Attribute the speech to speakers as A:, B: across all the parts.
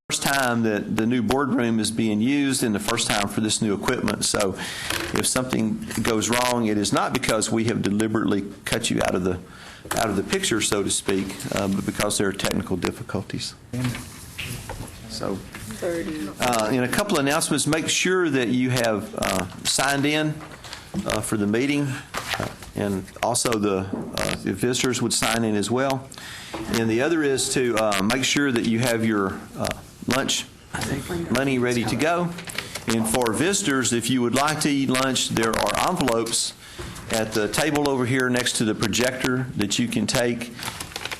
A: first time that the new boardroom is being used and the first time for this new equipment. So if something goes wrong, it is not because we have deliberately cut you out of the picture, so to speak, but because there are technical difficulties. So in a couple of announcements, make sure that you have signed in for the meeting, and also the visitors would sign in as well. And the other is to make sure that you have your lunch money ready to go. And for visitors, if you would like to eat lunch, there are envelopes at the table over here next to the projector that you can take.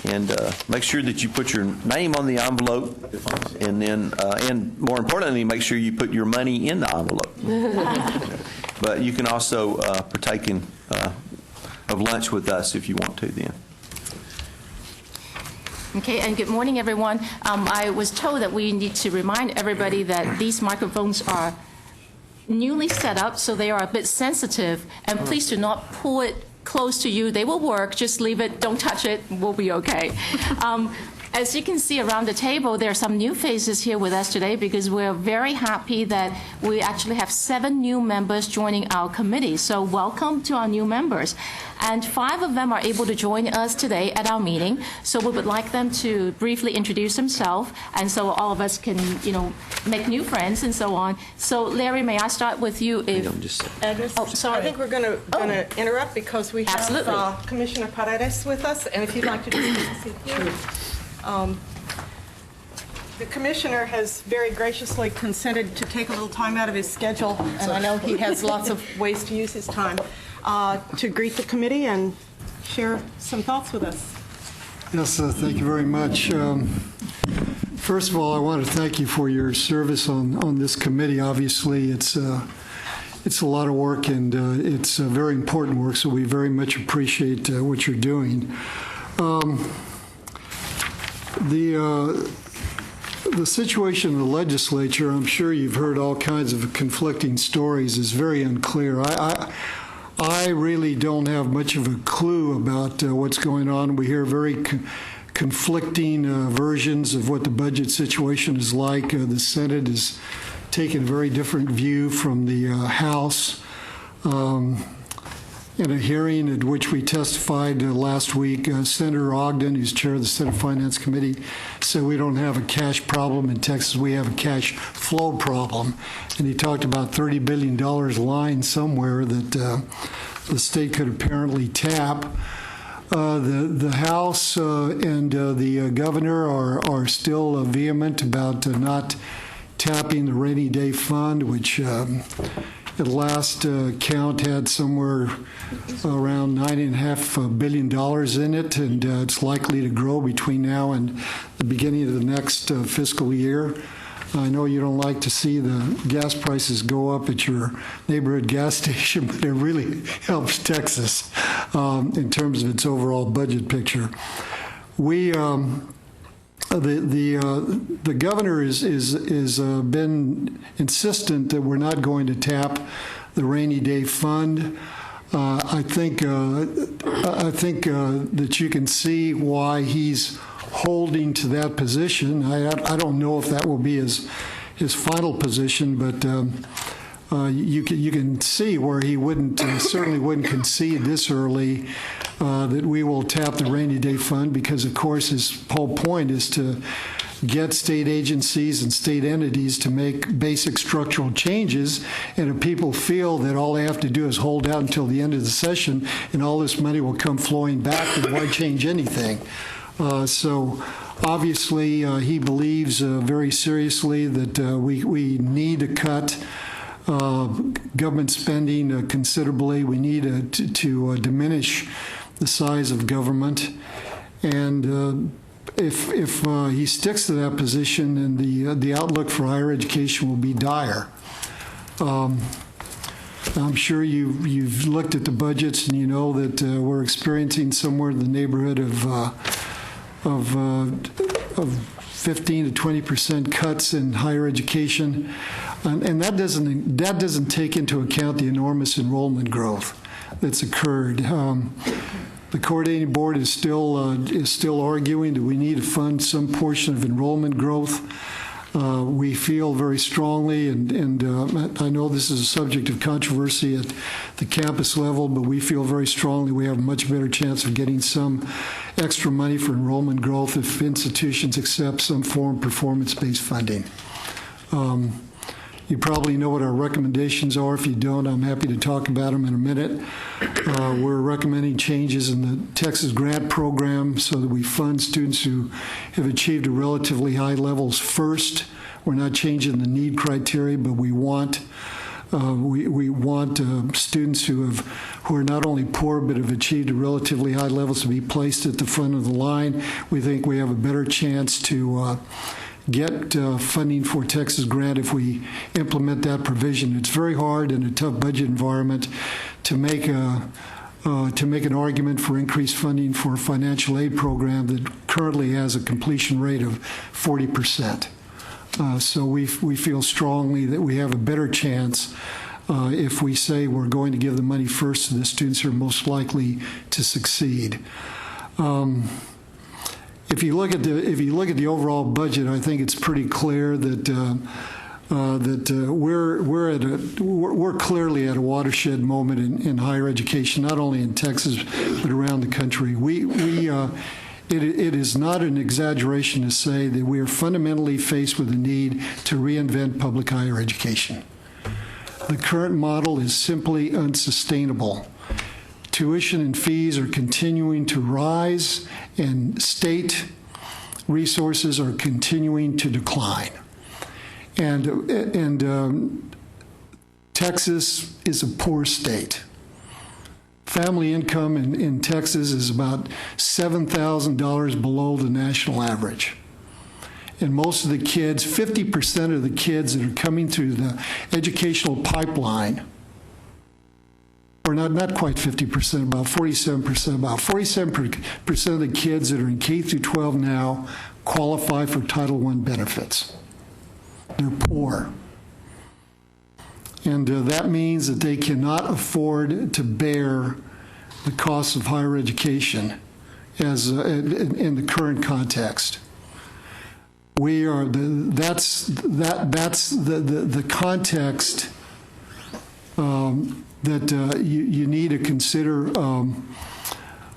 A: And make sure that you put your name on the envelope, and then, and more importantly, make sure you put your money in the envelope. But you can also partake in of lunch with us if you want to then.
B: Okay, and good morning, everyone. I was told that we need to remind everybody that these microphones are newly set up, so they are a bit sensitive, and please do not pull it close to you. They will work. Just leave it. Don't touch it. We'll be okay. As you can see around the table, there are some new faces here with us today because we're very happy that we actually have 7 new members joining our committee. So welcome to our new members. And 5 of them are able to join us today at our meeting. So we would like them to briefly introduce themselves, and so all of us can, make new friends and so on. So Larry, may I start with you?
C: Sorry. I think we're going to interrupt because we have Commissioner Paredes with us, and if you'd like to just sit here. The commissioner has very graciously consented to take a little time out of his schedule, and I know he has lots of ways to use his time, to greet the committee and share some thoughts with us.
D: Yes, thank you very much. First of all, I want to thank you for your service on this committee. Obviously, it's a lot of work, and it's very important work, so we very much appreciate what you're doing. The situation in the legislature, I'm sure you've heard all kinds of conflicting stories, is very unclear. I really don't have much of a clue about what's going on. We hear very conflicting versions of what the budget situation is like. The Senate has taken a very different view from the House. In a hearing at which we testified last week, Senator Ogden, who's chair of the Senate Finance Committee, said we don't have a cash problem in Texas, we have a cash flow problem. And he talked about $30 billion lying somewhere that the state could apparently tap. The House and the governor are still vehement about not tapping the rainy day fund, which at last count had somewhere around $9.5 billion in it, and it's likely to grow between now and the beginning of the next fiscal year. I know you don't like to see the gas prices go up at your neighborhood gas station, but it really helps Texas in terms of its overall budget picture. We the governor is been insistent that we're not going to tap the rainy day fund. I think that you can see why he's holding to that position. I don't know if that will be his final position, but you can see where he certainly wouldn't concede this early that we will tap the rainy day fund, because of course his whole point is to get state agencies and state entities to make basic structural changes, and if people feel that all they have to do is hold out until the end of the session and all this money will come flowing back, then why change anything? So obviously he believes very seriously that we need to cut government spending considerably. We need to diminish the size of government, and if he sticks to that position, then the outlook for higher education will be dire. I'm sure you've looked at the budgets and you know that we're experiencing somewhere in the neighborhood of 15 to 20% cuts in higher education, and that doesn't take into account the enormous enrollment growth that's occurred. The coordinating board is still arguing that we need to fund some portion of enrollment growth. We feel very strongly, and I know this is a subject of controversy at the campus level, but we feel very strongly we have a much better chance of getting some extra money for enrollment growth if institutions accept some form of performance-based funding. You probably know what our recommendations are. If you don't, I'm happy to talk about them in a minute. We're recommending changes in the Texas grant program so that we fund students who have achieved a relatively high levels first. We're not changing the need criteria, but we want students who are not only poor but have achieved a relatively high levels to be placed at the front of the line. We think we have a better chance to get funding for Texas grant if we implement that provision. It's very hard in a tough budget environment to make an argument for increased funding for a financial aid program that currently has a completion rate of 40%. So we feel strongly that we have a better chance if we say we're going to give the money first to the students who are most likely to succeed. If you look at the overall budget, I think it's pretty clear that we're clearly at a watershed moment in higher education, not only in Texas but around the country. It is not an exaggeration to say that we are fundamentally faced with a need to reinvent public higher education. The current model is simply unsustainable. Tuition and fees are continuing to rise, and state resources are continuing to decline. And Texas is a poor state. Family income in Texas is about $7,000 below the national average. And most of the kids, 50% of the kids that are coming through the educational pipeline, or not quite 50%, about 47%, about 47% of the kids that are in K through 12 now qualify for Title I benefits. They're poor. And that means that they cannot afford to bear the costs of higher education as in the current context. That's the context that you need to consider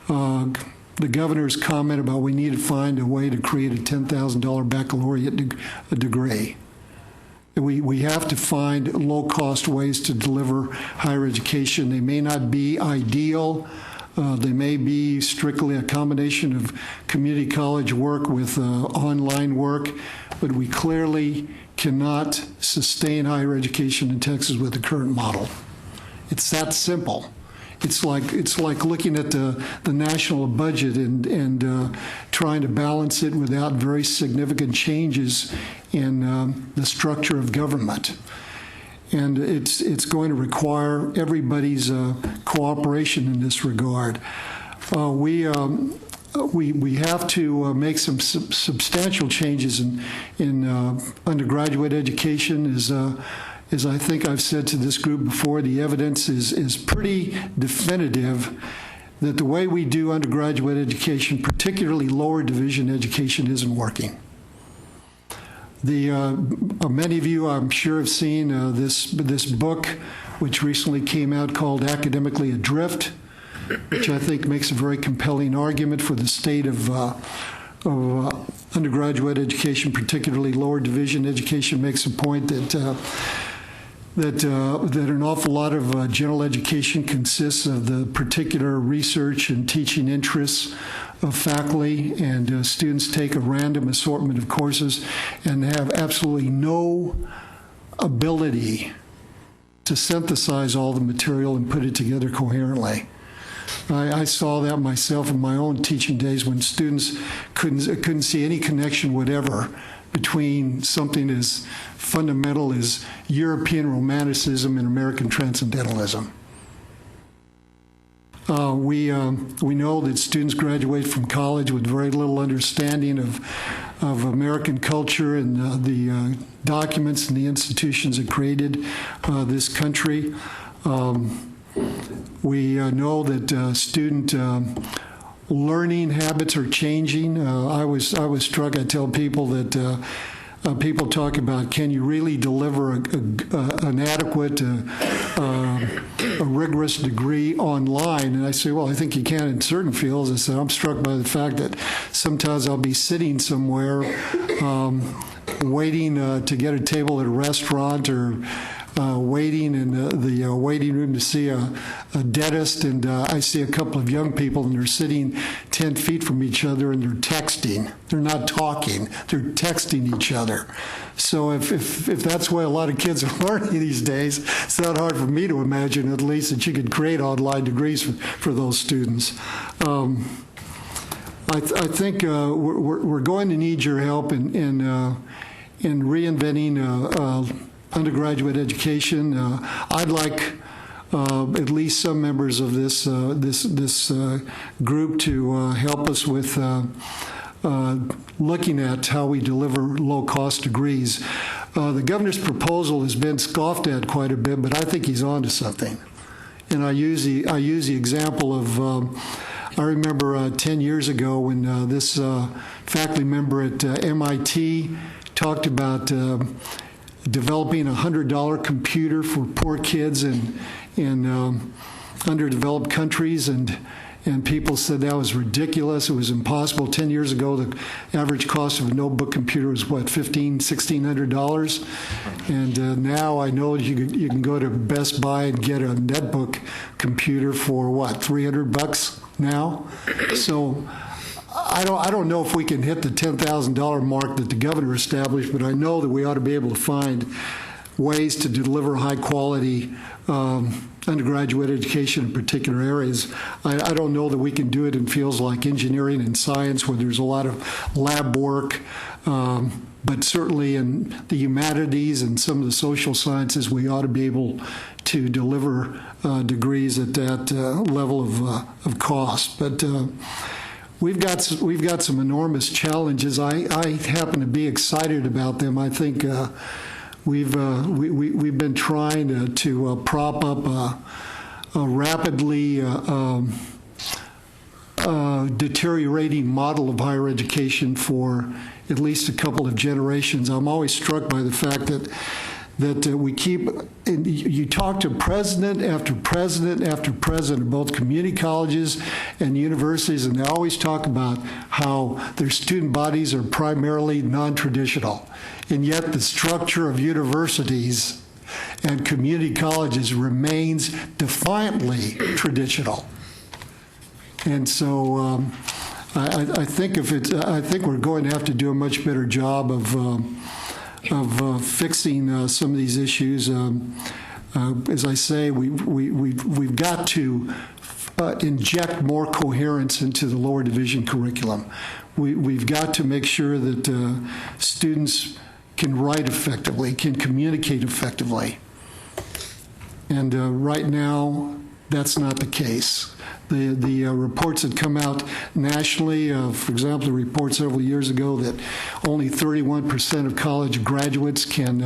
D: the governor's comment about we need to find a way to create a $10,000 baccalaureate degree. We have to find low-cost ways to deliver higher education. They may not be ideal. They may be strictly a combination of community college work with online work, but we clearly cannot sustain higher education in Texas with the current model. It's that simple. It's like looking at the national budget and trying to balance it without very significant changes in the structure of government. And it's going to require everybody's cooperation in this regard. We have to make some substantial changes in undergraduate education. As I think I've said to this group before, the evidence is pretty definitive that the way we do undergraduate education, particularly lower division education, isn't working. Many of you, I'm sure, have seen this book, which recently came out, called Academically Adrift, which I think makes a very compelling argument for the state of undergraduate education, particularly lower division education. Makes a point that an awful lot of general education consists of the particular research and teaching interests of faculty, and students take a random assortment of courses and have absolutely no ability to synthesize all the material and put it together coherently. I saw that myself in my own teaching days when students couldn't see any connection whatever between something as fundamental as European Romanticism and American Transcendentalism. We know that students graduate from college with very little understanding of American culture and the documents and the institutions that created this country. We know that student learning habits are changing. I was struck. I tell people that people talk about, can you really deliver an adequate, a rigorous degree online? And I say, well, I think you can in certain fields. I said, I'm struck by the fact that sometimes I'll be sitting somewhere waiting to get a table at a restaurant, or waiting in the waiting room to see a dentist, and I see a couple of young people, and they're sitting 10 feet from each other, and they're texting. They're not talking. They're texting each other. So if that's the way a lot of kids are learning these days, it's not hard for me to imagine, at least, that you could create online degrees for those students. I think we're going to need your help in reinventing undergraduate education. I'd like at least some members of this group to help us with looking at how we deliver low-cost degrees. The governor's proposal has been scoffed at quite a bit, but I think he's on to something. And I use the example of I remember 10 years ago when this faculty member at MIT talked about developing a $100 computer for poor kids in underdeveloped countries, and people said that was ridiculous. It was impossible. 10 years ago, the average cost of a notebook computer was, what, $1,500, $1,600? And now I know you can go to Best Buy and get a netbook computer for, what, $300 now? So I don't know if we can hit the $10,000 mark that the governor established, but I know that we ought to be able to find ways to deliver high-quality undergraduate education in particular areas. I don't know that we can do it in fields like engineering and science, where there's a lot of lab work, but certainly in the humanities and some of the social sciences, we ought to be able to deliver degrees at that level of cost. But we've got some enormous challenges. I happen to be excited about them. I think we've been trying to prop up a rapidly deteriorating model of higher education for at least a couple of generations. I'm always struck by the fact that we keep, you talk to president after president after president of both community colleges and universities, and they always talk about how their student bodies are primarily non-traditional. And yet the structure of universities and community colleges remains defiantly traditional. And so I think we're going to have to do a much better job of fixing some of these issues. As I say, we've got to inject more coherence into the lower division curriculum. We've got to make sure that students can write effectively, can communicate effectively. And right now, that's not the case. The reports that come out nationally, for example, the report several years ago that only 31% of college graduates can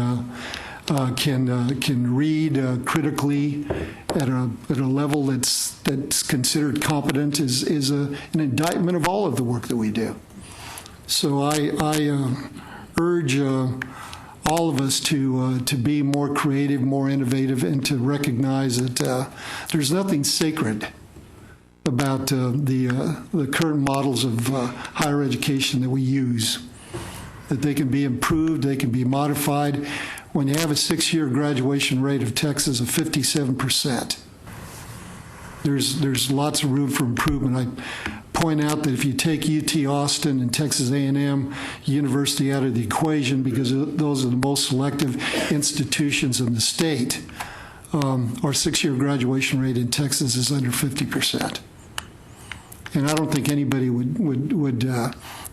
D: read critically at a level that's considered competent is an indictment of all of the work that we do. So I urge all of us to be more creative, more innovative, and to recognize that there's nothing sacred about the current models of higher education that we use, that they can be improved, they can be modified. When you have a 6-year graduation rate of Texas of 57%, there's lots of room for improvement. I point out that if you take UT Austin and Texas A&M University out of the equation, because those are the most selective institutions in the state, our 6-year graduation rate in Texas is under 50%. And I don't think anybody would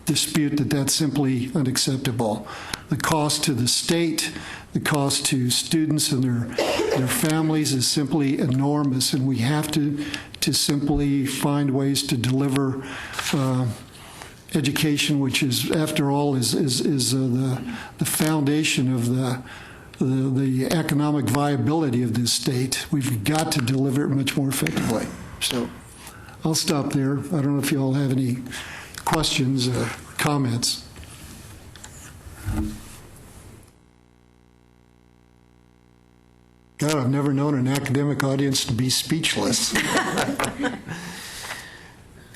D: dispute that that's simply unacceptable. The cost to the state, the cost to students and their families is simply enormous, and we have to simply find ways to deliver education, which is, after all, is the foundation of the economic viability of this state. We've got to deliver it much more effectively. So I'll stop there. I don't know if you all have any questions or comments. God, I've never known an academic audience to be speechless.
A: Well,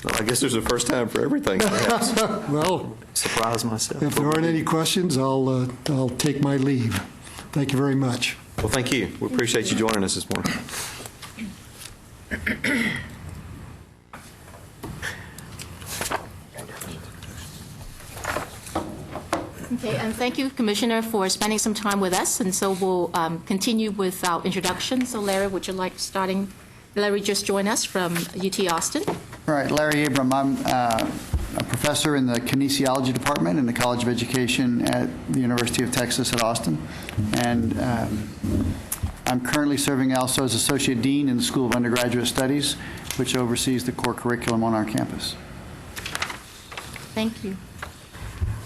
A: I guess there's a first time for everything, perhaps.
D: Well,
A: Surprise myself.
D: if there aren't any questions, I'll take my leave. Thank you very much.
A: Well, thank you. We appreciate you joining us this morning.
B: Okay, and thank you, Commissioner, for spending some time with us. And so we'll continue with our introduction. So Larry, would you like starting? Larry just joined us from UT Austin.
E: All right, Larry Abram. I'm a professor in the kinesiology department in the College of Education at the University of Texas at Austin. And I'm currently serving also as Associate Dean in the School of Undergraduate Studies, which oversees the core curriculum on our campus.
B: Thank you.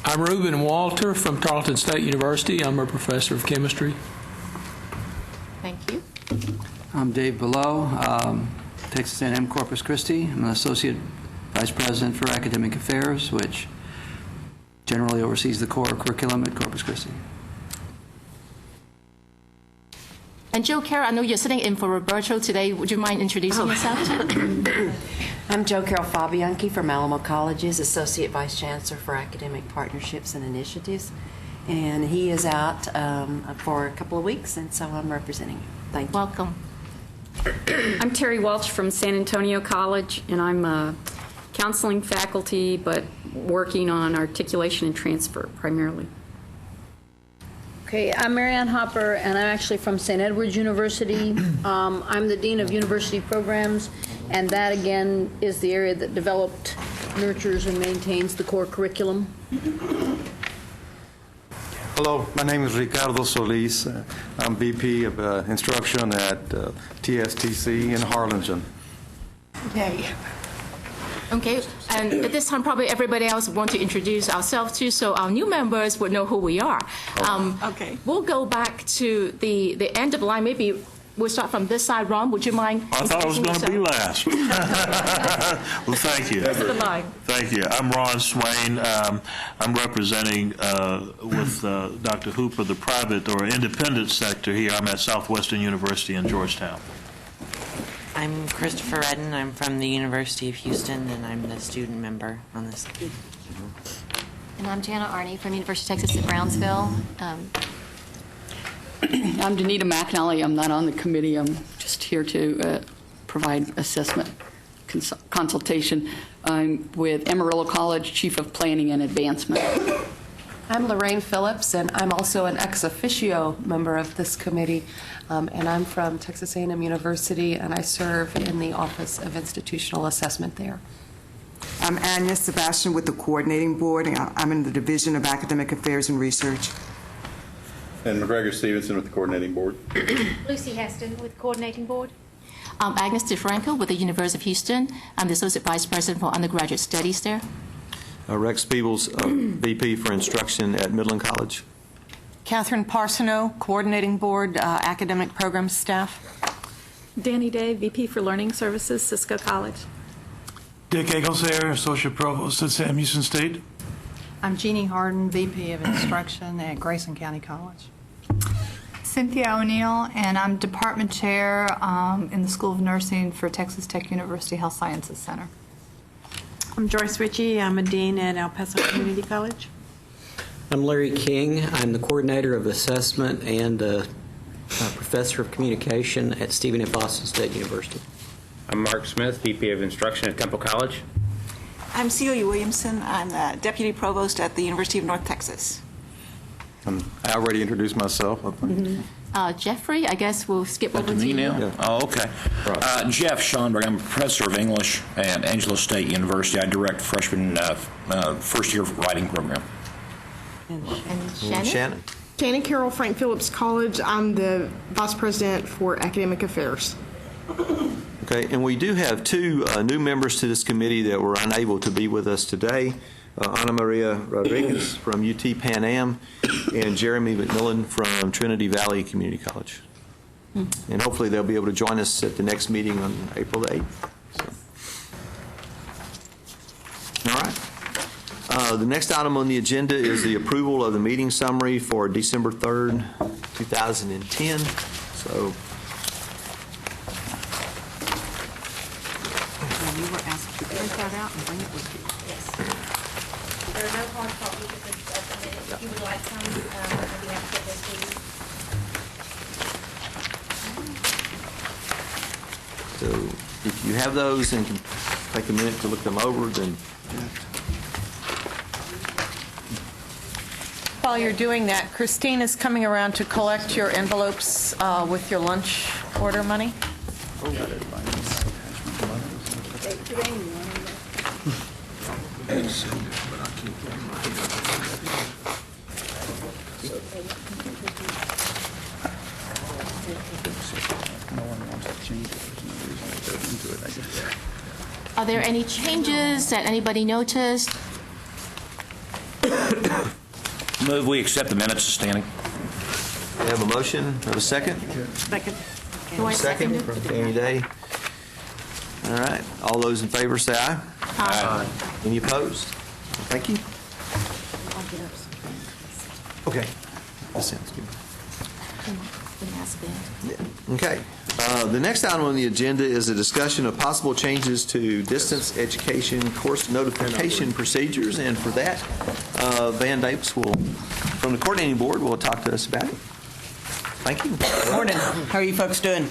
F: I'm Reuben Walter from Tarleton State University. I'm a professor of chemistry.
B: Thank you.
G: I'm Dave Below, Texas A&M Corpus Christi. I'm an Associate Vice President for Academic Affairs, which generally oversees the core curriculum at Corpus Christi.
B: And Joe Carroll, I know you're sitting in for Roberto today. Would you mind introducing yourself?
H: I'm Jo Carroll Fabianchi from Alamo College's Associate Vice Chancellor for Academic Partnerships and Initiatives. And he is out for a couple of weeks, and so I'm representing him. Thank you.
B: Welcome.
I: I'm Terry Welch from San Antonio College, and I'm a counseling faculty, but working on articulation and transfer primarily.
J: Okay, I'm Marianne Hopper, and I'm actually from St. Edward's University. I'm the Dean of University Programs, and that, again, is the area that developed, nurtures, and maintains the core curriculum.
K: Hello, my name is Ricardo Solis. I'm VP of Instruction at TSTC in Harlingen.
B: Okay. Okay, and at this time, probably everybody else want to introduce ourselves too, so our new members would know who we are.
C: Okay.
B: We'll go back to the end of the line. Maybe we'll start from this side. Ron, would you mind?
L: I thought I was going to be last. Well, thank you.
B: The line.
L: Thank you. I'm Ron Swain. I'm representing with Dr. Hooper the private or independent sector here. I'm at Southwestern University in Georgetown.
M: I'm Christopher Redden. I'm from the University of Houston, and I'm the student member on this.
N: And I'm Jana Arney from University of Texas at Brownsville.
I: I'm Danita McNally. I'm not on the committee. I'm just here to provide assessment consultation. I'm with Amarillo College, Chief of Planning and Advancement.
H: I'm Lorraine Phillips, and I'm also an ex officio member of this committee. And I'm from Texas A&M University, and I serve in the Office of Institutional Assessment there.
O: I'm Anya Sebastian with the Coordinating Board, and I'm in the Division of Academic Affairs and Research.
P: And McGregor Stevenson with the Coordinating Board.
N: Lucy Heston with Coordinating Board.
B: I'm Agnes DeFranco with the University of Houston. I'm the Associate Vice President for Undergraduate Studies there.
A: Rex Peebles, VP for Instruction at Midland College.
C: Catherine Parsoneau, Coordinating Board, Academic Programs Staff.
Q: Danny Day, VP for Learning Services, Cisco College.
R: Dick Egglesare, Associate Provost at Sam Houston State.
S: I'm Jeannie Harden, VP of Instruction at Grayson County College.
T: Cynthia O'Neill, and I'm Department Chair in the School of Nursing for Texas Tech University Health Sciences Center.
U: I'm Joyce Ritchie. I'm a Dean at El Paso Community College.
V: I'm Larry King. I'm the Coordinator of Assessment and a Professor of Communication at Stephen F. Austin State University.
W: I'm Mark Smith, VP of Instruction at Temple College.
X: I'm Celia Williamson. I'm the Deputy Provost at the University of North Texas.
K: I already introduced myself.
B: Jeffrey, I guess we'll skip over to
Y: me
B: you.
Y: now? Yeah. Oh, okay. Jeff Schonberg. I'm a professor of English at Angelo State University. I direct freshman first-year writing program.
B: And
C: Shannon? Shannon Carroll, Frank Phillips College. I'm the Vice President for Academic Affairs.
A: Okay, and we do have two new members to this committee that were unable to be with us today. Ana Maria Rodriguez from UT Pan Am and Jeremy McMillan from Trinity Valley Community College. And hopefully they'll be able to join us at the next meeting on April the 8th. So. All right. The next item on the agenda is the approval of the meeting summary for December 3rd, 2010. So
B: There are no hard copies of the minutes. If you would like some, I'd be happy to get those to you.
A: So if you have those and can take a minute to look them over, then
C: While you're doing that, Christine is coming around to collect your envelopes with your lunch order money.
B: Are there any changes that anybody noticed?
Y: Move we accept the minutes as standing.
A: we have a motion. Have a second?
C: Second.
A: Second from Danny Day. All right. All those in favor say aye.
B: Aye.
A: Any opposed? Thank you. Okay. That sounds good. Yeah. Okay. The next item on the agenda is a discussion of possible changes to distance education course notification procedures, and for that, Van Dapes will, from the coordinating board, will talk to us about it. Thank you.
D: Morning. How are you folks doing?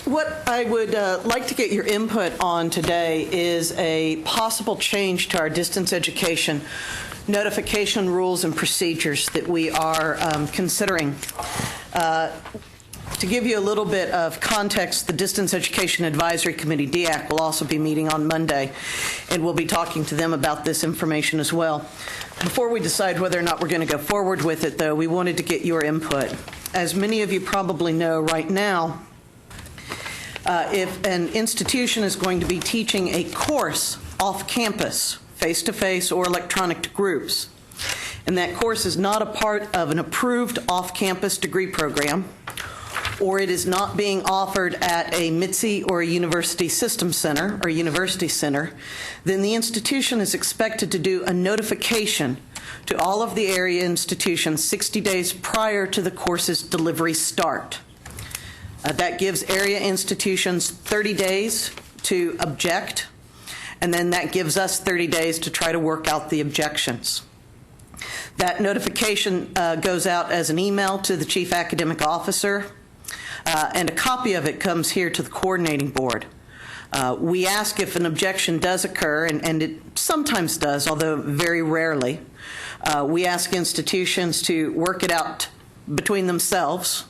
D: What I would like to get your input on today is a possible change to our distance education notification rules and procedures that we are considering. To give you a little bit of context, the Distance Education Advisory Committee, DEAC, will also be meeting on Monday, and we'll be talking to them about this information as well. Before we decide whether or not we're going to go forward with it, though, we wanted to get your input. As many of you probably know right now, if an institution is going to be teaching a course off campus, face-to-face or electronic to groups, and that course is not a part of an approved off-campus degree program, or it is not being offered at a MITSE or a university system center or university center, then the institution is expected to do a notification to all of the area institutions 60 days prior to the course's delivery start. That gives area institutions 30 days to object, and then that gives us 30 days to try to work out the objections. That notification goes out as an email to the chief academic officer, and a copy of it comes here to the coordinating board. We ask if an objection does occur, and it sometimes does, although very rarely. We ask institutions to work it out between themselves,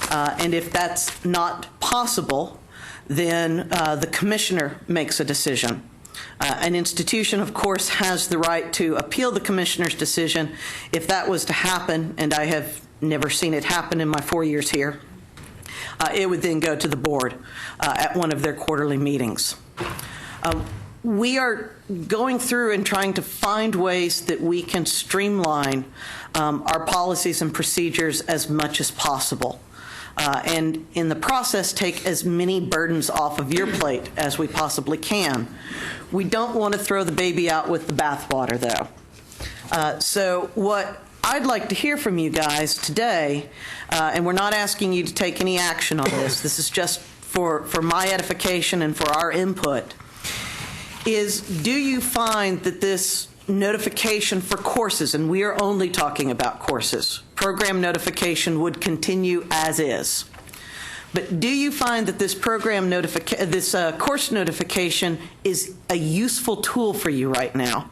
D: and if that's not possible, then the commissioner makes a decision. An institution, of course, has the right to appeal the commissioner's decision if that was to happen, and I have never seen it happen in my 4 years here. It would then go to the board at one of their quarterly meetings. We are going through and trying to find ways that we can streamline our policies and procedures as much as possible. And in the process, take as many burdens off of your plate as we possibly can. We don't want to throw the baby out with the bathwater, though. So what I'd like to hear from you guys today, and we're not asking you to take any action on this, this is just for my edification and for our input, is do you find that this notification for courses, and we are only talking about courses, program notification would continue as is. But do you find that this program course notification is a useful tool for you right now?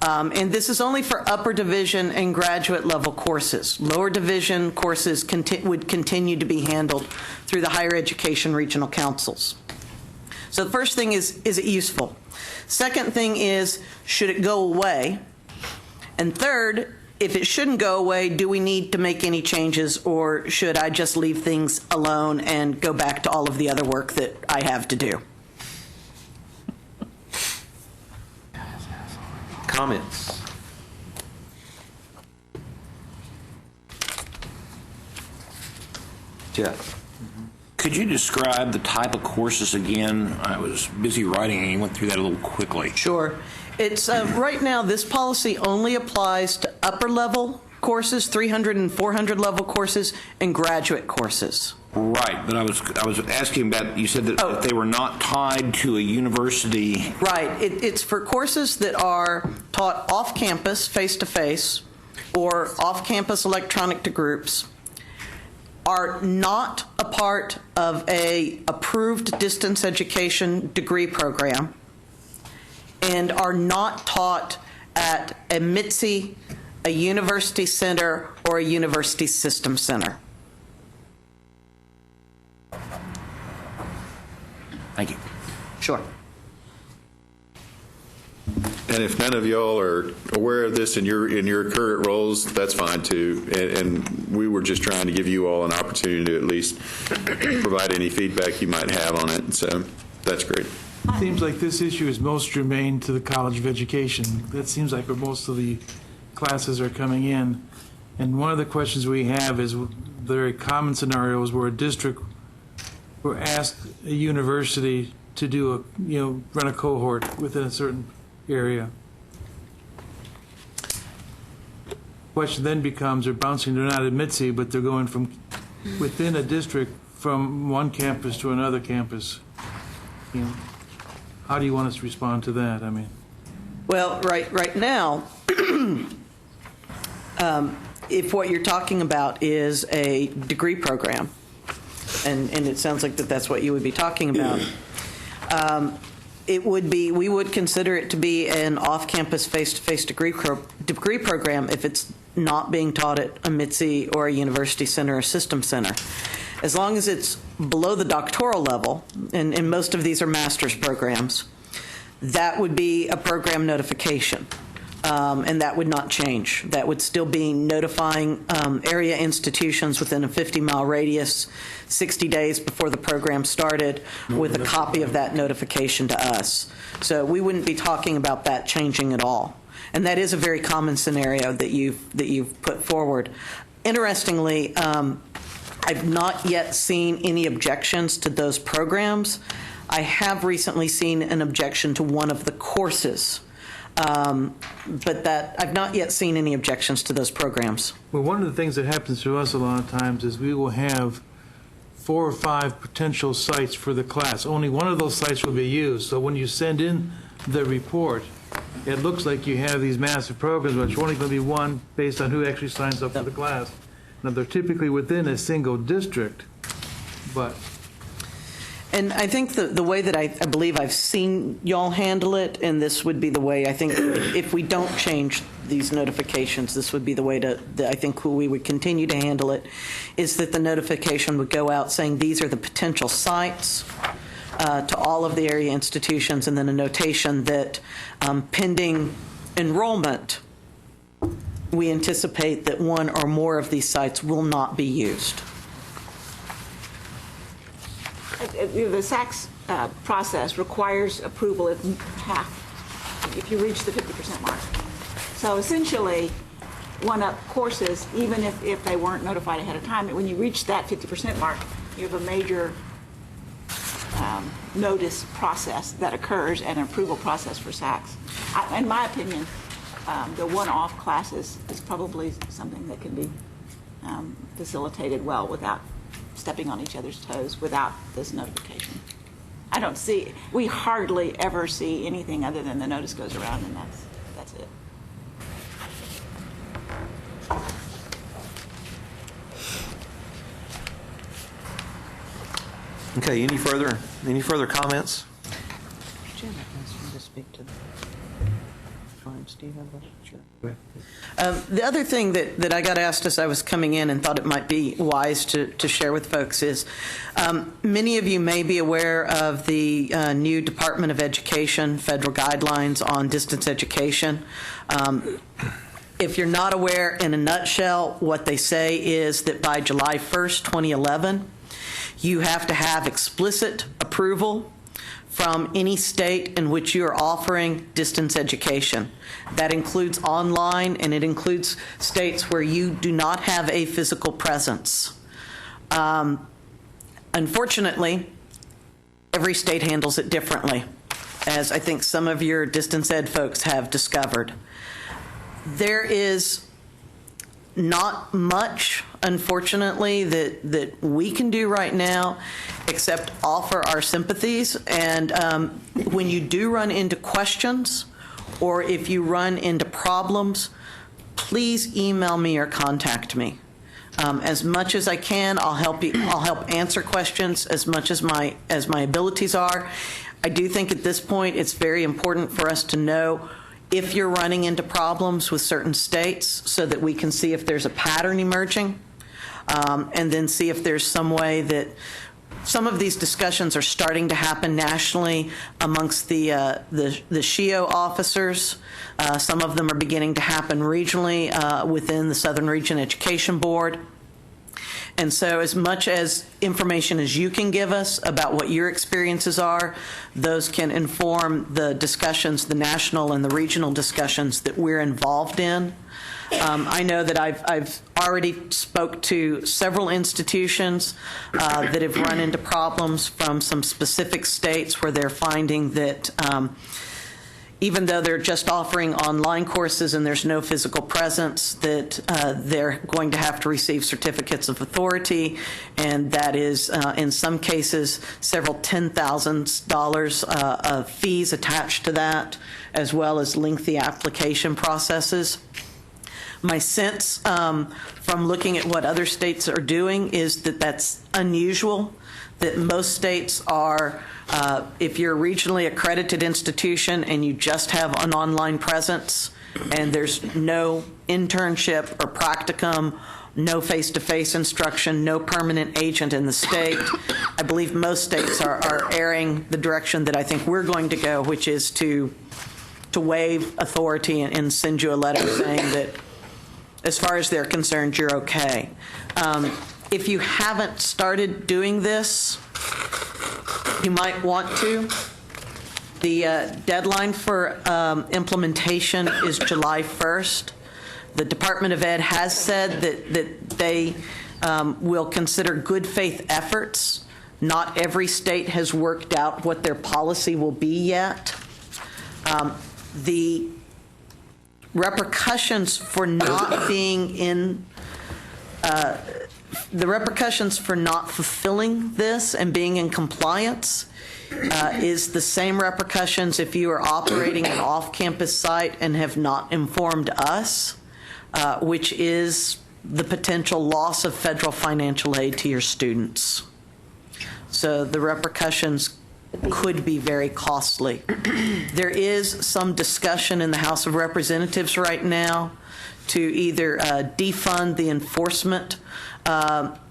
D: And this is only for upper division and graduate level courses. Lower division courses would continue to be handled through the higher education regional councils. So the first thing is it useful? Second thing is, should it go away? And third, if it shouldn't go away, do we need to make any changes, or should I just leave things alone and go back to all of the other work that I have to do?
A: Comments? Jeff?
Y: Could you describe the type of courses again? I was busy writing and you went through that a little quickly.
D: Sure. It's right now this policy only applies to upper level courses, 300 and 400 level courses, and graduate courses.
Y: Right, but I was asking about, you said that if they were not tied to a university.
D: Right. It's for courses that are taught off-campus, face-to-face, or off-campus electronic to groups, are not a part of a approved distance education degree program, and are not taught at a MITSE, a university center, or a university system center.
Y: Thank you.
D: Sure.
P: And if none of y'all are aware of this in your current roles, that's fine too. And we were just trying to give you all an opportunity to at least provide any feedback you might have on it. So that's great.
R: It seems like this issue is most germane to the College of Education. That seems like where most of the classes are coming in. And one of the questions we have is very common scenarios where a district will ask a university to do run a cohort within a certain area. Question then becomes, they're not at MITSE, but they're going from within a district from one campus to another campus. How do you want us to respond to that? I mean,
D: well, right now, if what you're talking about is a degree program, and it sounds like that's what you would be talking about, we would consider it to be an off-campus face-to-face degree program if it's not being taught at a MITSE or a university center or system center. As long as it's below the doctoral level, and most of these are master's programs, that would be a program notification. And that would not change. That would still be notifying area institutions within a 50-mile radius 60 days before the program started with a copy of that notification to us. So we wouldn't be talking about that changing at all. And that is a very common scenario that you've put forward. Interestingly, I've not yet seen any objections to those programs. I have recently seen an objection to one of the courses. But I've not yet seen any objections to those programs.
R: Well, one of the things that happens to us a lot of times is we will have 4 or 5 potential sites for the class. Only one of those sites will be used. So when you send in the report, it looks like you have these massive programs, but it's only going to be one based on who actually signs up for the class. Now, they're typically within a single district, but...
D: And I think the way that I believe I've seen y'all handle it, and this would be the way I think if we don't change these notifications, this would be the way I think we would continue to handle it, is that the notification would go out saying these are the potential sites to all of the area institutions, and then a notation that pending enrollment, we anticipate that one or more of these sites will not be used.
X: The SACS process requires approval if you reach the 50% mark. So essentially, one-up courses, even if they weren't notified ahead of time, when you reach that 50% mark, you have a major notice process that occurs and an approval process for SACS. In my opinion, the one-off classes is probably something that can be facilitated well without stepping on each other's toes without this notification. We hardly ever see anything other than the notice goes around and that's it.
A: Okay, any further comments?
D: The other thing that I got asked as I was coming in and thought it might be wise to share with folks is many of you may be aware of the new Department of Education federal guidelines on distance education. If you're not aware, in a nutshell, what they say is that by July 1st, 2011, you have to have explicit approval from any state in which you are offering distance education. That includes online, and it includes states where you do not have a physical presence. Unfortunately, every state handles it differently, as I think some of your distance ed folks have discovered. There is not much unfortunately, that we can do right now except offer our sympathies. And when you do run into questions or if you run into problems, please email me or contact me. As much as I can, I'll help you. I'll help answer questions as much as my abilities are. I do think at this point it's very important for us to know if you're running into problems with certain states so that we can see if there's a pattern emerging, and then see if there's some way that some of these discussions are starting to happen nationally amongst the SHEO officers. Some of them are beginning to happen regionally within the Southern Region Education Board. And so as much as information as you can give us about what your experiences are, those can inform the discussions, the national and the regional discussions that we're involved in. I know that I've already spoke to several institutions that have run into problems from some specific states where they're finding that even though they're just offering online courses and there's no physical presence, that they're going to have to receive certificates of authority, and that is, in some cases, several $10,000 of fees attached to that, as well as lengthy application processes. My sense from looking at what other states are doing is that that's unusual, that most states are, if you're a regionally accredited institution and you just have an online presence and there's no internship or practicum, no face-to-face instruction, no permanent agent in the state, I believe most states are erring the direction that I think we're going to go, which is to waive authority and send you a letter saying that as far as they're concerned, you're okay. If you haven't started doing this, you might want to. The deadline for implementation is July 1st. The Department of Ed has said that they will consider good faith efforts. Not every state has worked out what their policy will be yet. The repercussions for not being in the repercussions for not fulfilling this and being in compliance is the same repercussions if you are operating an off-campus site and have not informed us, which is the potential loss of federal financial aid to your students. So the repercussions could be very costly. There is some discussion in the House of Representatives right now to either defund the enforcement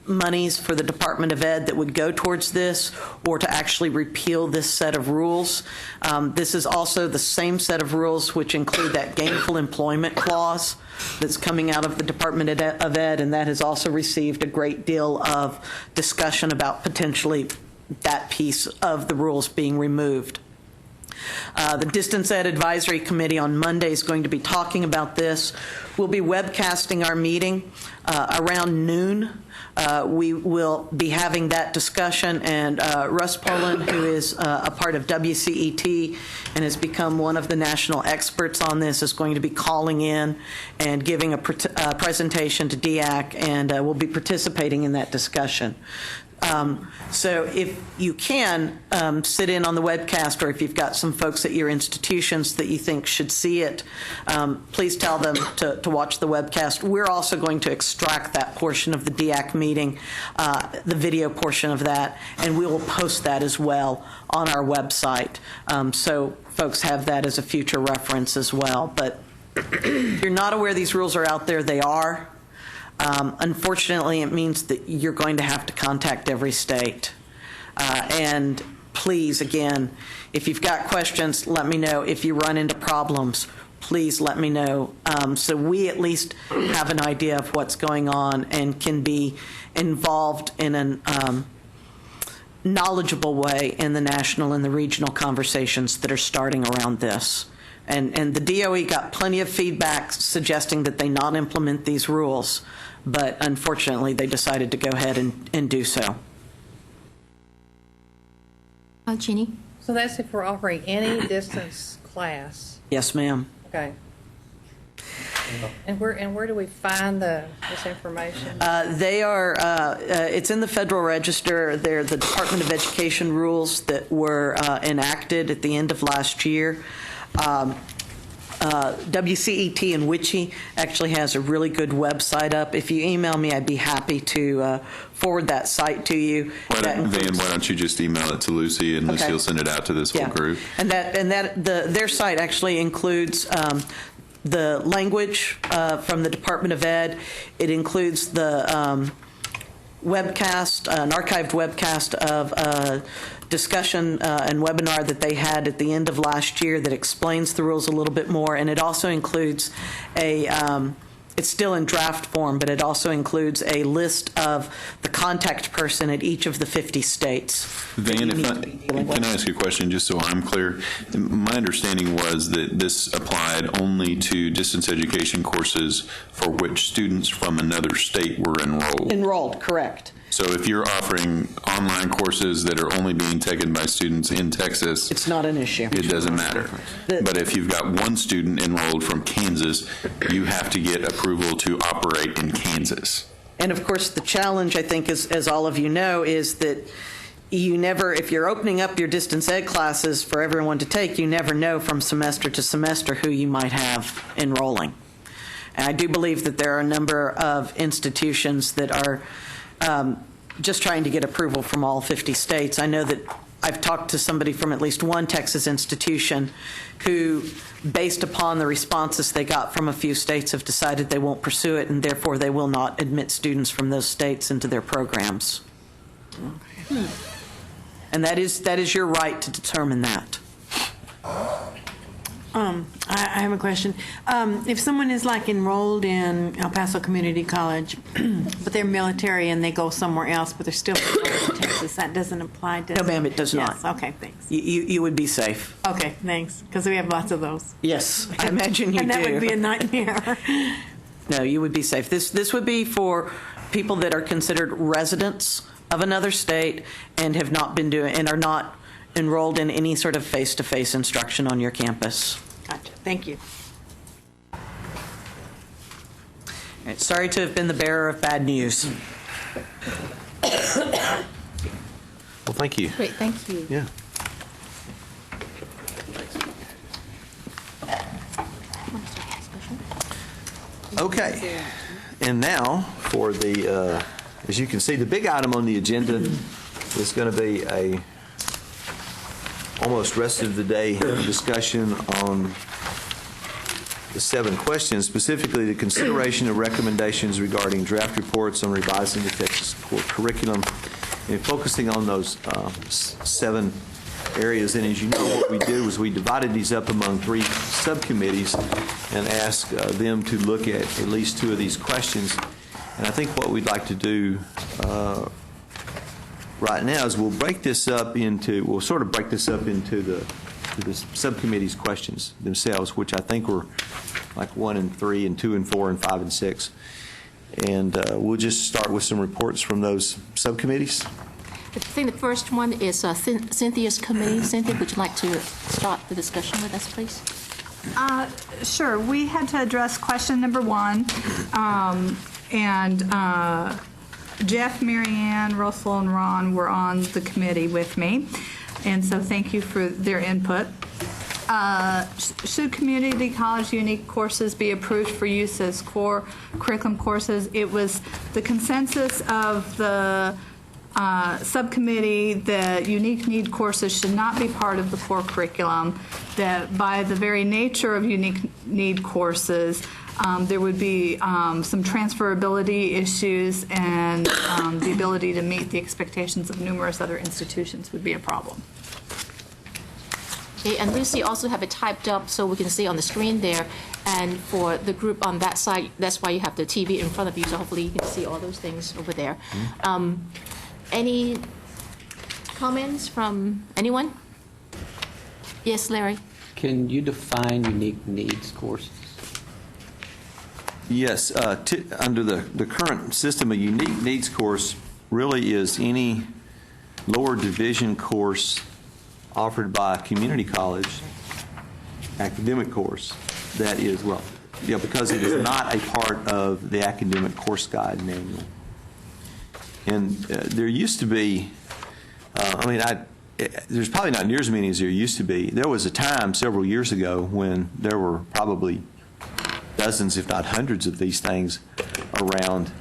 D: monies for the Department of Ed that would go towards this, or to actually repeal this set of rules. This is also the same set of rules which include that gainful employment clause that's coming out of the Department of Ed, and that has also received a great deal of discussion about potentially that piece of the rules being removed. The Distance Ed Advisory Committee on Monday is going to be talking about this. We'll be webcasting our meeting around noon. We will be having that discussion, and Russ Poland, who is a part of WCET and has become one of the national experts on this, is going to be calling in and giving a presentation to DEAC, and will be participating in that discussion. So if you can sit in on the webcast, or if you've got some folks at your institutions that you think should see it, please tell them to watch the webcast. We're also going to extract that portion of the DEAC meeting, the video portion of that, and we will post that as well on our website. So folks have that as a future reference as well. But if you're not aware these rules are out there, they are. Unfortunately, it means that you're going to have to contact every state. And please, again, if you've got questions, let me know. If you run into problems, please let me know, so we at least have an idea of what's going on and can be involved in a knowledgeable way in the national and the regional conversations that are starting around this. And the DOE got plenty of feedback suggesting that they not implement these rules, but unfortunately they decided to go ahead and do so.
B: Jeannie?
S: So that's if we're offering any distance class?
D: Yes, ma'am.
S: Okay. And where do we find this information?
D: They are, it's in the Federal Register. They're the Department of Education rules that were enacted at the end of last year. WCET in Wichita actually has a really good website up. If you email me, I'd be happy to forward that site to you.
P: Why don't you just email it to Lucy, and Lucy will send it out to this whole group.
D: And their site actually includes the language from the Department of Ed. It includes the webcast, an archived webcast of a discussion and webinar that they had at the end of last year that explains the rules a little bit more. And it also includes it's still in draft form, but it also includes a list of the contact person at each of the 50 states.
P: Van, can I ask you a question just so I'm clear? My understanding was that this applied only to distance education courses for which students from another state were enrolled.
D: Enrolled, correct.
P: So if you're offering online courses that are only being taken by students in Texas,
D: it's not an issue.
P: It doesn't matter. But if you've got one student enrolled from Kansas, you have to get approval to operate in Kansas.
D: And of course, the challenge, I think, as all of you know, is that you never, if you're opening up your distance ed classes for everyone to take, you never know from semester to semester who you might have enrolling. And I do believe that there are a number of institutions that are just trying to get approval from all 50 states. I know that I've talked to somebody from at least one Texas institution who, based upon the responses they got from a few states, have decided they won't pursue it, and therefore they will not admit students from those states into their programs. Okay. And that is your right to determine that.
U: I have a question. If someone is like enrolled in El Paso Community College, but they're military and they go somewhere else, but they're still enrolled in Texas, that doesn't apply, does it?
D: No, ma'am, it does not.
U: Yes, okay, thanks.
D: You would be safe.
U: Okay, thanks, because we have lots of those.
D: Yes, I imagine you do.
U: And that would be a nightmare.
D: No, you would be safe. This would be for people that are considered residents of another state and have not been doing and are not enrolled in any sort of face-to-face instruction on your campus.
U: Gotcha. Thank you.
D: All right, sorry to have been the bearer of bad news.
A: Well, thank you.
B: Great, thank you.
A: Yeah. Okay. And now for the, as you can see, the big item on the agenda is going to be a almost rest of the day discussion on the 7 questions, specifically the consideration of recommendations regarding draft reports on revising the Texas core curriculum, and focusing on those 7 areas. And as you know, what we do is we divided these up among 3 subcommittees and asked them to look at least 2 of these questions. And I think what we'd like to do right now is we'll sort of break this up into the subcommittee's questions themselves, which I think were like 1 and 3 and 2 and 4 and 5 and 6. And we'll just start with some reports from those subcommittees.
B: I think the first one is Cynthia's committee. Cynthia, would you like to start the discussion with us, please?
T: Sure. We had to address question number 1, and Jeff, Marianne, Russell, and Ron were on the committee with me, and so thank you for their input. Should community college unique courses be approved for use as core curriculum courses? It was the consensus of the subcommittee that unique need courses should not be part of the core curriculum, that by the very nature of unique need courses, there would be some transferability issues, and the ability to meet the expectations of numerous other institutions would be a problem.
B: Okay, and Lucy also have it typed up so we can see on the screen there. And for the group on that side, that's why you have the TV in front of you, so hopefully you can see all those things over there. Any comments from anyone? Yes, Larry?
V: Can you define unique needs courses?
A: Yes, under the current system, a unique needs course really is any lower division course offered by a community college, academic course, that is, well, because it is not a part of the academic course guide manual. And there used to be, there's probably not near as many as there used to be. There was a time several years ago when there were probably dozens, if not hundreds, of these things around.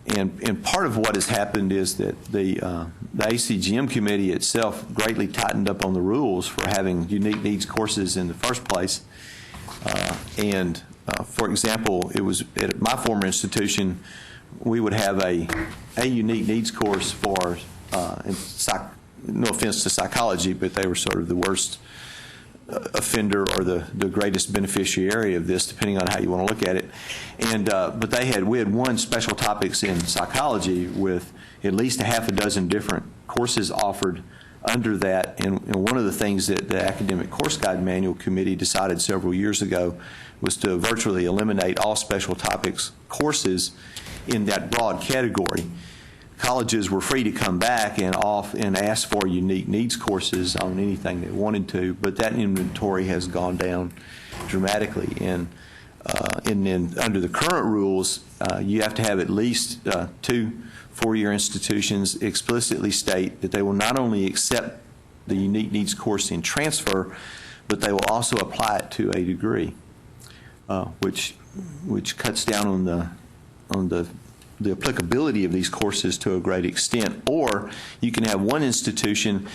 A: And part of what has happened is that the ACGM committee itself greatly tightened up on the rules for having unique needs courses in the first place. For example, it was at my former institution, we would have a unique needs course for, no offense to psychology, but they were sort of the worst offender or the greatest beneficiary of this, depending on how you want to look at it. But we had one special topics in psychology with at least a half a dozen different courses offered under that. And one of the things that the Academic Course Guide Manual Committee decided several years ago was to virtually eliminate all special topics courses in that broad category. Colleges were free to come back and ask for unique needs courses on anything they wanted to, but that inventory has gone down dramatically. And then under the current rules, you have to have at least 2 four-year institutions explicitly state that they will not only accept the unique needs course in transfer, but they will also apply it to a degree, which cuts down on the applicability of these courses to a great extent. Or you can have one institution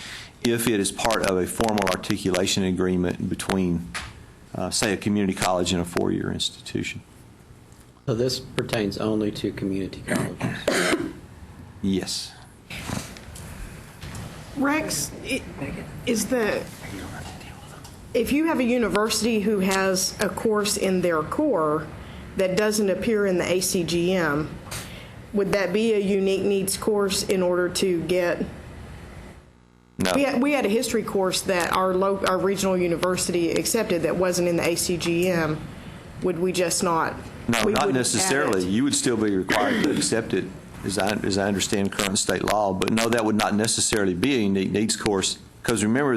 A: if it is part of a formal articulation agreement between, say, a community college and a four-year institution.
V: So this pertains only to community colleges?
A: Yes.
C: Rex, if you have a university who has a course in their core that doesn't appear in the ACGM, would that be a unique needs course in order to get?
A: No.
C: We had a history course that our regional university accepted that wasn't in the ACGM. Would we just not?
A: No, not necessarily. You would still be required to accept it, as I understand current state law. But no, that would not necessarily be a unique needs course, because remember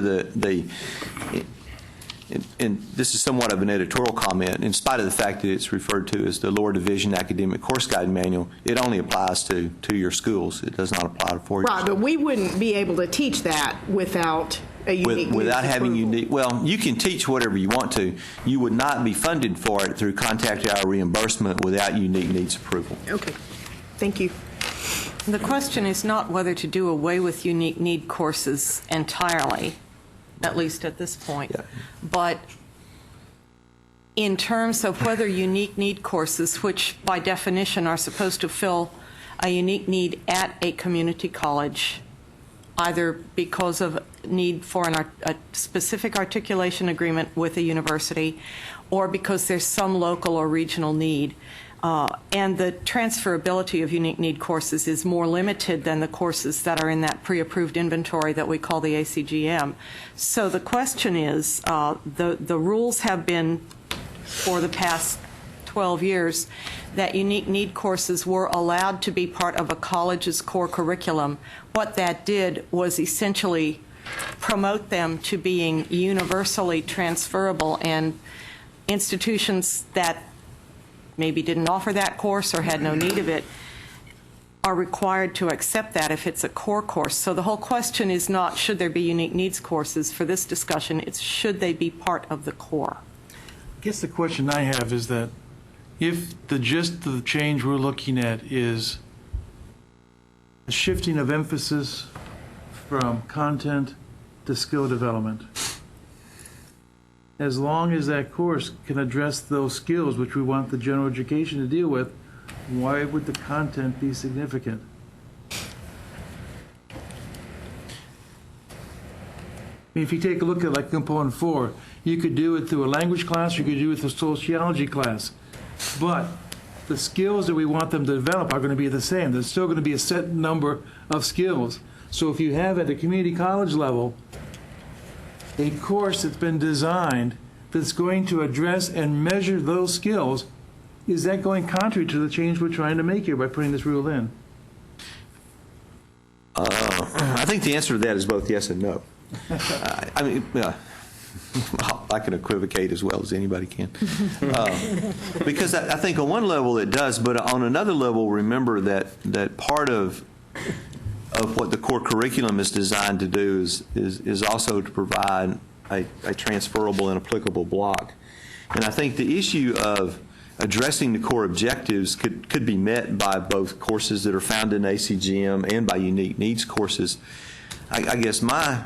A: and this is somewhat of an editorial comment, in spite of the fact that it's referred to as the Lower Division Academic Course Guide Manual, it only applies to two-year schools. It does not apply to four-year schools.
C: Right, but we wouldn't be able to teach that without a unique needs
A: without having
C: approval.
A: unique, well, you can teach whatever you want to. You would not be funded for it through contact hour reimbursement without unique needs approval.
C: Okay, thank you.
D: The question is not whether to do away with unique need courses entirely, at least at this point, but in terms of whether unique need courses, which by definition are supposed to fill a unique need at a community college, either because of need for a specific articulation agreement with a university or because there's some local or regional need. And the transferability of unique need courses is more limited than the courses that are in that pre-approved inventory that we call the ACGM. So the question is, the rules have been, for the past 12 years, that unique need courses were allowed to be part of a college's core curriculum. What that did was essentially promote them to being universally transferable, and institutions that maybe didn't offer that course or had no need of it are required to accept that if it's a core course. So the whole question is not should there be unique needs courses for this discussion, it's should they be part of the core.
R: I guess the question I have is that if the gist of the change we're looking at is a shifting of emphasis from content to skill development, as long as that course can address those skills which we want the general education to deal with, why would the content be significant? I mean, if you take a look at like component 4, you could do it through a language class, you could do it through a sociology class, but the skills that we want them to develop are going to be the same. There's still going to be a set number of skills. So if you have at the community college level a course that's been designed that's going to address and measure those skills, is that going contrary to the change we're trying to make here by putting this rule in?
A: I think the answer to that is both yes and no. I mean, I can equivocate as well as anybody can. Because I think on one level it does, but on another level, remember that part of what the core curriculum is designed to do is also to provide a transferable and applicable block. And I think the issue of addressing the core objectives could be met by both courses that are found in ACGM and by unique needs courses. I guess my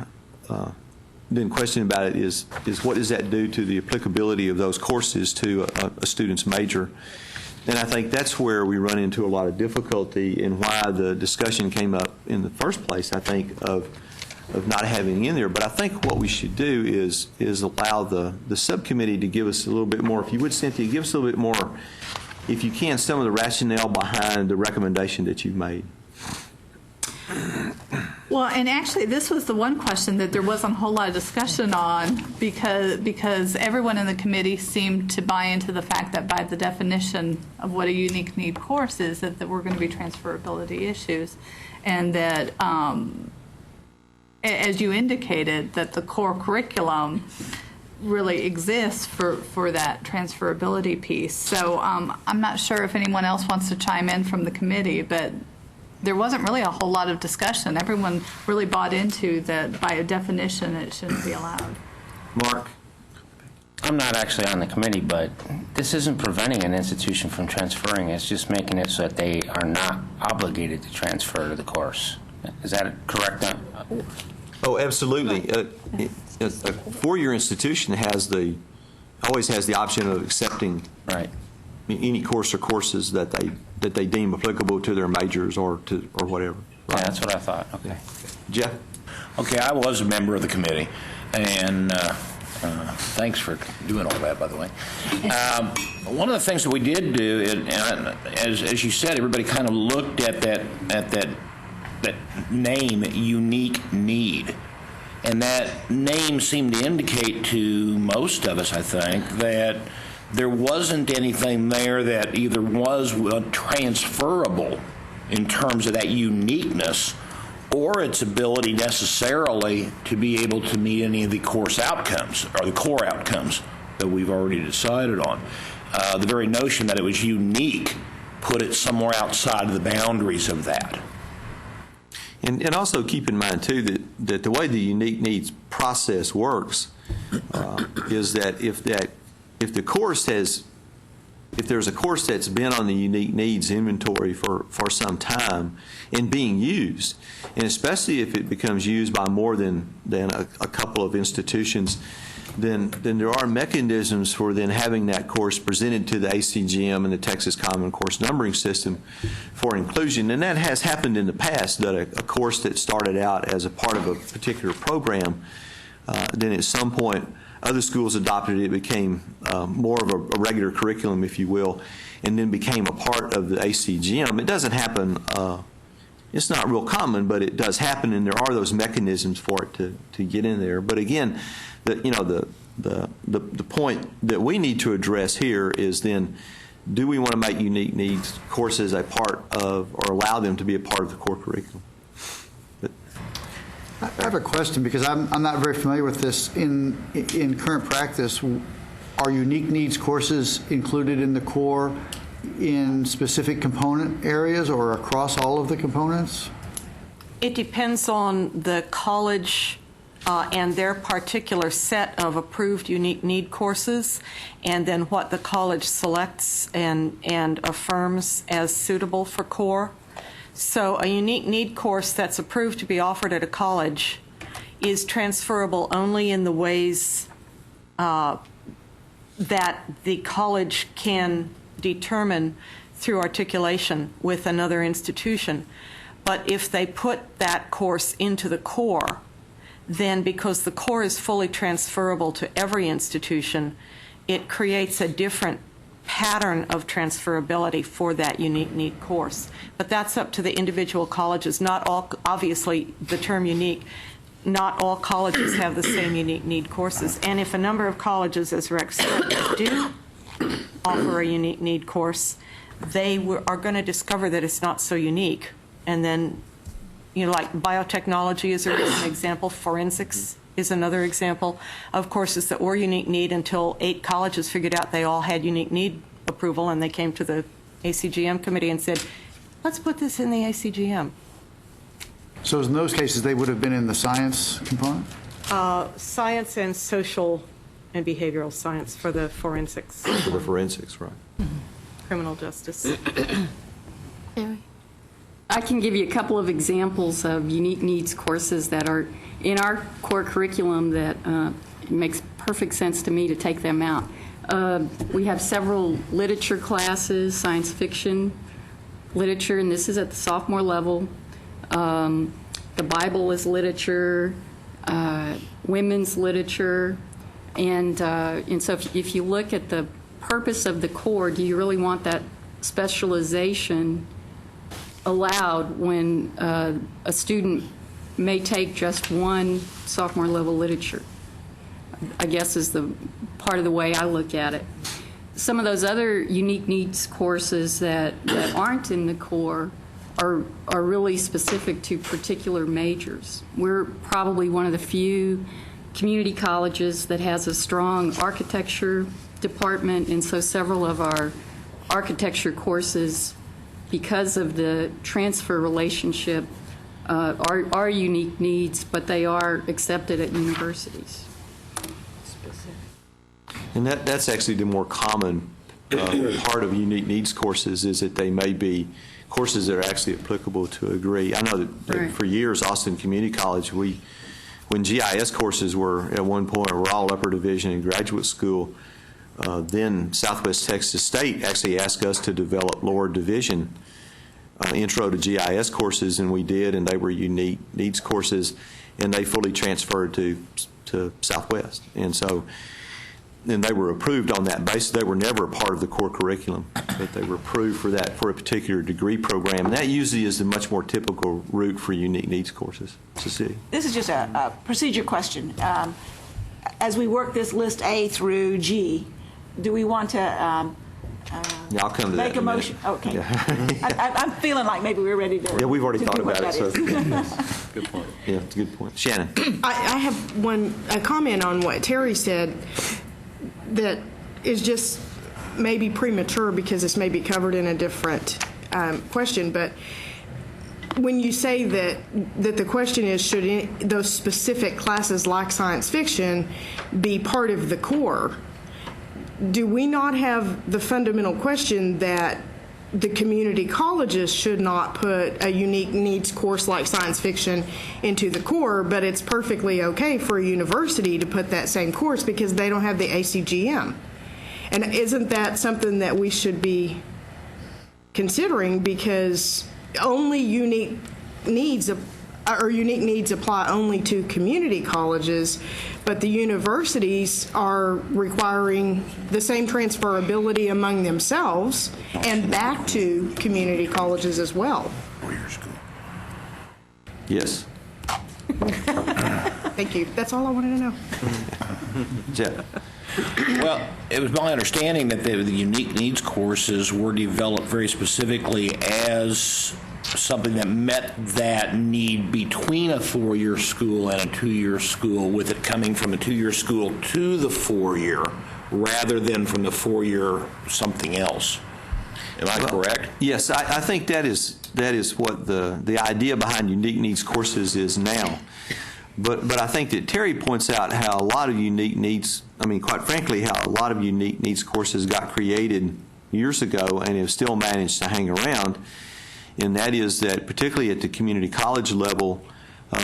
A: then question about it is what does that do to the applicability of those courses to a student's major? And I think that's where we run into a lot of difficulty and why the discussion came up in the first place, I think, of not having in there. But I think what we should do is allow the subcommittee to give us a little bit more. If you would, Cynthia, give us a little bit more, if you can, some of the rationale behind the recommendation that you've made.
T: Well, and actually, this was the one question that there wasn't a whole lot of discussion on because everyone in the committee seemed to buy into the fact that by the definition of what a unique need course is, that there were going to be transferability issues, and that, as you indicated, that the core curriculum really exists for that transferability piece. So I'm not sure if anyone else wants to chime in from the committee, but there wasn't really a whole lot of discussion. Everyone really bought into that by a definition it shouldn't be allowed.
A: Mark?
W: I'm not actually on the committee, but this isn't preventing an institution from transferring. It's just making it so that they are not obligated to transfer to the course. Is that correct?
A: Oh, absolutely. A four-year institution always has the option of accepting any course or courses that they deem applicable to their majors or whatever.
W: Right? Yeah, that's what I thought. Okay.
A: Jeff?
Y: Okay, I was a member of the committee, and thanks for doing all that, by the way. One of the things that we did do, as you said, everybody kind of looked at that name, unique need. And that name seemed to indicate to most of us, I think, that there wasn't anything there that either was transferable in terms of that uniqueness or its ability necessarily to be able to meet any of the course outcomes or the core outcomes that we've already decided on. The very notion that it was unique put it somewhere outside of the boundaries of that.
A: And also keep in mind, too, that the way the unique needs process works is that if there's a course that's been on the unique needs inventory for some time and being used, and especially if it becomes used by more than a couple of institutions, then there are mechanisms for then having that course presented to the ACGM and the Texas Common Course Numbering System for inclusion. And that has happened in the past, that a course that started out as a part of a particular program, then at some point other schools adopted it, became more of a regular curriculum, if you will, and then became a part of the ACGM. It doesn't happen, it's not real common, but it does happen, and there are those mechanisms for it to get in there. But again, the point that we need to address here is then, do we want to make unique needs courses a part of, or allow them to be a part of the core curriculum?
E: I have a question, because I'm not very familiar with this. In current practice, are unique needs courses included in the core in specific component areas or across all of the components?
C: It depends on the college and their particular set of approved unique need courses, and then what the college selects and affirms as suitable for core. So a unique need course that's approved to be offered at a college is transferable only in the ways that the college can determine through articulation with another institution. But if they put that course into the core, then because the core is fully transferable to every institution, it creates a different pattern of transferability for that unique need course. But that's up to the individual colleges. Not all, obviously, the term unique, not all colleges have the same unique need courses. And if a number of colleges, as Rex said, do offer a unique need course, they are going to discover that it's not so unique. And then, like biotechnology is a recent example, forensics is another example of courses that were unique need until 8 colleges figured out they all had unique need approval, and they came to the ACGM committee and said, let's put this in the ACGM.
E: So in those cases, they would have been in the science component?
C: Science and social and behavioral science for the forensics.
A: For the forensics, right.
C: Criminal justice.
I: I can give you a couple of examples of unique needs courses that are in our core curriculum that it makes perfect sense to me to take them out. We have several literature classes, science fiction literature, and this is at the sophomore level. The Bible is literature, women's literature, and so if you look at the purpose of the core, do you really want that specialization allowed when a student may take just one sophomore level literature? I guess is the part of the way I look at it. Some of those other unique needs courses that aren't in the core are really specific to particular majors. We're probably one of the few community colleges that has a strong architecture department, and so several of our architecture courses, because of the transfer relationship, are unique needs, but they are accepted at universities.
A: And that's actually the more common part of unique needs courses, is that they may be courses that are actually applicable to a degree. I know that for years, Austin Community College, when GIS courses were at one point were all upper division in graduate school, then Southwest Texas State actually asked us to develop lower division intro to GIS courses, and we did, and they were unique needs courses, and they fully transferred to Southwest. And so, and they were approved on that basis. They were never a part of the core curriculum, but they were approved for that for a particular degree program. And that usually is the much more typical route for unique needs courses. Cecilia.
X: This is just a procedure question. As we work this list A through G, do we want to
A: Yeah, I'll come to
X: make
A: that
X: a motion? Okay.
A: Yeah.
X: I'm feeling like maybe we're ready to.
A: Yeah, we've already thought
X: do what
A: about it.
X: that
A: So.
X: is.
A: Good point. Yeah, it's a good point. Shannon.
F: I have a comment on what Terry said that is just maybe premature because this may be covered in a different question, but when you say that the question is, should those specific classes like science fiction be part of the core, do we not have the fundamental question that the community colleges should not put a unique needs course like science fiction into the core, but it's perfectly okay for a university to put that same course because they don't have the ACGM? And isn't that something that we should be considering, because only unique needs apply only to community colleges, but the universities are requiring the same transferability among themselves and back to community colleges as well.
A: Yes.
F: Thank you. That's all I wanted to know.
A: Jeff.
Y: Well, it was my understanding that the unique needs courses were developed very specifically as something that met that need between a 4-year school and a 2-year school, with it coming from a 2-year school to the 4-year rather than from the 4-year something else. Am I correct?
A: Yes, I think that is what the idea behind unique needs courses is now. But I think that Terry points out how a lot of unique needs, I mean, quite frankly, how a lot of unique needs courses got created years ago and have still managed to hang around. And that is that, particularly at the community college level,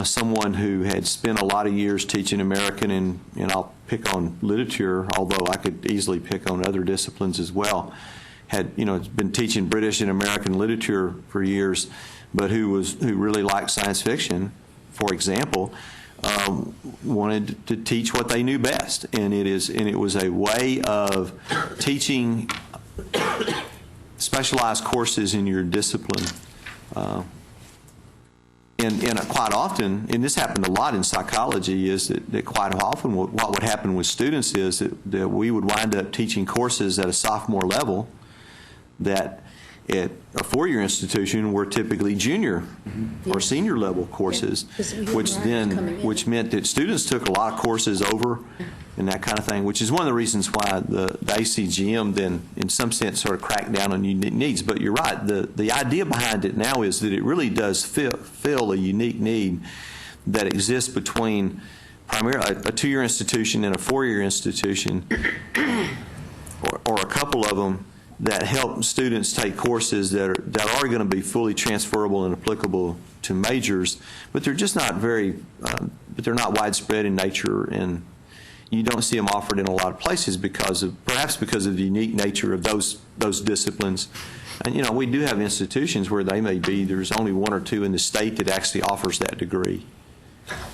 A: someone who had spent a lot of years teaching American, and I'll pick on literature, although I could easily pick on other disciplines as well, had been teaching British and American literature for years, but who really liked science fiction, for example, wanted to teach what they knew best, and it was a way of teaching specialized courses in your discipline. And quite often, and this happened a lot in psychology, is that quite often what would happen with students is that we would wind up teaching courses at a sophomore level that At a four-year institution were typically junior or senior level courses, which meant that students took a lot of courses over and that kind of thing, which is one of the reasons why the ACGM then, in some sense, sort of cracked down on unique needs. But you're right. The idea behind it now is that it really does fill a unique need that exists between primarily a two-year institution and a four-year institution, or a couple of them, that help students take courses that are going to be fully transferable and applicable to majors, but they're just not but they're not widespread in nature, and you don't see them offered in a lot of places perhaps because of the unique nature of those disciplines. And we do have institutions where they may be, there's only one or two in the state that actually offers that degree,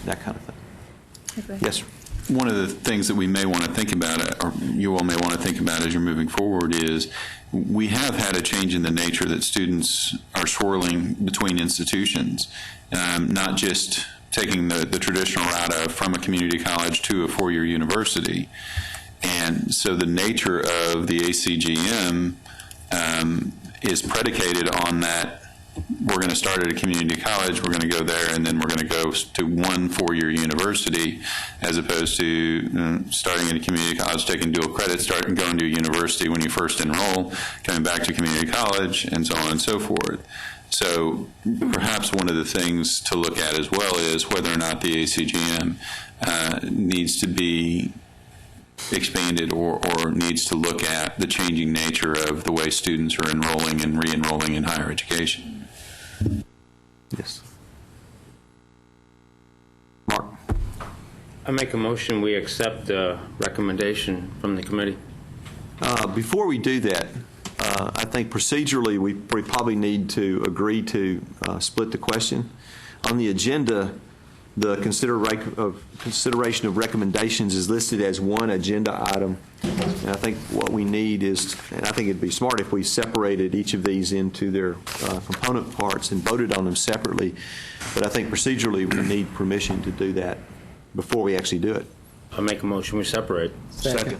A: that kind of thing.
P: Okay. Yes, sir. One of the things that we may want to think about, or you all may want to think about as you're moving forward, is we have had a change in the nature that students are swirling between institutions, not just taking the traditional route of from a community college to a four-year university. And so the nature of the ACGM is predicated on that. We're going to start at a community college, we're going to go there, and then we're going to go to one four-year university, as opposed to starting at a community college, taking dual credit, starting going to a university when you first enroll, coming back to community college, and so on and so forth. So perhaps one of the things to look at as well is whether or not the ACGM needs to be expanded or needs to look at the changing nature of the way students are enrolling and re-enrolling in higher education.
A: Yes. Mark.
W: I make a motion we accept the recommendation from the committee.
A: Before we do that, I think procedurally we probably need to agree to split the question. On the agenda, the consideration of recommendations is listed as one agenda item. And I think what we need is, and I think it'd be smart if we separated each of these into their component parts and voted on them separately. But I think procedurally we need permission to do that before we actually do it.
W: I make a motion we separate.
A: Second.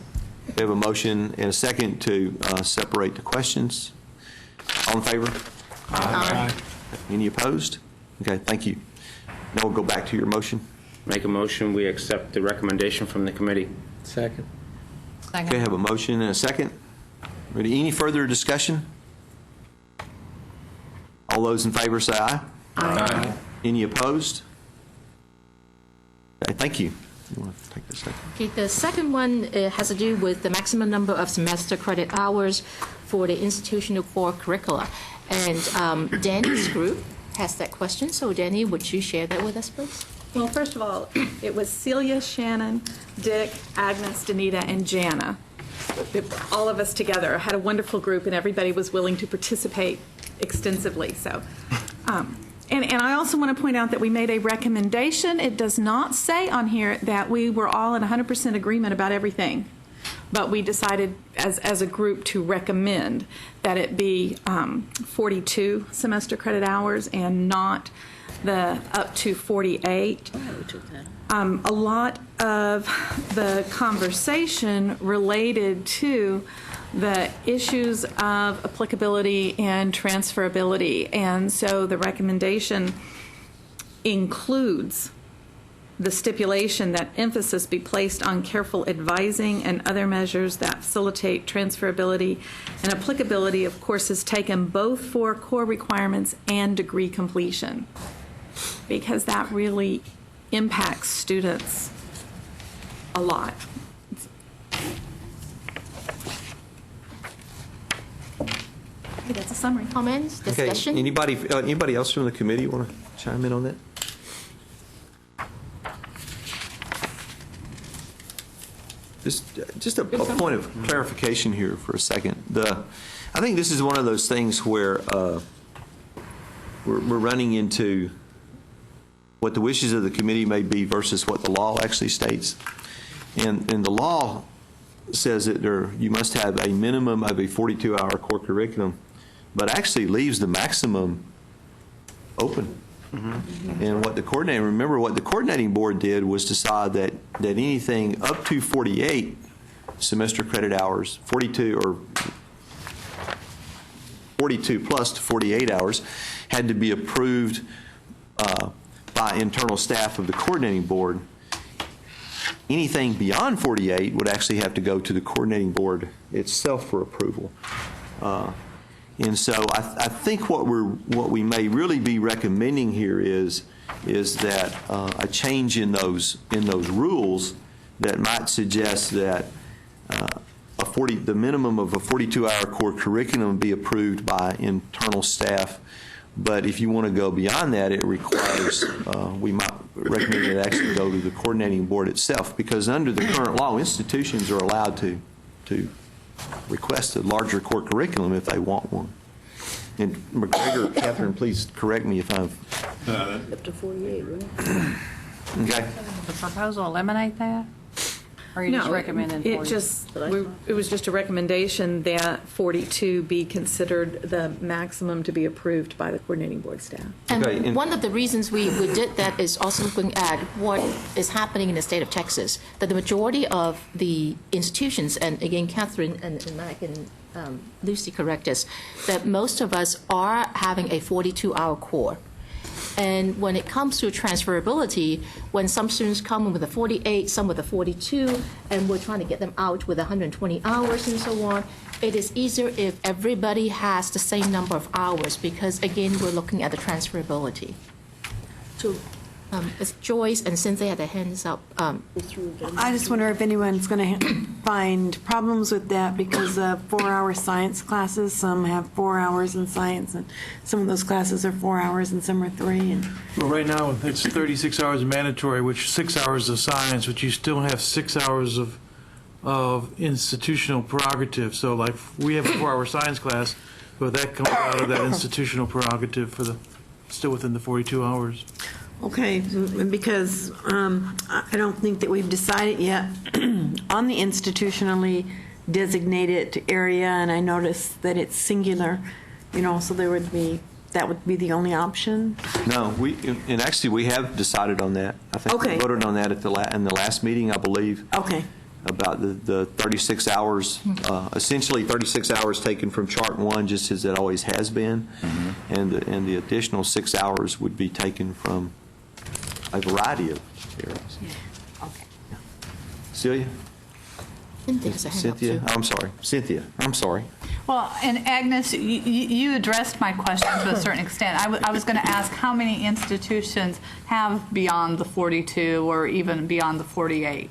A: We have a motion and a second to separate the questions. All in favor?
W: Aye.
A: Any opposed? Okay, thank you. Now we'll go back to your motion.
W: Make a motion we accept the recommendation from the committee.
V: Second.
W: Second.
A: Okay, have a motion and a second. Ready? Any further discussion? All those in favor say aye.
W: Aye.
A: Any opposed? Okay, thank you. You want to take this second?
B: Okay, the second one has to do with the maximum number of semester credit hours for the institutional core curricula. And Danny's group has that question. So Danny, would you share that with us, please?
Q: Well, first of all, it was Celia, Shannon, Dick, Agnes, Danita, and Jana. All of us together had a wonderful group, and everybody was willing to participate extensively. So, and I also want to point out that we made a recommendation. It does not say on here that we were all in 100% agreement about everything, but we decided as a group to recommend that it be 42 semester credit hours and not the up to 48. A lot of the conversation related to the issues of applicability and transferability, and so the recommendation includes the stipulation that emphasis be placed on careful advising and other measures that facilitate transferability and applicability of courses taken both for core requirements and degree completion, because that really impacts students a lot. Okay, that's a summary.
B: Comments, discussion?
A: Okay, anybody else from the committee want to chime in on that? Just a point of clarification here for a second. I think this is one of those things where we're running into what the wishes of the committee may be versus what the law actually states. And the law says that you must have a minimum of a 42-hour core curriculum, but actually leaves the maximum open. Mm-hmm. And what the coordinating board did was decide that anything up to 48 semester credit hours, 42 or 42 plus to 48 hours had to be approved by internal staff of the coordinating board. Anything beyond 48 would actually have to go to the coordinating board itself for approval. And so I think what we may really be recommending here is that a change in those rules that might suggest that the minimum of a 42-hour core curriculum be approved by internal staff. But if you want to go beyond that, it requires, we might recommend it actually go to the coordinating board itself, because under the current law, institutions are allowed to request a larger core curriculum if they want one. And McGregor, Catherine, please correct me if I'm...
I: Up to 48, right?
A: Okay.
S: The proposal eliminate that? Or are you just recommending 40?
Q: It was just a recommendation that 42 be considered the maximum to be approved by the coordinating board staff.
B: And one of the reasons we did that is also looking at what is happening in the state of Texas, that the majority of the institutions, and again, Catherine and Mike and Lucy correct us, that most of us are having a 42-hour core. And when it comes to transferability, when some students come in with a 48, some with a 42, and we're trying to get them out with 120 hours and so on, it is easier if everybody has the same number of hours, because again, we're looking at the transferability. So it's Joyce and Cynthia had their hands up.
U: I just wonder if anyone's going to find problems with that, because 4-hour science classes, some have 4 hours in science, and some of those classes are 4 hours and some are 3. And
R: well, right now it's 36 hours mandatory, which 6 hours of science, but you still have 6 hours of institutional prerogative. So like we have a 4-hour science class, but that comes out of that institutional prerogative for still within the 42 hours.
U: okay, because I don't think that we've decided yet on the institutionally designated area, and I noticed that it's singular, so that would be the only option.
A: No, and actually we have decided on that. I think we voted on that in the last meeting, I believe.
U: Okay.
A: About the 36 hours, essentially 36 hours taken from Chart 1, just as it always has been, and the additional 6 hours would be taken from a variety of areas.
U: Okay.
A: Celia?
B: Cynthia,
A: I'm sorry. Cynthia, I'm sorry.
T: Well, and Agnes, you addressed my question to a certain extent. I was going to ask how many institutions have beyond the 42 or even beyond the 48?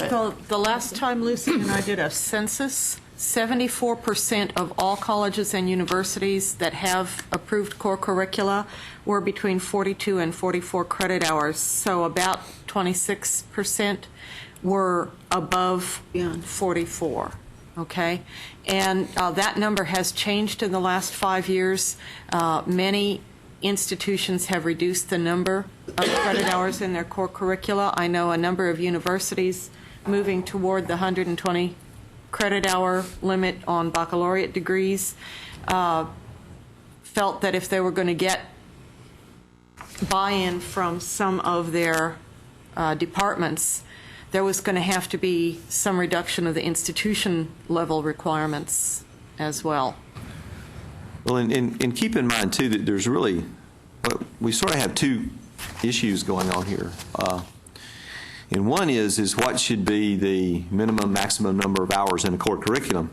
C: So the last time Lucy and I did a census, 74% of all colleges and universities that have approved core curricula were between 42 and 44 credit hours. So about 26% were above 44. Okay? And that number has changed in the last 5 years. Many institutions have reduced the number of credit hours in their core curricula. I know a number of universities moving toward the 120 credit hour limit on baccalaureate degrees, felt that if they were going to get buy-in from some of their departments, there was going to have to be some reduction of the institution level requirements as well.
A: Well, and keep in mind, too, that there's really, we sort of have two issues going on here. And one is what should be the minimum, maximum number of hours in a core curriculum.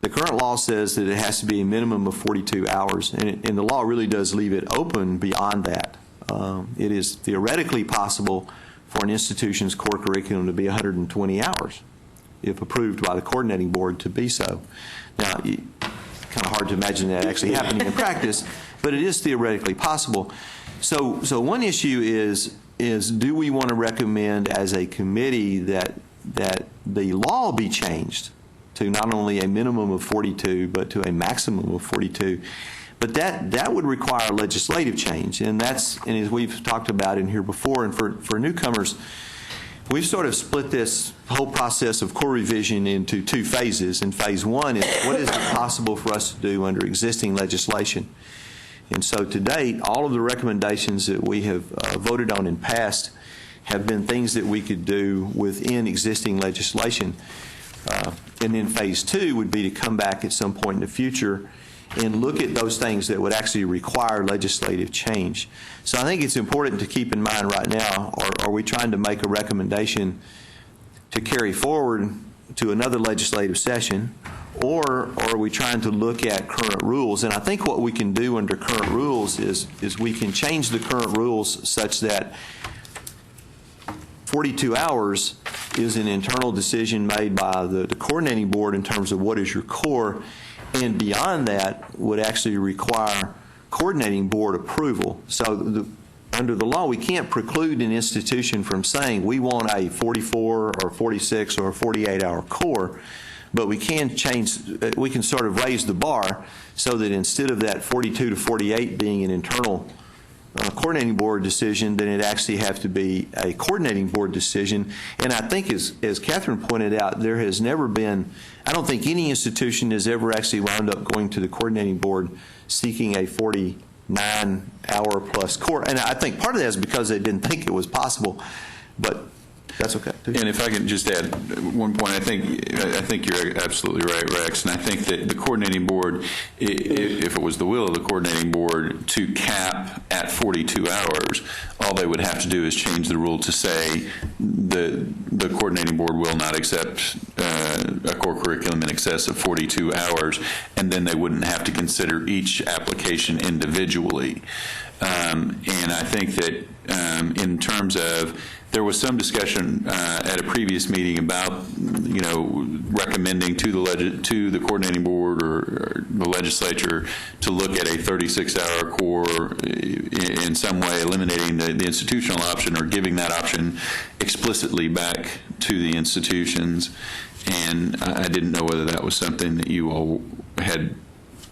A: The current law says that it has to be a minimum of 42 hours, and the law really does leave it open beyond that. It is theoretically possible for an institution's core curriculum to be 120 hours, if approved by the coordinating board to be so. Now, kind of hard to imagine that actually happening in practice, but it is theoretically possible. So one issue is do we want to recommend as a committee that the law be changed to not only a minimum of 42 but to a maximum of 42? But that would require legislative change, and as we've talked about in here before, and for newcomers, we've sort of split this whole process of core revision into two phases. And phase one is what is it possible for us to do under existing legislation. And so to date, all of the recommendations that we have voted on and passed have been things that we could do within existing legislation. And then phase two would be to come back at some point in the future and look at those things that would actually require legislative change. So I think it's important to keep in mind right now, are we trying to make a recommendation to carry forward to another legislative session, or are we trying to look at current rules? And I think what we can do under current rules is we can change the current rules such that 42 hours is an internal decision made by the coordinating board in terms of what is your core, and beyond that would actually require coordinating board approval. So under the law, we can't preclude an institution from saying we want a 44 or 46 or 48-hour core, but we can sort of raise the bar so that instead of that 42 to 48 being an internal coordinating board decision, then it actually have to be a coordinating board decision. And I think, as Catherine pointed out, there has never been, I don't think any institution has ever actually wound up going to the coordinating board seeking a 49-hour plus core. And I think part of that is because they didn't think it was possible, but that's okay.
P: And if I can just add one point, I think you're absolutely right, Rex. And I think that the coordinating board, if it was the will of the coordinating board to cap at 42 hours, all they would have to do is change the rule to say the coordinating board will not accept a core curriculum in excess of 42 hours, and then they wouldn't have to consider each application individually. And I think that in terms of, there was some discussion at a previous meeting about, recommending to the coordinating board or the legislature to look at a 36-hour core, in some way eliminating the institutional option or giving that option explicitly back to the institutions. And I didn't know whether that was something that you all had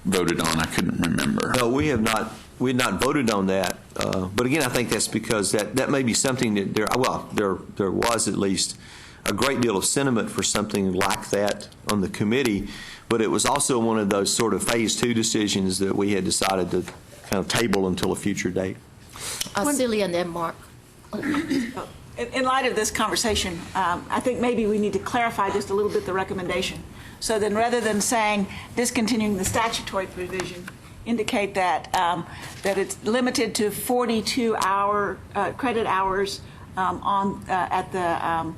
P: voted on. I couldn't remember.
A: No, we have not. We had not voted on that, but again, I think that's because that may be something that there was at least a great deal of sentiment for something like that on the committee, but it was also one of those sort of phase two decisions that we had decided to kind of table until a future date.
B: Celia and then Mark.
X: In light of this conversation, I think maybe we need to clarify just a little bit the recommendation. So then rather than saying discontinuing the statutory provision, indicate that that it's limited to 42-hour credit hours at the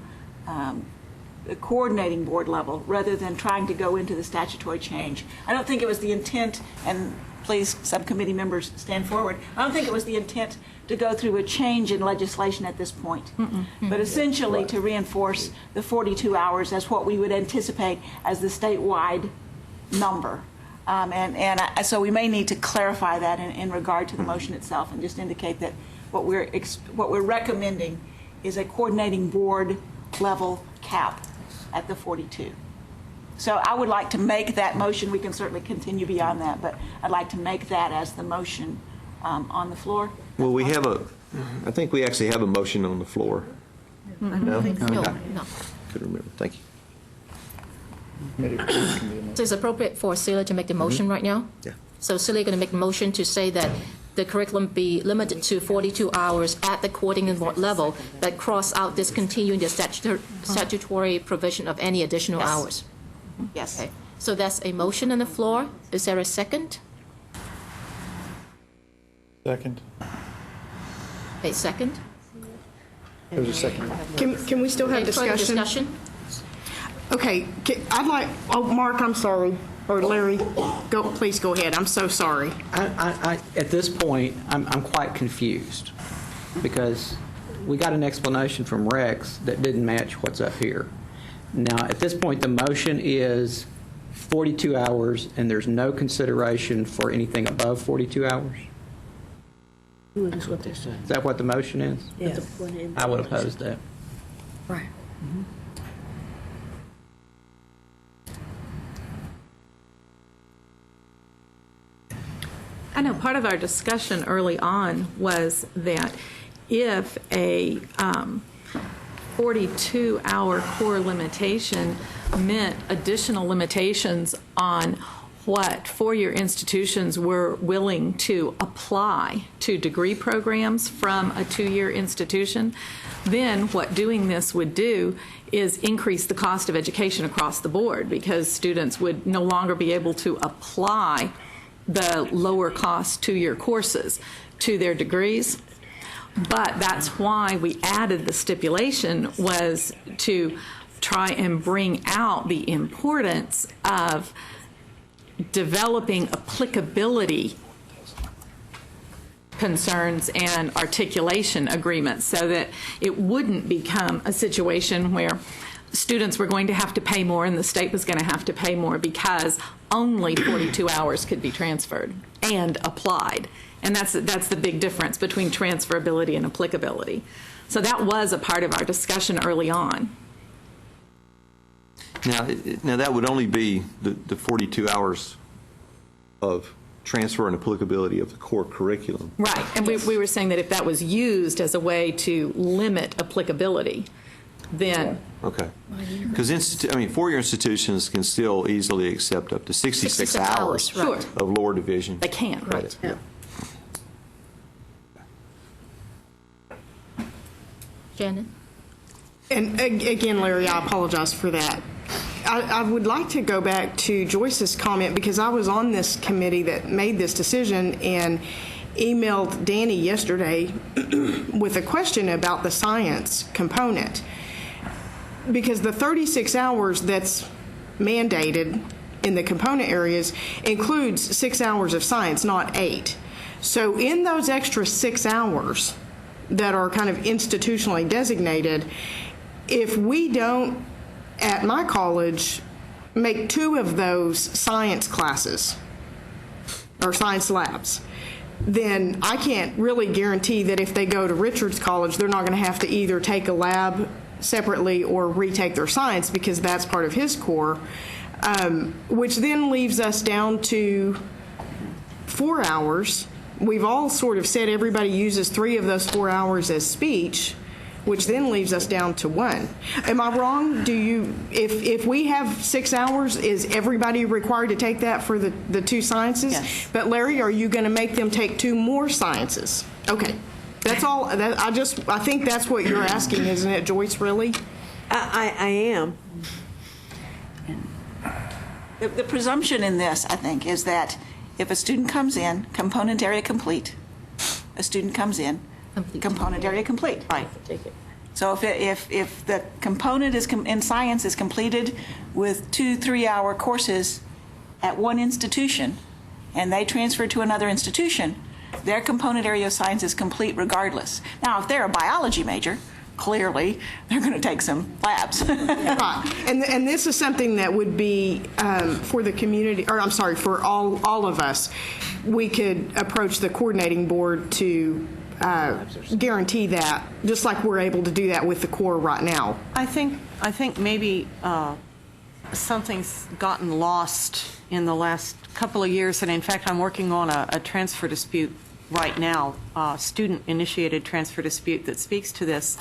X: coordinating board level, rather than trying to go into the statutory change. I don't think it was the intent, and please, subcommittee members, stand forward. I don't think it was the intent to go through a change in legislation at this point, but essentially to reinforce the 42 hours as what we would anticipate as the statewide number. So we may need to clarify that in regard to the motion itself, and just indicate that what we're recommending is a coordinating board level cap at the 42. So I would like to make that motion. We can certainly continue beyond that, but I'd like to make that as the motion on the floor.
A: Well, I think we actually have a motion on the floor. No?
B: No.
A: Couldn't remember. Thank you.
B: So it's appropriate for Celia to make the motion right now?
A: Yeah.
B: So Celia going to make the motion to say that the curriculum be limited to 42 hours at the coordinating board level, but cross out discontinuing the statutory provision of any additional hours.
X: Yes.
B: Okay. So that's a motion on the floor. Is there a second?
R: Second.
B: A second?
E: There's a second.
F: Can we still have
B: Okay, further
F: discussion? Okay, I'd like, Mark, I'm sorry, or Larry, please go ahead. I'm so sorry.
V: At this point, I'm quite confused, because we got an explanation from Rex that didn't match what's up here. Now, at this point, the motion is 42 hours, and there's no consideration for anything above 42 hours?
U: That's what they said.
V: Is that what the motion is?
U: Yes.
V: I would oppose that.
U: Right.
V: Mm-hmm.
Q: I know part of our discussion early on was that if a 42-hour core limitation meant additional limitations on what four-year institutions were willing to apply to degree programs from a two-year institution, then what doing this would do is increase the cost of education across the board, because students would no longer be able to apply the lower cost two-year courses to their degrees. But that's why we added the stipulation, was to try and bring out the importance of developing applicability concerns and articulation agreements, so that it wouldn't become a situation where students were going to have to pay more and the state was going to have to pay more because only 42 hours could be transferred and applied. And that's the big difference between transferability and applicability. So that was a part of our discussion early on.
A: Now that would only be the 42 hours of transfer and applicability of the core curriculum.
Q: Right, and we were saying that if that was used as a way to limit applicability, then...
A: Okay. Because four-year institutions can still easily accept up to 66 hours
Q: right.
A: of lower division.
Q: They can,
A: credit.
Q: right.
A: Yeah.
B: Shannon?
F: And again, Larry, I apologize for that. I would like to go back to Joyce's comment, because I was on this committee that made this decision and emailed Danny yesterday with a question about the science component. Because the 36 hours that's mandated in the component areas includes 6 hours of science, not 8. So in those extra 6 hours that are kind of institutionally designated, if we don't, at my college, make 2 of those science classes or science labs, then I can't really guarantee that if they go to Richards College, they're not going to have to either take a lab separately or retake their science, because that's part of his core, which then leaves us down to 4 hours. We've all sort of said everybody uses 3 of those 4 hours as speech, which then leaves us down to 1. Am I wrong? If we have 6 hours, is everybody required to take that for the 2 sciences?
D: Yes.
F: But Larry, are you going to make them take 2 more sciences? Okay. That's all. I think that's what you're asking, isn't it, Joyce, really?
U: I am.
X: The presumption in this, I think, is that if a student comes in, component area complete, a student comes in, component area complete. Right. So if the component in science is completed with 2 3-hour courses at one institution, and they transfer to another institution, their component area of science is complete regardless. Now, if they're a biology major, clearly they're going to take some labs.
F: Right. And this is something that would be for the community, or I'm sorry, for all of us. We could approach the coordinating board to guarantee that, just like we're able to do that with the core right now.
D: I think maybe something's gotten lost in the last couple of years, and in fact I'm working on a transfer dispute right now, student-initiated transfer dispute that speaks to this.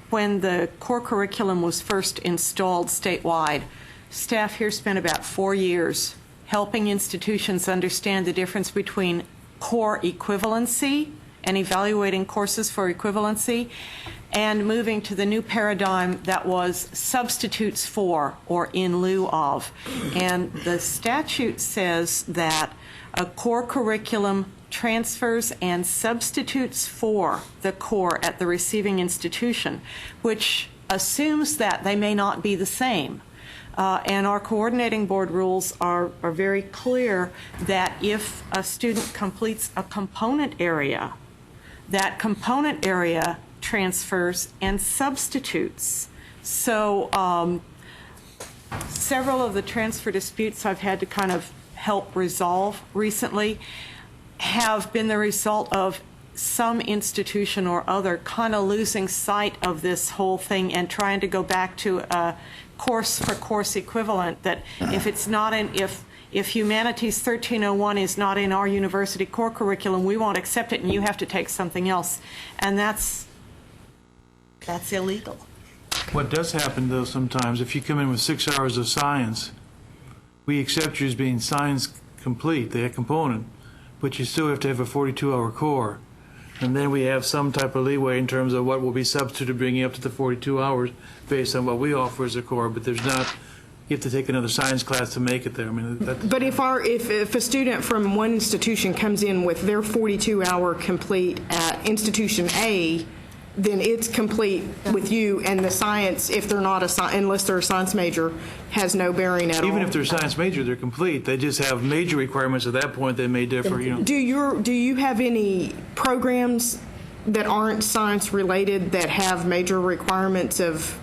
D: When the core curriculum was first installed statewide, staff here spent about 4 years helping institutions understand the difference between core equivalency and evaluating courses for equivalency, and moving to the new paradigm that was substitutes for or in lieu of. And the statute says that a core curriculum transfers and substitutes for the core at the receiving institution, which assumes that they may not be the same. And our coordinating board rules are very clear that if a student completes a component area, that component area transfers and substitutes. So several of the transfer disputes I've had to kind of help resolve recently have been the result of some institution or other kind of losing sight of this whole thing and trying to go back to a course for course equivalent, that if it's not in, if Humanities 1301 is not in our university core curriculum, we won't accept it and you have to take something else. And that's illegal.
R: What does happen, though, sometimes, if you come in with 6 hours of science, we accept you as being science complete, that component, but you still have to have a 42-hour core. And then we have some type of leeway in terms of what will be substituted, bringing up to the 42 hours based on what we offer as a core, but there's not, you have to take another science class to make it there. I mean,
F: But if a student from one institution comes in with their 42-hour complete at institution A, then it's complete with you, and the science, if they're not unless they're a science major, has no bearing at all.
R: even if they're a science major, they're complete. They just have major requirements at that point that may differ, you know.
F: Do you have any programs that aren't science related that have major requirements of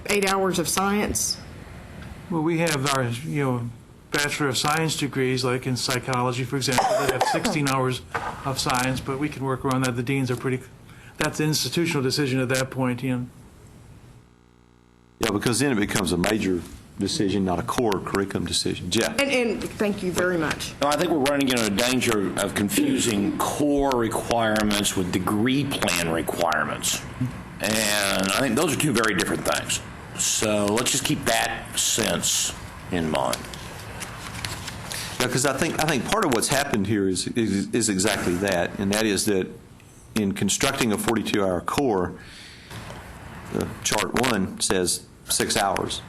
F: 8 hours of science?
R: Well, we have our, you know, Bachelor of Science degrees, like in psychology, for example, that have 16 hours of science, but we can work around that. The deans are pretty, that's an institutional decision at that point, you know.
A: Yeah, because then it becomes a major decision, not a core curriculum decision. Jeff?
F: And thank you very much.
Y: No, I think we're running into a danger of confusing core requirements with degree plan requirements. And I think those are two very different things. So let's just keep that sense in mind.
A: Yeah, because I think part of what's happened here is exactly that, and that is that in constructing a 42-hour core, Chart 1 says 6 hours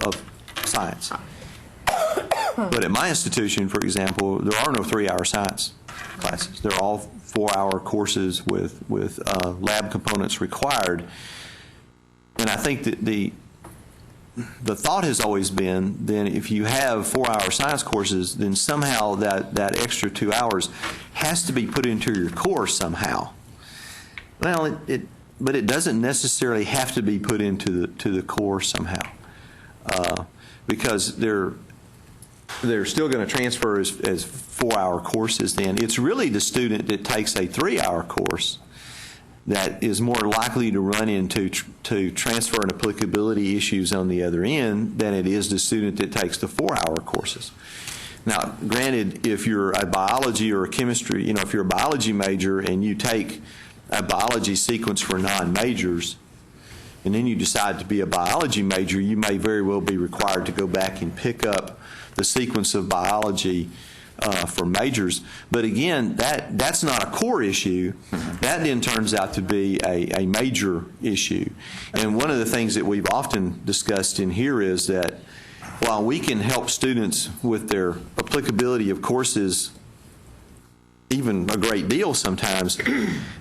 A: of science. But at my institution, for example, there are no 3-hour science classes. They're all 4-hour courses with lab components required. And I think that the thought has always been, then if you have 4-hour science courses, then somehow that extra 2 hours has to be put into your course somehow. Well, but it doesn't necessarily have to be put into the core somehow, because they're still going to transfer as 4-hour courses. Then it's really the student that takes a 3-hour course that is more likely to run into transfer and applicability issues on the other end than it is the student that takes the 4-hour courses. Now, granted, if you're a biology or a chemistry, you know, if you're a biology major and you take a biology sequence for non-majors, and then you decide to be a biology major, you may very well be required to go back and pick up the sequence of biology for majors. But again, that's not a core issue. That then turns out to be a major issue. And one of the things that we've often discussed in here is that while we can help students with their applicability of courses even a great deal sometimes,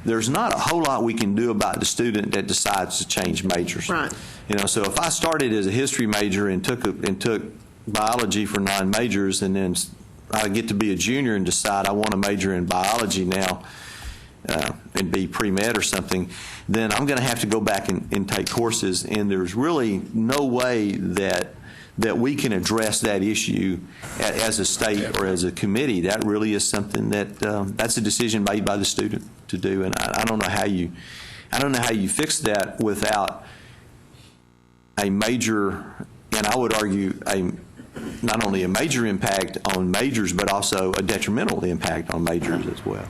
A: there's not a whole lot we can do about the student that decides to change majors.
F: Right.
A: You know, so if I started as a history major and took biology for non-majors, and then I get to be a junior and decide I want to major in biology now and be pre-med or something, then I'm going to have to go back and take courses, and there's really no way that we can address that issue as a state or as a committee. That really is something that's a decision made by the student to do, and I don't know how you fix that without a major, and I would argue not only a major impact on majors, but also a detrimental impact on majors as well.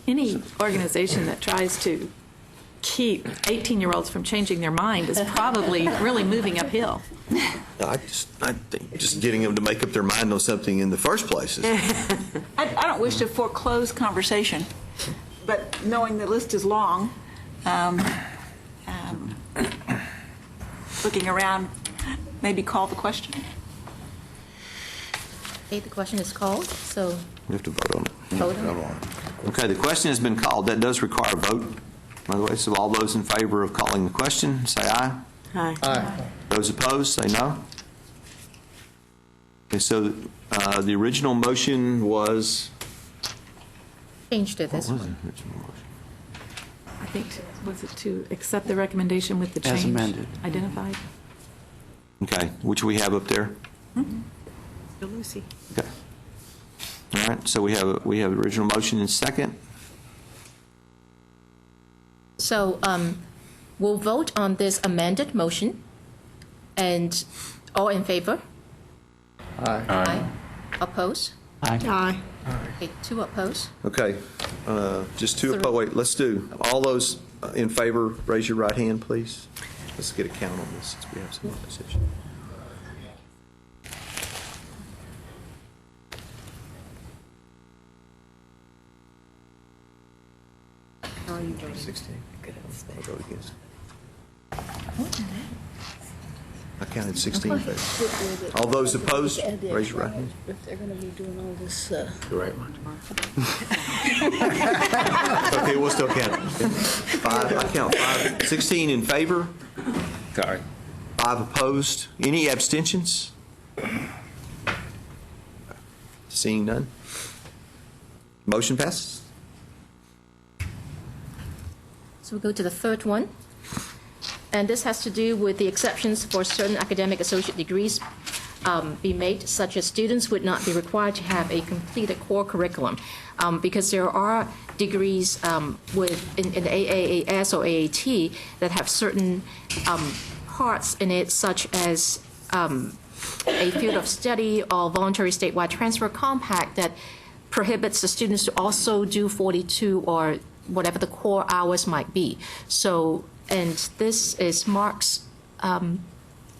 Q: Any organization that tries to keep 18-year-olds from changing their mind is probably really moving uphill.
A: I think just getting them to make up their mind on something in the first place is...
X: I don't wish to foreclose conversation, but knowing the list is long, looking around, maybe call the question.
B: Okay, the question is called, so...
A: We have to vote on it.
B: Vote on it.
A: Okay, the question has been called. That does require a vote, by the way. So all those in favor of calling the question, say aye.
U: Aye.
A: Aye. Those opposed, say no. Okay, so the original motion was...
B: Changed it this
A: What was
B: one.
A: the original motion?
Q: I think, was it to accept the recommendation with the change?
V: As amended.
Q: Identified?
A: Okay, which we have up there?
F: Lucy.
A: Okay. All right, so we have original motion and second.
B: So we'll vote on this amended motion, and all in favor?
V: Aye.
B: Aye. Opposed?
V: Aye.
F: Aye.
B: Okay, 2 opposed.
A: Okay, just two opposed. Wait, let's do, all those in favor, raise your right hand, please. Let's get a count on this since we have some opposition. I counted 16 in favor. All those opposed, raise your right hand.
G: If they're going to be doing all this.
A: The right one. Okay, we'll still count. Five, I count 5. 16 in favor.
W: Sorry.
A: 5 opposed. Any abstentions? Seeing none. Motion passes.
B: So we'll go to the third one. And this has to do with the exceptions for certain academic associate degrees be made, such as students would not be required to have a completed core curriculum, because there are degrees in the AAAS or AAT that have certain parts in it, such as a field of study or voluntary statewide transfer compact that prohibits the students to also do 42 or whatever the core hours might be. So, and this is Mark's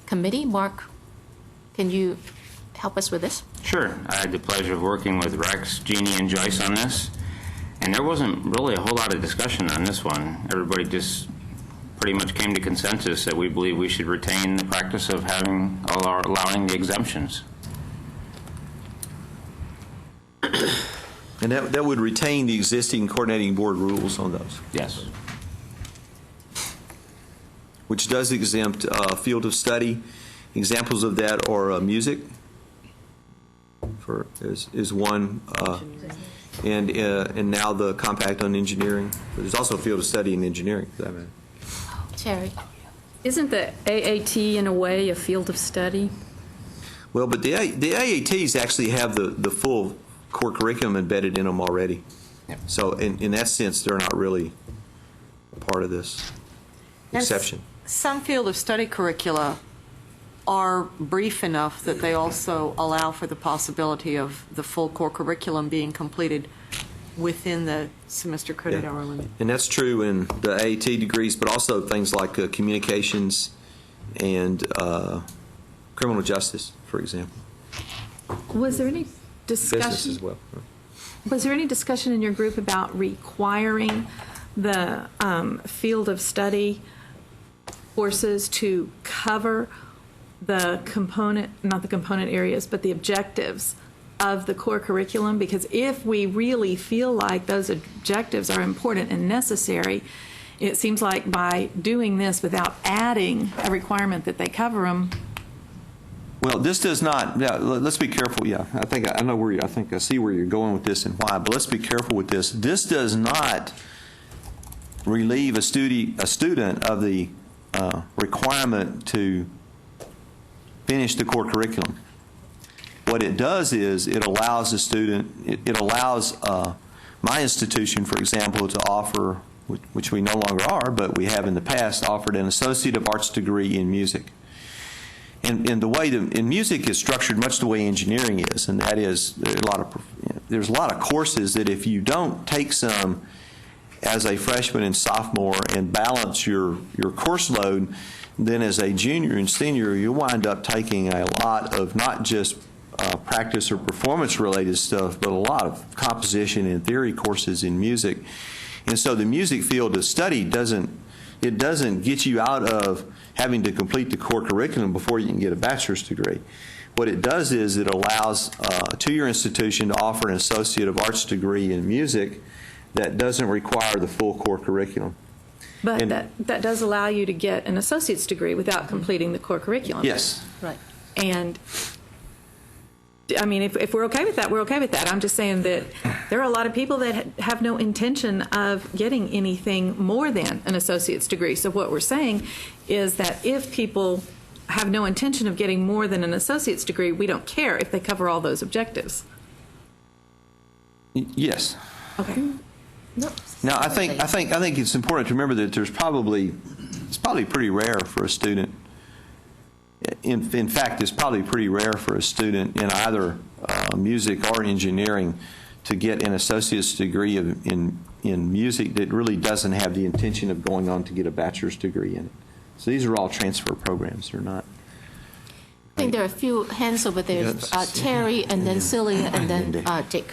B: committee. Mark, can you help us with this?
W: Sure. I had the pleasure of working with Rex, Jeannie, and Joyce on this, and there wasn't really a whole lot of discussion on this one. Everybody just pretty much came to consensus that we believe we should retain the practice of allowing the exemptions.
A: And that would retain the existing coordinating board rules on those?
W: Yes.
A: Which does exempt field of study. Examples of that are music, is one, and now the compact on engineering. But there's also a field of study in engineering, for that matter.
B: Terry.
I: Isn't the AAT in a way a field of study?
A: Well, but the AATs actually have the full core curriculum embedded in them already. Yep. So in that sense, they're not really a part of this exception.
D: Some field of study curricula are brief enough that they also allow for the possibility of the full core curriculum being completed within the semester credit hour limit.
A: And that's true in the AAT degrees, but also things like communications and criminal justice, for example.
Q: Was there any discussion?
A: Business as well.
Q: Was there any discussion in your group about requiring the field of study courses to cover the component, not the component areas, but the objectives of the core curriculum? Because if we really feel like those objectives are important and necessary, it seems like by doing this without adding a requirement that they cover them.
A: Well, this does not. Yeah, let's be careful. Yeah, I think I see where you're going with this and why. But let's be careful with this. This does not relieve a student of the requirement to finish the core curriculum. What it does is it allows the student, it allows my institution, for example, to offer, which we no longer are, but we have in the past, offered an Associate of Arts degree in music. And the way in music is structured much the way engineering is, and that is there's a lot of courses that if you don't take some as a freshman and sophomore and balance your course load, then as a junior and senior, you wind up taking a lot of not just practice or performance related stuff, but a lot of composition and theory courses in music. And so the music field of study doesn't get you out of having to complete the core curriculum before you can get a bachelor's degree. What it does is it allows to your institution to offer an Associate of Arts degree in music that doesn't require the full core curriculum.
Q: But that does allow you to get an associate's degree without completing the core curriculum.
A: Yes.
B: Right.
Q: And I mean, if we're okay with that, we're okay with that. I'm just saying that there are a lot of people that have no intention of getting anything more than an associate's degree. So what we're saying is that if people have no intention of getting more than an associate's degree, we don't care if they cover all those objectives.
A: Yes.
Q: Okay.
A: Now, I think it's important to remember that it's probably pretty rare for a student. In fact, it's probably pretty rare for a student in either music or engineering to get an associate's degree in music that really doesn't have the intention of going on to get a bachelor's degree in it. So these are all transfer programs. They're not.
B: I think there are a few hands over there. Terry, and then Celia, and then Dick.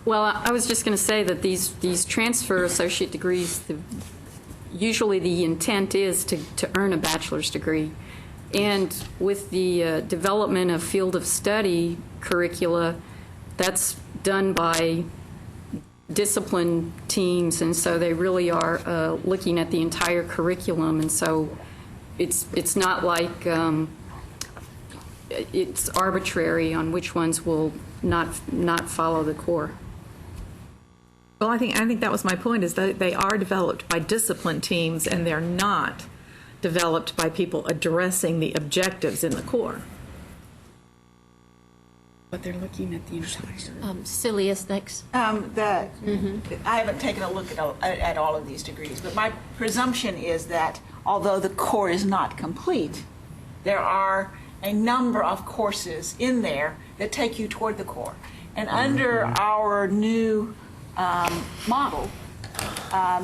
I: Well, I was just going to say that these transfer associate degrees, usually the intent is to earn a bachelor's degree. And with the development of field of study curricula, that's done by discipline teams, and so they really are looking at the entire curriculum, and so it's not like it's arbitrary on which ones will not follow the core.
Q: Well, I think that was my point, is that they are developed by discipline teams, and they're not developed by people addressing the objectives in the core. But they're looking at the entire.
B: Celia's next.
X: I haven't taken a look at all of these degrees, but my presumption is that although the core is not complete, there are a number of courses in there that take you toward the core. And under our new model,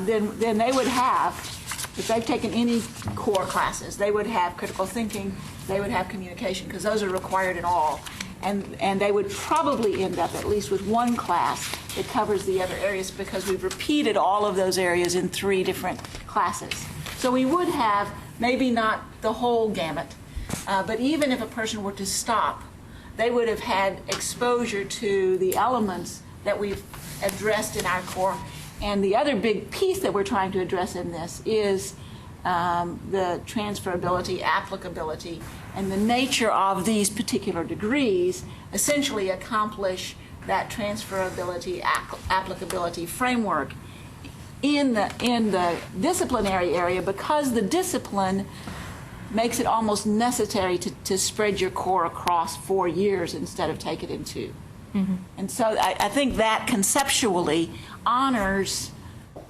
X: then they would have, if they've taken any core classes, they would have critical thinking, they would have communication, because those are required in all. And they would probably end up at least with one class that covers the other areas, because we've repeated all of those areas in 3 different classes. So we would have maybe not the whole gamut, but even if a person were to stop, they would have had exposure to the elements that we've addressed in our core. And the other big piece that we're trying to address in this is the transferability, applicability, and the nature of these particular degrees essentially accomplish that transferability, applicability framework in the disciplinary area, because the discipline makes it almost necessary to spread your core across 4 years instead of take it in 2. Mm-hmm. And so I think that conceptually honors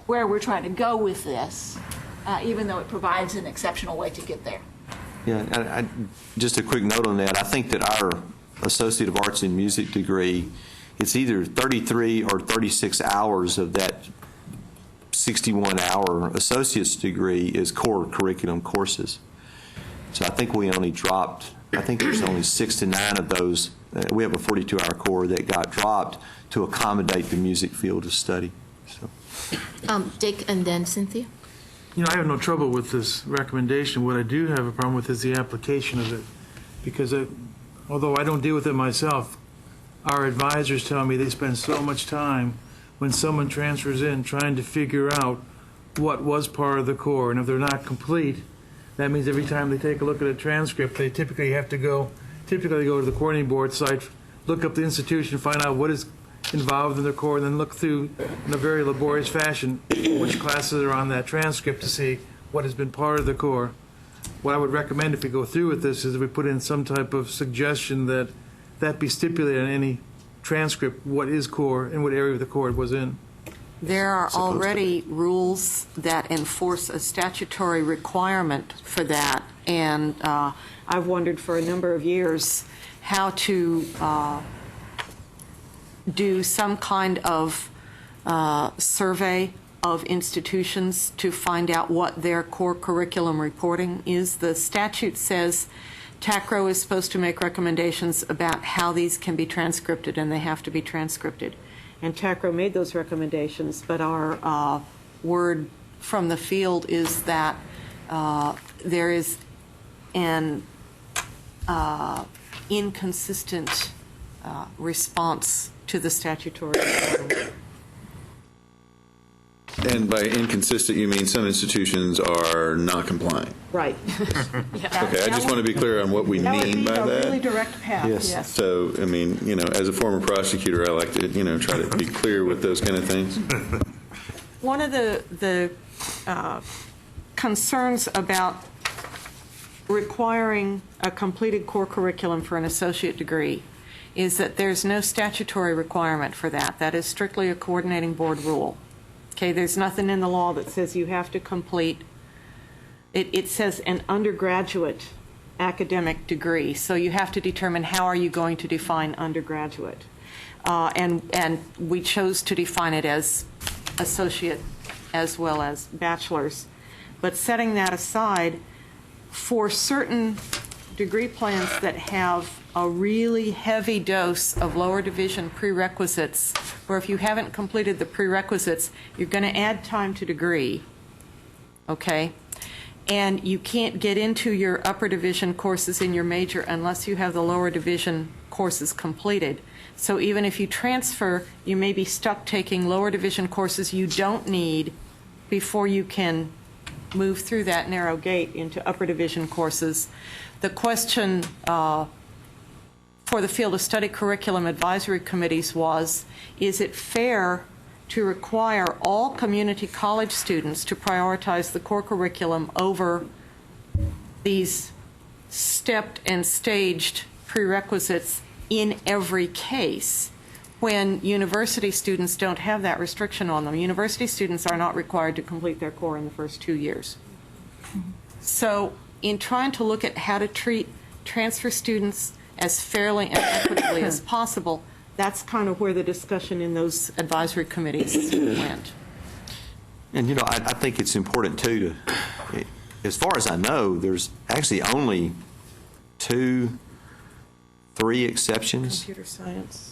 X: where we're trying to go with this, even though it provides an exceptional way to get there.
A: Yeah, just a quick note on that. I think that our Associate of Arts in Music degree, it's either 33 or 36 hours of that 61-hour associate's degree is core curriculum courses. So I think we only dropped, I think there's only 6 to 9 of those. We have a 42-hour core that got dropped to accommodate the music field of study. So.
B: Dick and then Cynthia.
R: You know, I have no trouble with this recommendation. What I do have a problem with is the application of it, because although I don't deal with it myself, our advisors tell me they spend so much time when someone transfers in trying to figure out what was part of the core, and if they're not complete, that means every time they take a look at a transcript, they typically go to the coordinating board site, look up the institution, find out what is involved in their core, and then look through in a very laborious fashion which classes are on that transcript to see what has been part of the core. What I would recommend if we go through with this is if we put in some type of suggestion that be stipulated on any transcript what is core and what area of the core it was in.
D: There are already rules that enforce a statutory requirement for that, and I've wondered for a number of years how to do some kind of survey of institutions to find out what their core curriculum reporting is. The statute says TACRO is supposed to make recommendations about how these can be transcripted, and they have to be transcripted. And TACRO made those recommendations, but our word from the field is that there is an inconsistent response to the statutory requirement.
P: And by inconsistent, you mean some institutions are not compliant?
D: Right.
P: Okay, I just want to be clear on what we mean by that.
C: That would be a really direct path, yes.
P: So, I mean, as a former prosecutor, I like to, try to be clear with those kind of things.
D: One of the concerns about requiring a completed core curriculum for an associate degree is that there's no statutory requirement for that. That is strictly a coordinating board rule. Okay, there's nothing in the law that says you have to complete. It says an undergraduate academic degree, so you have to determine how are you going to define undergraduate. And we chose to define it as associate as well as bachelor's. But setting that aside, for certain
C: degree plans that have a really heavy dose of lower division prerequisites, where if you haven't completed the prerequisites, you're going to add time to degree, okay? And you can't get into your upper division courses in your major unless you have the lower division courses completed. So even if you transfer, you may be stuck taking lower division courses you don't need before you can move through that narrow gate into upper division courses. The question for the Field of Study Curriculum Advisory Committees was, is it fair to require all community college students to prioritize the core curriculum over these stepped and staged prerequisites in every case, when university students don't have that restriction on them? University students are not required to complete their core in the first 2 years. So in trying to look at how to treat transfer students as fairly and equitably as possible, that's kind of where the discussion in those advisory committees went.
A: And, you know, I think it's important, too, to, as far as I know, there's actually only 2, 3 exceptions.
C: Computer science.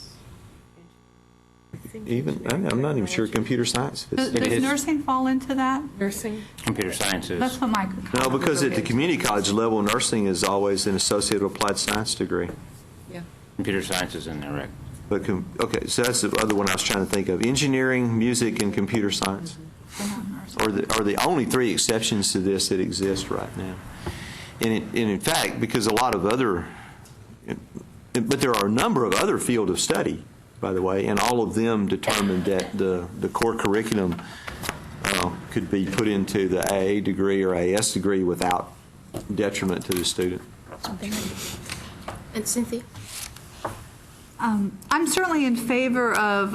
A: Even, I'm not even sure computer science fits.
T: Does nursing fall into that?
C: Nursing?
W: Computer sciences.
T: That's what my
A: No, because at the community college level, nursing is always an associate applied science degree.
C: Yeah.
W: Computer sciences in there, Rick.
A: But, okay, so that's the other one I was trying to think of. Engineering, music, and computer science are the only 3 exceptions to this that exist right now. And in fact, because a lot of other, but there are a number of other field of study, by the way, and all of them determined that the core curriculum could be put into the AA degree or AS degree without detriment to the student.
B: And Cynthia?
T: I'm certainly in favor of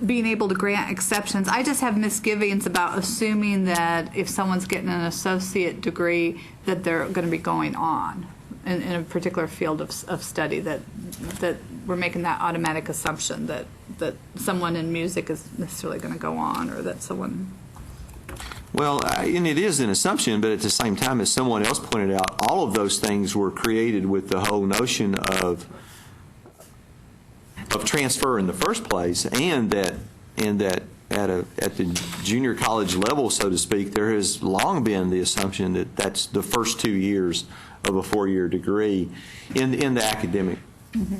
T: being able to grant exceptions. I just have misgivings about assuming that if someone's getting an associate degree, that they're going to be going on in a particular field of study, that we're making that automatic assumption that someone in music is necessarily going to go on, or that someone...
A: Well, and it is an assumption, but at the same time, as someone else pointed out, all of those things were created with the whole notion of transfer in the first place, and that at the junior college level, so to speak, there has long been the assumption that that's the first 2 years of a 4-year degree in the academic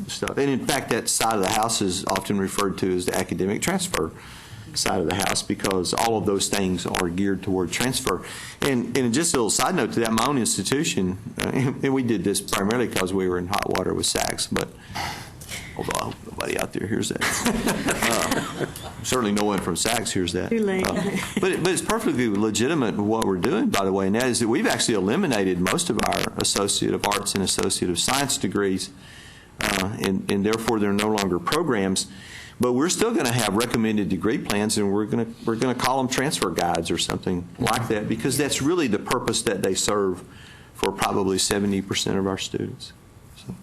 A: stuff. And in fact, that side of the house is often referred to as the academic transfer side of the house, because all of those things are geared toward transfer. And just a little side note to that, my own institution, and we did this primarily because we were in hot water with SACS, but although I hope nobody out there hears that. Certainly no one from SACS hears that.
C: Too late.
A: But it's perfectly legitimate what we're doing, by the way, and that is that we've actually eliminated most of our Associate of Arts and Associate of Science degrees, and therefore they're no longer programs. But we're still going to have recommended degree plans, and we're going to call them transfer guides or something like that, because that's really the purpose that they serve for probably 70% of our students. So.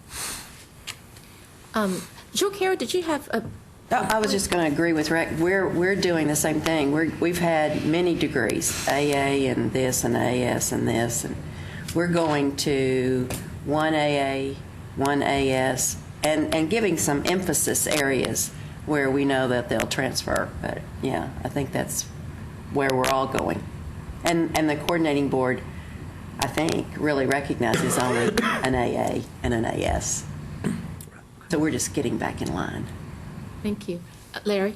B: Joe Carey, did you have a...
G: I was just going to agree with Rick. We're doing the same thing. We've had many degrees, AA and this and AS and this, and we're going to one AA, one AS, and giving some emphasis areas where we know that they'll transfer. But yeah, I think that's where we're all going. And the coordinating board, I think, really recognizes only an AA and an AS. So we're just getting back in line.
B: Thank you. Larry?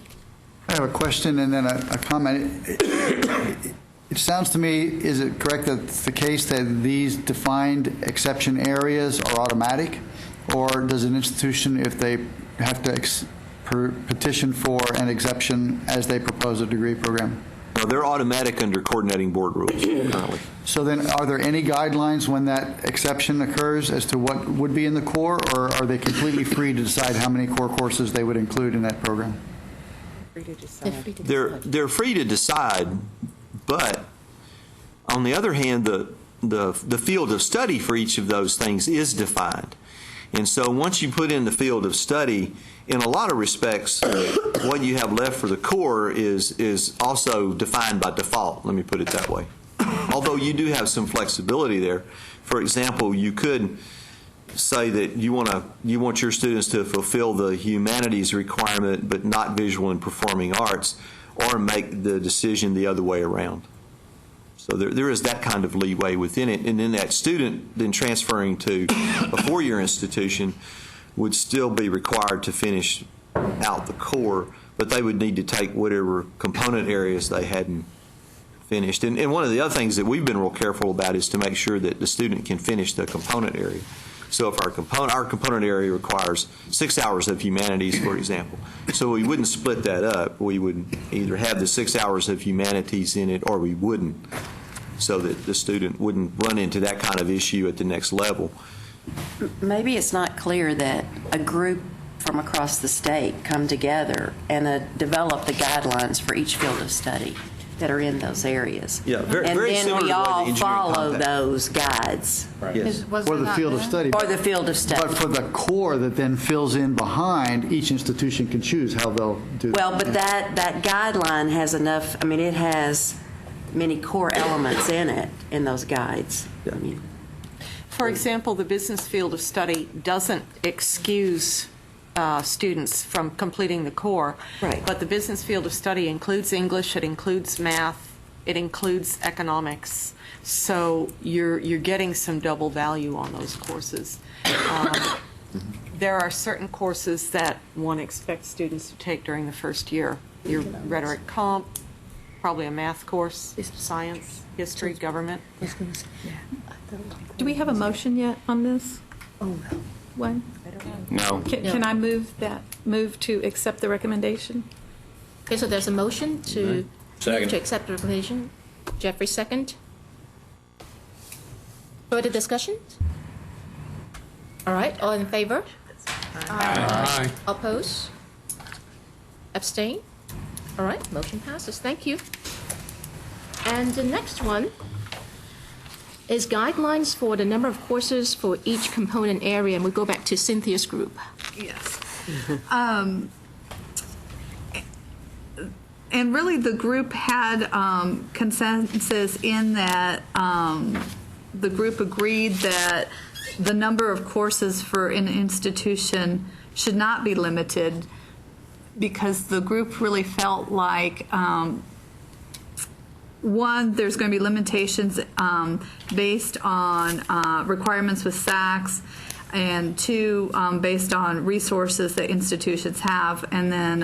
E: I have a question and then a comment. It sounds to me, is it correct that it's the case that these defined exception areas are automatic? Or does an institution, if they have to petition for an exception as they propose a degree program?
A: Well, they're automatic under coordinating board rules currently.
E: So then are there any guidelines when that exception occurs as to what would be in the core, or are they completely free to decide how many core courses they would include in that program?
A: They're free to decide, but on the other hand, the field of study for each of those things is defined. And so once you put in the field of study, in a lot of respects, what you have left for the core is also defined by default, let me put it that way. Although you do have some flexibility there. For example, you could say that you want your students to fulfill the humanities requirement but not visual and performing arts, or make the decision the other way around. So there is that kind of leeway within it. And then that student then transferring to a four-year institution would still be required to finish out the core, but they would need to take whatever component areas they hadn't finished. And one of the other things that we've been real careful about is to make sure that the student can finish the component area. So if our component area requires 6 hours of humanities, for example, so we wouldn't split that up. We would either have the 6 hours of humanities in it or we wouldn't, so that the student wouldn't run into that kind of issue at the next level.
G: Maybe it's not clear that a group from across the state come together and develop the guidelines for each field of study that are in those areas.
A: Yeah, very
G: and
A: very
G: then
A: similar
G: we
A: to the way the
G: all
A: engineering
G: follow
A: compact.
G: those guides.
A: Right. Yes.
E: For the field of study.
G: Or the field of study.
E: But for the core that then fills in behind, each institution can choose how they'll do that.
G: Well, but that guideline has enough, I mean, it has many core elements in it, in those guides. I mean,
C: For example, the business field of study doesn't excuse students from completing the core.
G: Right.
C: But the business field of study includes English, it includes math, it includes economics. So you're getting some double value on those courses. There are certain courses that one expects students to take during the first year. Your rhetoric comp, probably a math course, science, history, government.
Q: Do we have a motion yet on this? Oh, no. One?
W: No.
Q: Can I move to accept the recommendation?
B: Okay, so there's a motion to
Y: Second.
B: accept the recommendation. Jeffrey, second. Further discussion? All right, all in favor?
Y: Aye.
B: Oppose? Abstain? All right, motion passes. Thank you. And the next one is guidelines for the number of courses for each component area, and we go back to Cynthia's group.
T: Yes. And really, the group had consensus in that the group agreed that the number of courses for an institution should not be limited, because the group really felt like one, there's going to be limitations based on requirements with SACs, and two, based on resources that institutions have. And then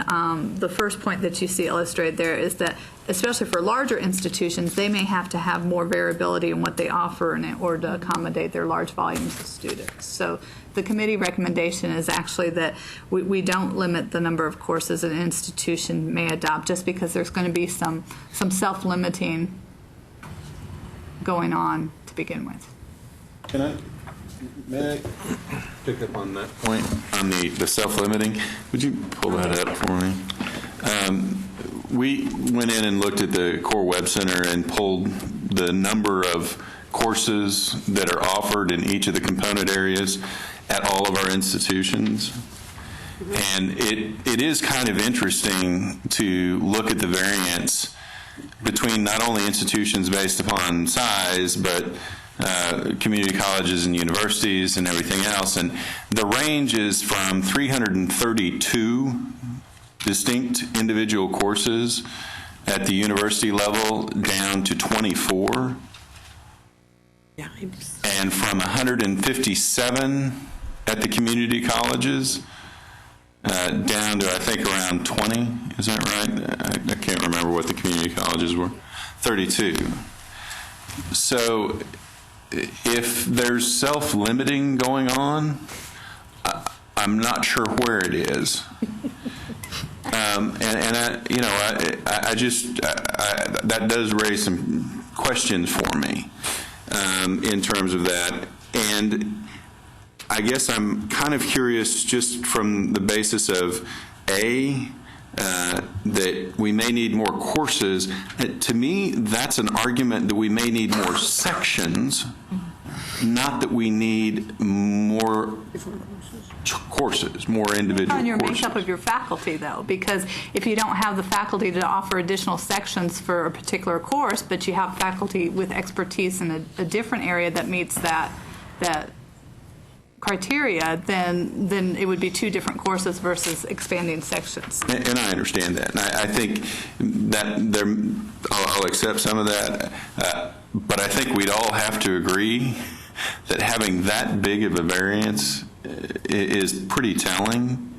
T: the first point that you see illustrated there is that, especially for larger institutions, they may have to have more variability in what they offer in order to accommodate their large volumes of students. So the committee recommendation is actually that we don't limit the number of courses an institution may adopt, just because there's going to be some self-limiting going on to begin with.
P: May I pick up on that point, on the self-limiting? Would you pull that up for me? We went in and looked at the Core Web Center and pulled the number of courses that are offered in each of the component areas at all of our institutions. And it is kind of interesting to look at the variance between not only institutions based upon size, but community colleges and universities and everything else. And the range is from 332 distinct individual courses at the university level down to 24.
U: Yeah.
P: And from 157 at the community colleges down to, I think, around 20. Is that right? I can't remember what the community colleges were. 32. So if there's self-limiting going on, I'm not sure where it is. That does raise some questions for me in terms of that. And I guess I'm kind of curious, just from the basis of, A, that we may need more courses. To me, that's an argument that we may need more sections, not that we need more courses, more individual
T: On your
P: courses.
T: makeup of your faculty, though, because if you don't have the faculty to offer additional sections for a particular course, but you have faculty with expertise in a different area that meets that criteria, then it would be two different courses versus expanding sections.
P: And I understand that. And I think that I'll accept some of that. But I think we'd all have to agree that having that big of a variance is pretty telling.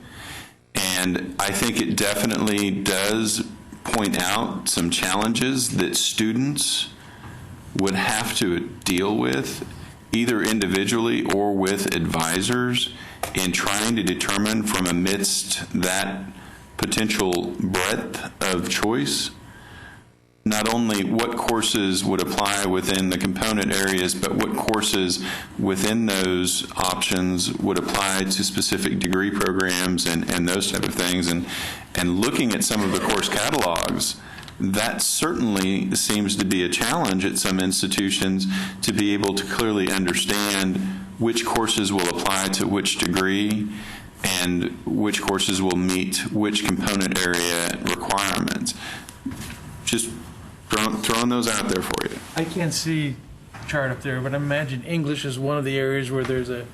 P: And I think it definitely does point out some challenges that students would have to deal with, either individually or with advisors, in trying to determine from amidst that potential breadth of choice, not only what courses would apply within the component areas, but what courses within those options would apply to specific degree programs and those type of things. And looking at some of the course catalogs, that certainly seems to be a challenge at some institutions, to be able to clearly understand which courses will apply to which degree and which courses will meet which component area requirements. Just throwing those out there for you.
R: I can't see a chart up there, but I imagine English is one of the areas where there's a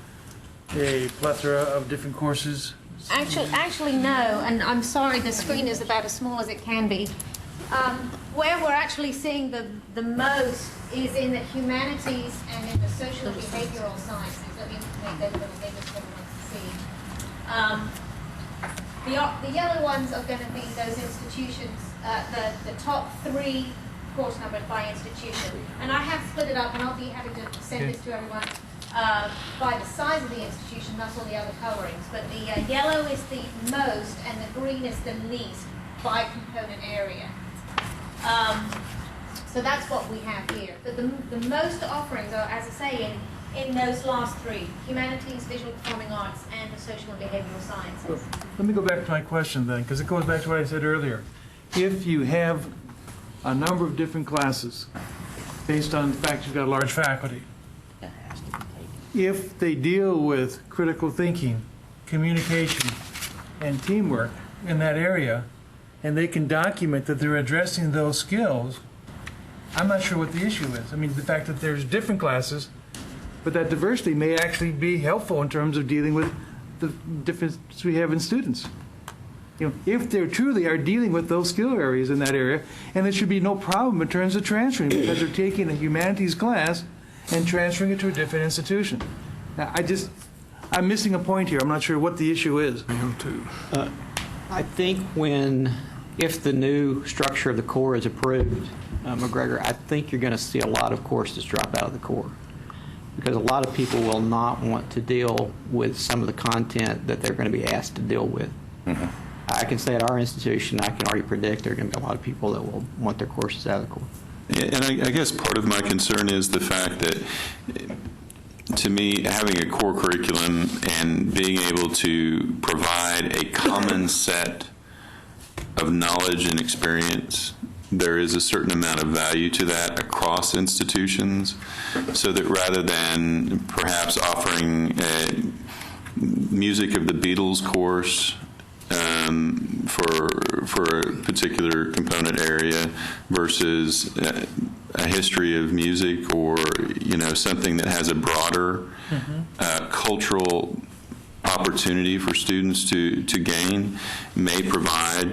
R: plethora of different courses.
H: Actually, no, and I'm sorry, the screen is about as small as it can be. Where we're actually seeing the most is in the humanities and in the social and behavioral sciences. Let me make those a little bigger so everyone can see. The yellow ones are going to be those institutions, the top 3 course numbers by institution. And I have split it up, and I'll be having to send this to everyone by the size of the institution, that's all the other colorings. But the yellow is the most, and the green is the least by component area. So that's what we have here. But the most offerings are, as I say, in those last 3, humanities, visual performing arts, and the social and behavioral sciences.
R: Let me go back to my question then, because it goes back to what I said earlier. If you have a number of different classes, based on the fact you've got a large faculty, if they deal with critical thinking, communication, and teamwork in that area, and they can document that they're addressing those skills, I'm not sure what the issue is. I mean, the fact that there's different classes, but that diversity may actually be helpful in terms of dealing with the difference we have in students. You know, if they truly are dealing with those skill areas in that area, and there should be no problem in terms of transferring, because they're taking a humanities class and transferring it to a different institution. Now, I'm missing a point here. I'm not sure what the issue is. I am too.
V: I think if the new structure of the core is approved, McGregor, I think you're going to see a lot of courses drop out of the core, because a lot of people will not want to deal with some of the content that they're going to be asked to deal with. Mm-hmm. I can say at our institution, I can already predict there are going to be a lot of people that will want their courses out of the core.
P: Yeah, and I guess part of my concern is the fact that, to me, having a core curriculum and being able to provide a common set of knowledge and experience, there is a certain amount of value to that across institutions, so that rather than perhaps offering a music of the Beatles course for a particular component area versus a history of music, or something that has a broader cultural opportunity for students to gain, may provide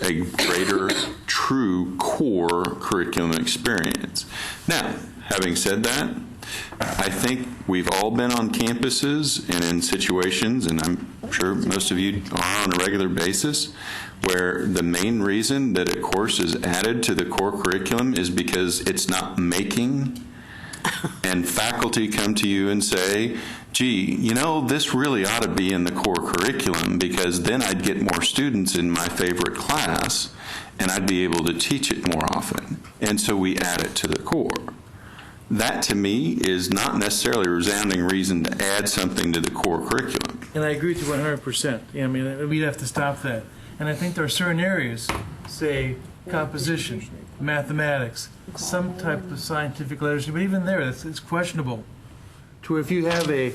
P: a greater true core curriculum experience. Now, having said that, I think we've all been on campuses and in situations, and I'm sure most of you are on a regular basis, where the main reason that a course is added to the core curriculum is because it's not making, and faculty come to you and say, gee, this really ought to be in the core curriculum, because then I'd get more students in my favorite class and I'd be able to teach it more often. And so we add it to the core. That, to me, is not necessarily a resounding reason to add something to the core curriculum.
R: And I agree with you 100%. I mean, we'd have to stop that. And I think there are certain areas, say composition, mathematics, some type of scientific literacy, but even there, it's questionable. To if you have a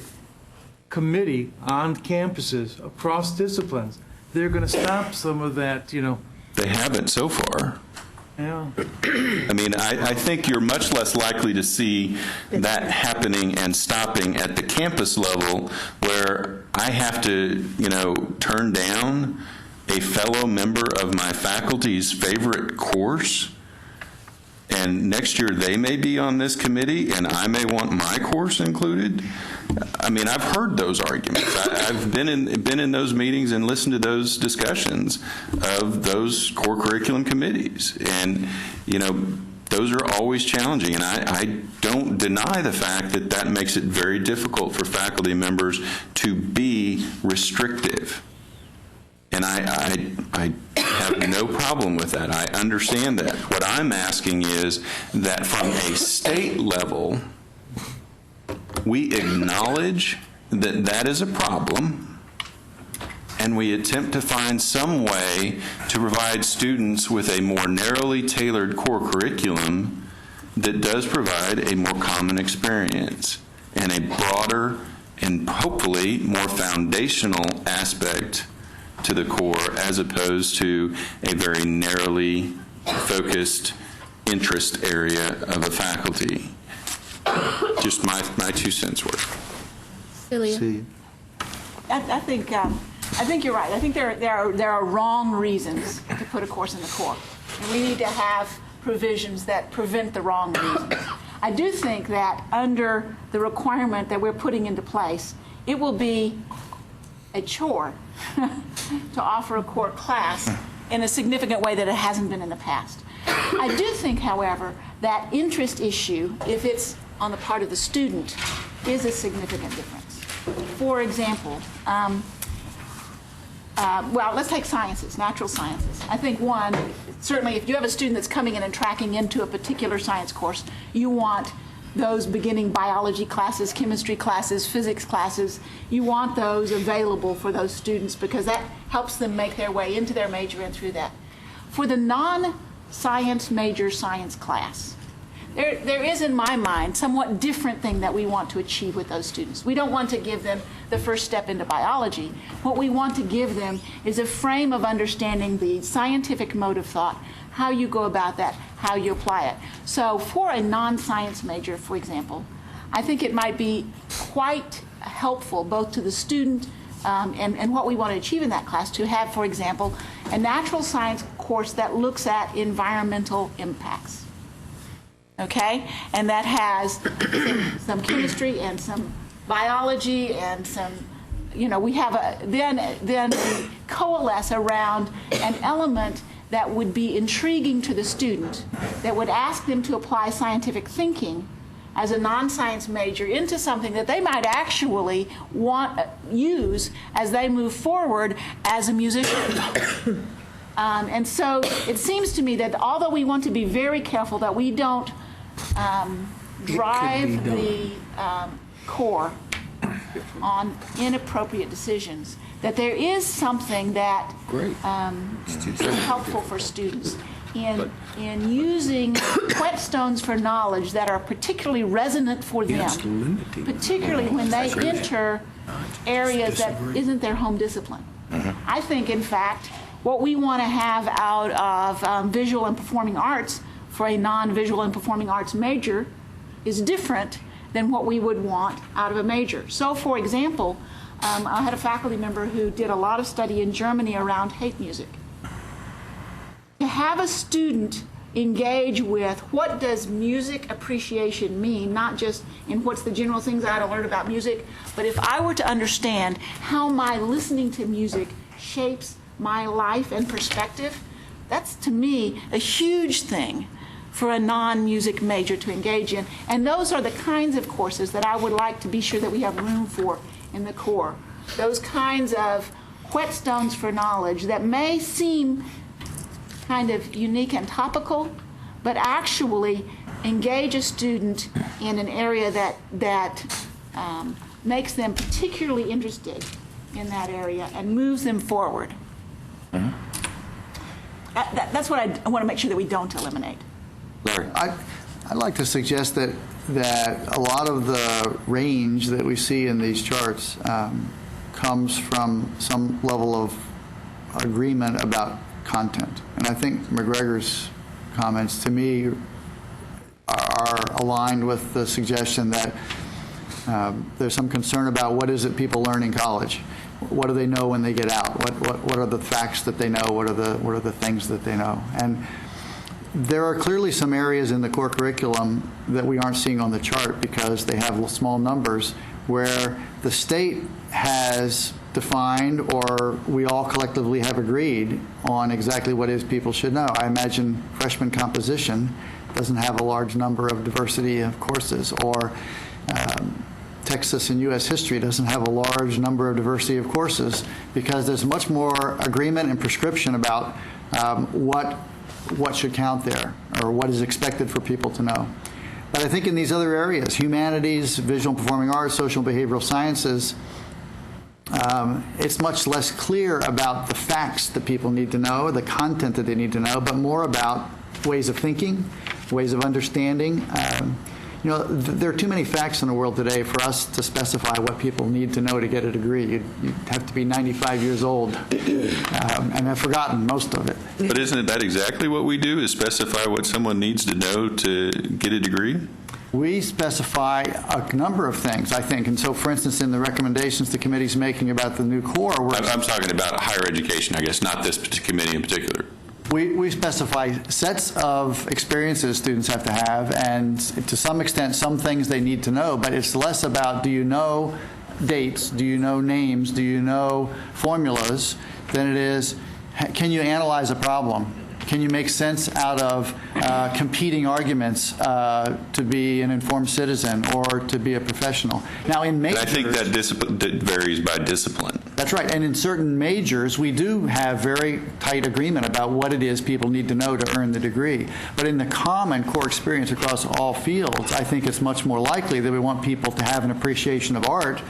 R: committee on campuses across disciplines, they're going to stop some of that,
A: They haven't so far.
R: Yeah.
A: I mean, I think you're much less likely to see that happening and stopping at the campus level, where I have to, turn down a fellow member of my faculty's favorite course, and next year they may be on this committee and I may want my course included. I mean, I've heard those arguments. I've been in those meetings and listened to those discussions of those core curriculum committees, and those are always challenging, and I don't deny the fact that that makes it very difficult for faculty members to be restrictive. And I have no problem with that. I understand that. What I'm asking is that from a state level, we acknowledge that that is a problem, and we attempt to find some way to provide students with a more narrowly tailored core curriculum that does provide a more common experience and a broader and hopefully more foundational aspect to the core, as opposed to a very narrowly focused interest area of a faculty. Just my 2 cents worth.
B: Celia?
X: I think you're right. I think there are wrong reasons to put a course in the core, and we need to have provisions that prevent the wrong reasons. I do think that under the requirement that we're putting into place, it will be a chore to offer a core class in a significant way that it hasn't been in the past. I do think, however, that interest issue, if it's on the part of the student, is a significant difference. For example, let's take sciences, natural sciences. I think certainly if you have a student that's coming in and tracking into a particular science course, you want those beginning biology classes, chemistry classes, physics classes, you want those available for those students because that helps them make their way into their major and through that. For the non-science major science class, there is, in my mind, somewhat different thing that we want to achieve with those students. We don't want to give them the first step into biology. What we want to give them is a frame of understanding the scientific mode of thought, how you go about that, how you apply it. So for a non-science major, for example, I think it might be quite helpful both to the student and what we want to achieve in that class to have, for example, a natural science course that looks at environmental impacts. Okay? And that has some chemistry and some biology and some, we have then we coalesce around an element that would be intriguing to the student, that would ask them to apply scientific thinking as a non-science major into something that they might actually use as they move forward as a musician. And so it seems to me that although we want to be very careful that we don't drive the core on inappropriate decisions, that there is something that is helpful for students in using whetstones for knowledge that are particularly resonant for them, particularly when they enter areas that isn't their home discipline. I think, in fact, what we want to have out of visual and performing arts for a non-visual and performing arts major is different than what we would want out of a major. So, for example, I had a faculty member who did a lot of study in Germany around hate music. To have a student engage with what does music appreciation mean, not just in what's the general things I ought to learn about music, but if I were to understand how my listening to music shapes my life and perspective, that's, to me, a huge thing for a non-music major to engage in. And those are the kinds of courses that I would like to be sure that we have room for in the core. Those kinds of whetstones for knowledge that may seem kind of unique and topical, but actually engage a student in an area that makes them particularly interested in that area and moves them forward.
A: Mm-hmm.
X: That's what I want to make sure that we don't eliminate.
A: Larry?
E: I'd like to suggest that a lot of the range that we see in these charts comes from some level of agreement about content. And I think McGregor's comments, to me, are aligned with the suggestion that there's some concern about what is it people learn in college. What do they know when they get out? What are the facts that they know? What are the things that they know? And there are clearly some areas in the core curriculum that we aren't seeing on the chart because they have small numbers where the state has defined or we all collectively have agreed on exactly what it is people should know. I imagine freshman composition doesn't have a large number of diversity of courses, or Texas and U.S. history doesn't have a large number of diversity of courses because there's much more agreement and prescription about what should count there or what is expected for people to know. But I think in these other areas, humanities, visual and performing arts, social and behavioral sciences, it's much less clear about the facts that people need to know, the content that they need to know, but more about ways of thinking, ways of understanding. There are too many facts in the world today for us to specify what people need to know to get a degree. You'd have to be 95 years old and have forgotten most of it.
P: But isn't that exactly what we do, is specify what someone needs to know to get a degree?
E: We specify a number of things, I think. And so, for instance, in the recommendations the committee's making about the new core,
P: I'm talking about higher education, I guess, not this committee in particular.
E: We specify sets of experiences students have to have, and to some extent, some things they need to know, but it's less about do you know dates, do you know names, do you know formulas, than it is can you analyze a problem? Can you make sense out of competing arguments to be an informed citizen or to be a professional? Now, in majors,
P: and I think that varies by discipline.
E: That's right. And in certain majors, we do have very tight agreement about what it is people need to know to earn the degree. But in the common core experience across all fields, I think it's much more likely that we want people to have an appreciation of art.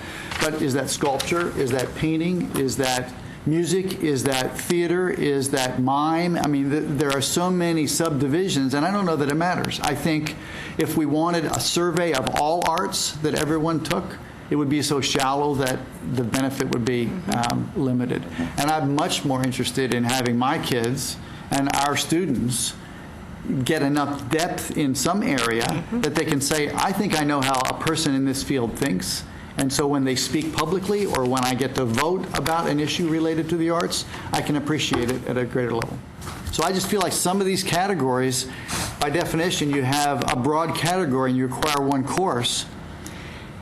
E: But is that sculpture? Is that painting? Is that music? Is that theater? Is that mime? I mean, there are so many subdivisions, and I don't know that it matters. I think if we wanted a survey of all arts that everyone took, it would be so shallow that the benefit would be limited. And I'm much more interested in having my kids and our students get enough depth in some area that they can say, I think I know how a person in this field thinks. And so when they speak publicly or when I get to vote about an issue related to the arts, I can appreciate it at a greater level. So I just feel like some of these categories, by definition, you have a broad category and you require one course.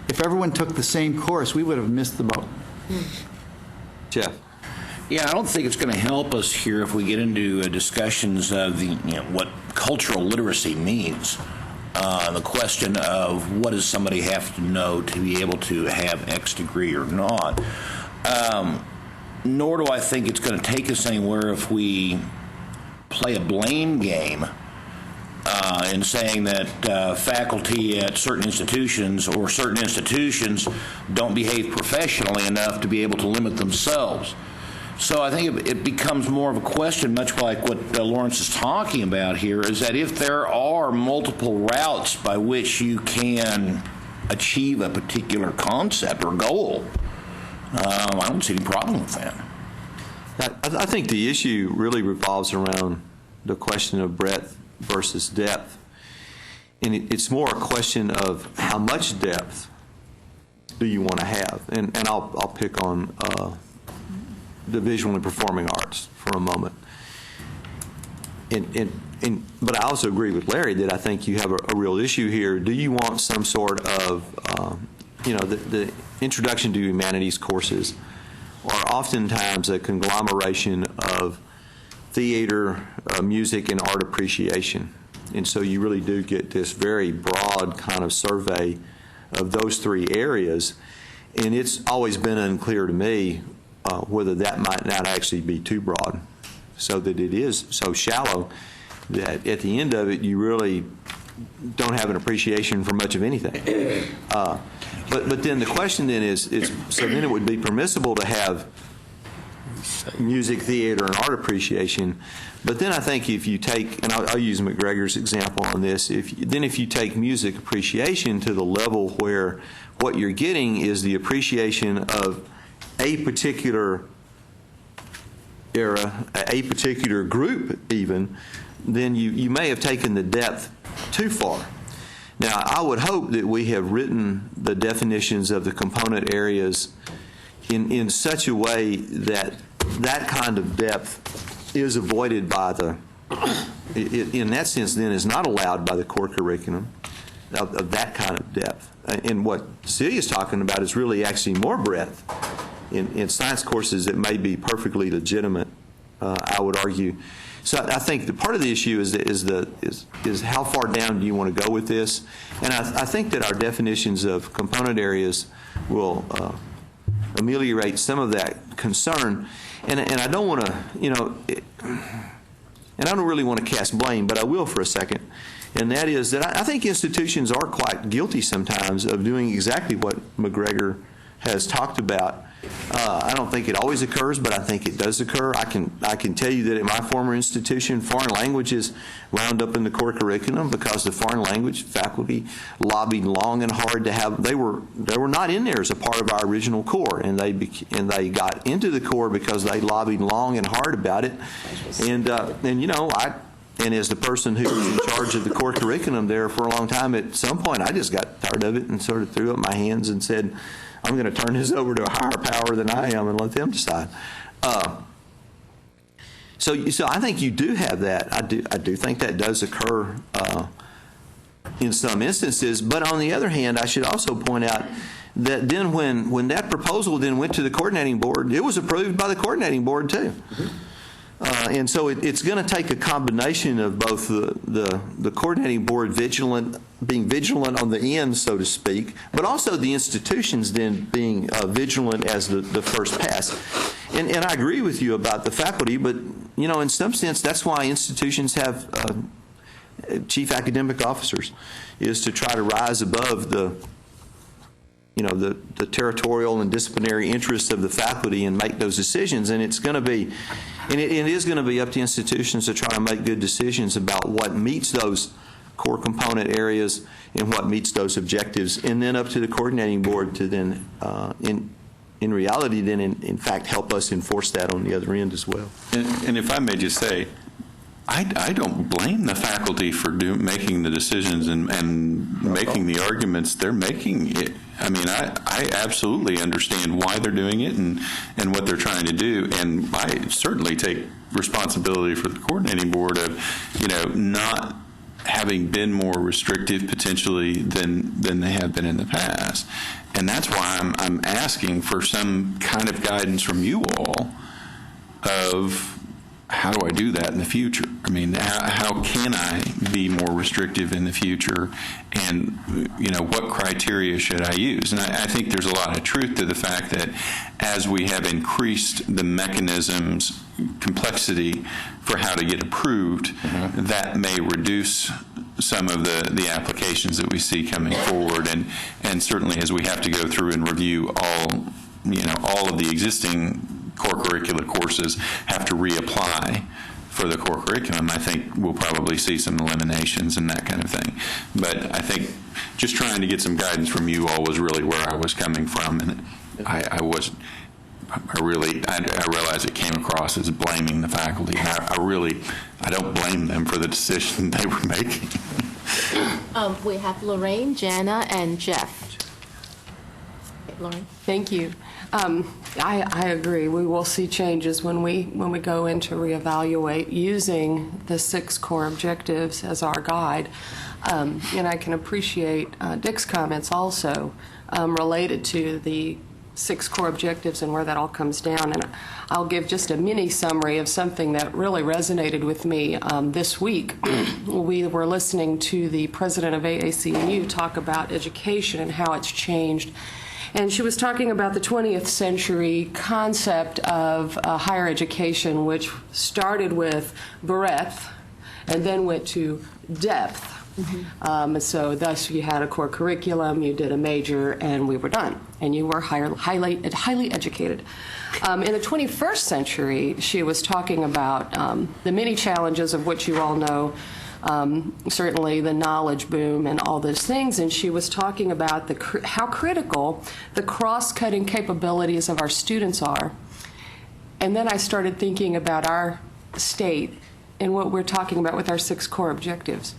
E: If everyone took the same course, we would have missed the boat.
A: Jeff?
Y: Yeah, I don't think it's going to help us here if we get into discussions of what cultural literacy means. The question of what does somebody have to know to be able to have X degree or not. Nor do I think it's going to take us anywhere if we play a blame game in saying that faculty at certain institutions or certain institutions don't behave professionally enough to be able to limit themselves. So I think it becomes more of a question, much like what Lawrence is talking about here, is that if there are multiple routes by which you can achieve a particular concept or goal, I don't see any problem with that.
A: I think the issue really revolves around the question of breadth versus depth. And it's more a question of how much depth do you want to have. And I'll pick on the visual and performing arts for a moment. But I also agree with Larry that I think you have a real issue here. Do you want some sort of, the introduction to humanities courses are oftentimes a conglomeration of theater, music, and art appreciation. And so you really do get this very broad kind of survey of those three areas. And it's always been unclear to me whether that might not actually be too broad, so that it is so shallow that at the end of it you really don't have an appreciation for much of anything. But then the question then is so then it would be permissible to have music, theater, and art appreciation. But then I think if you take, and I'll use McGregor's example on this, if you take music appreciation to the level where what you're getting is the appreciation of a particular era, a particular group even, then you may have taken the depth too far. Now, I would hope that we have written the definitions of the component areas in such a way that that kind of depth is avoided by in that sense then is not allowed by the core curriculum of that kind of depth. And what Celia's talking about is really actually more breadth. In science courses that may be perfectly legitimate, I would argue. So I think the part of the issue is how far down do you want to go with this? And I think that our definitions of component areas will ameliorate some of that concern. And I don't want to, and I don't really want to cast blame, but I will for a second. And that is that I think institutions are quite guilty sometimes of doing exactly what McGregor has talked about. I don't think it always occurs, but I think it does occur. I can tell you that at my former institution, foreign languages wound up in the core curriculum because the foreign language faculty lobbied long and hard to have. They were not in there as a part of our original core, and they got into the core because they lobbied long and hard about it. And as the person who was in charge of the core curriculum there for a long time, at some point I just got tired of it and sort of threw up my hands and said, I'm going to turn this over to a higher power than I am and let them decide. So I think you do have that. I do think that does occur in some instances. But on the other hand, I should also point out that then when that proposal then went to the coordinating board, it was approved by the coordinating board too. And so it's going to take a combination of both the coordinating board being vigilant on the end, so to speak, but also the institutions then being vigilant as the first pass. And I agree with you about the faculty, but in some sense that's why institutions have chief academic officers, is to try to rise above the territorial and disciplinary interests of the faculty and make those decisions. And it's going to be, and it is going to be up to institutions to try to make good decisions about what meets those core component areas and what meets those objectives, and then up to the coordinating board to then, in reality, then in fact help us enforce that on the other end as well.
P: And if I may just say, I don't blame the faculty for making the decisions and making the arguments they're making. I mean, I absolutely understand why they're doing it and what they're trying to do, and I certainly take responsibility for the coordinating board of, not having been more restrictive potentially than they have been in the past. And that's why I'm asking for some kind of guidance from you all of how do I do that in the future? I mean, how can I be more restrictive in the future, and what criteria should I use? And I think there's a lot of truth to the fact that as we have increased the mechanisms, complexity for how to get approved, that may reduce some of the applications that we see coming forward, and certainly as we have to go through and review all of the existing core curricular courses have to reapply for the core curriculum, I think we'll probably see some eliminations and that kind of thing. But I think just trying to get some guidance from you all was really where I was coming from, and I realize it came across as blaming the faculty. I don't blame them for the decision they were making.
B: We have Lorraine, Jana, and Jeff. Lorraine.
J: Thank you. I agree. We will see changes when we go in to reevaluate using the 6 core objectives as our guide. And I can appreciate Dick's comments also related to the 6 core objectives and where that all comes down. And I'll give just a mini summary of something that really resonated with me this week. We were listening to the president of AAC&U talk about education and how it's changed. And she was talking about the 20th century concept of higher education, which started with breadth and then went to depth. So thus you had a core curriculum, you did a major, and we were done. And you were highly educated. In the 21st century, she was talking about the many challenges of which you all know, certainly the knowledge boom and all those things, and she was talking about how critical the cross-cutting capabilities of our students are. And then I started thinking about our state and what we're talking about with our 6 core objectives.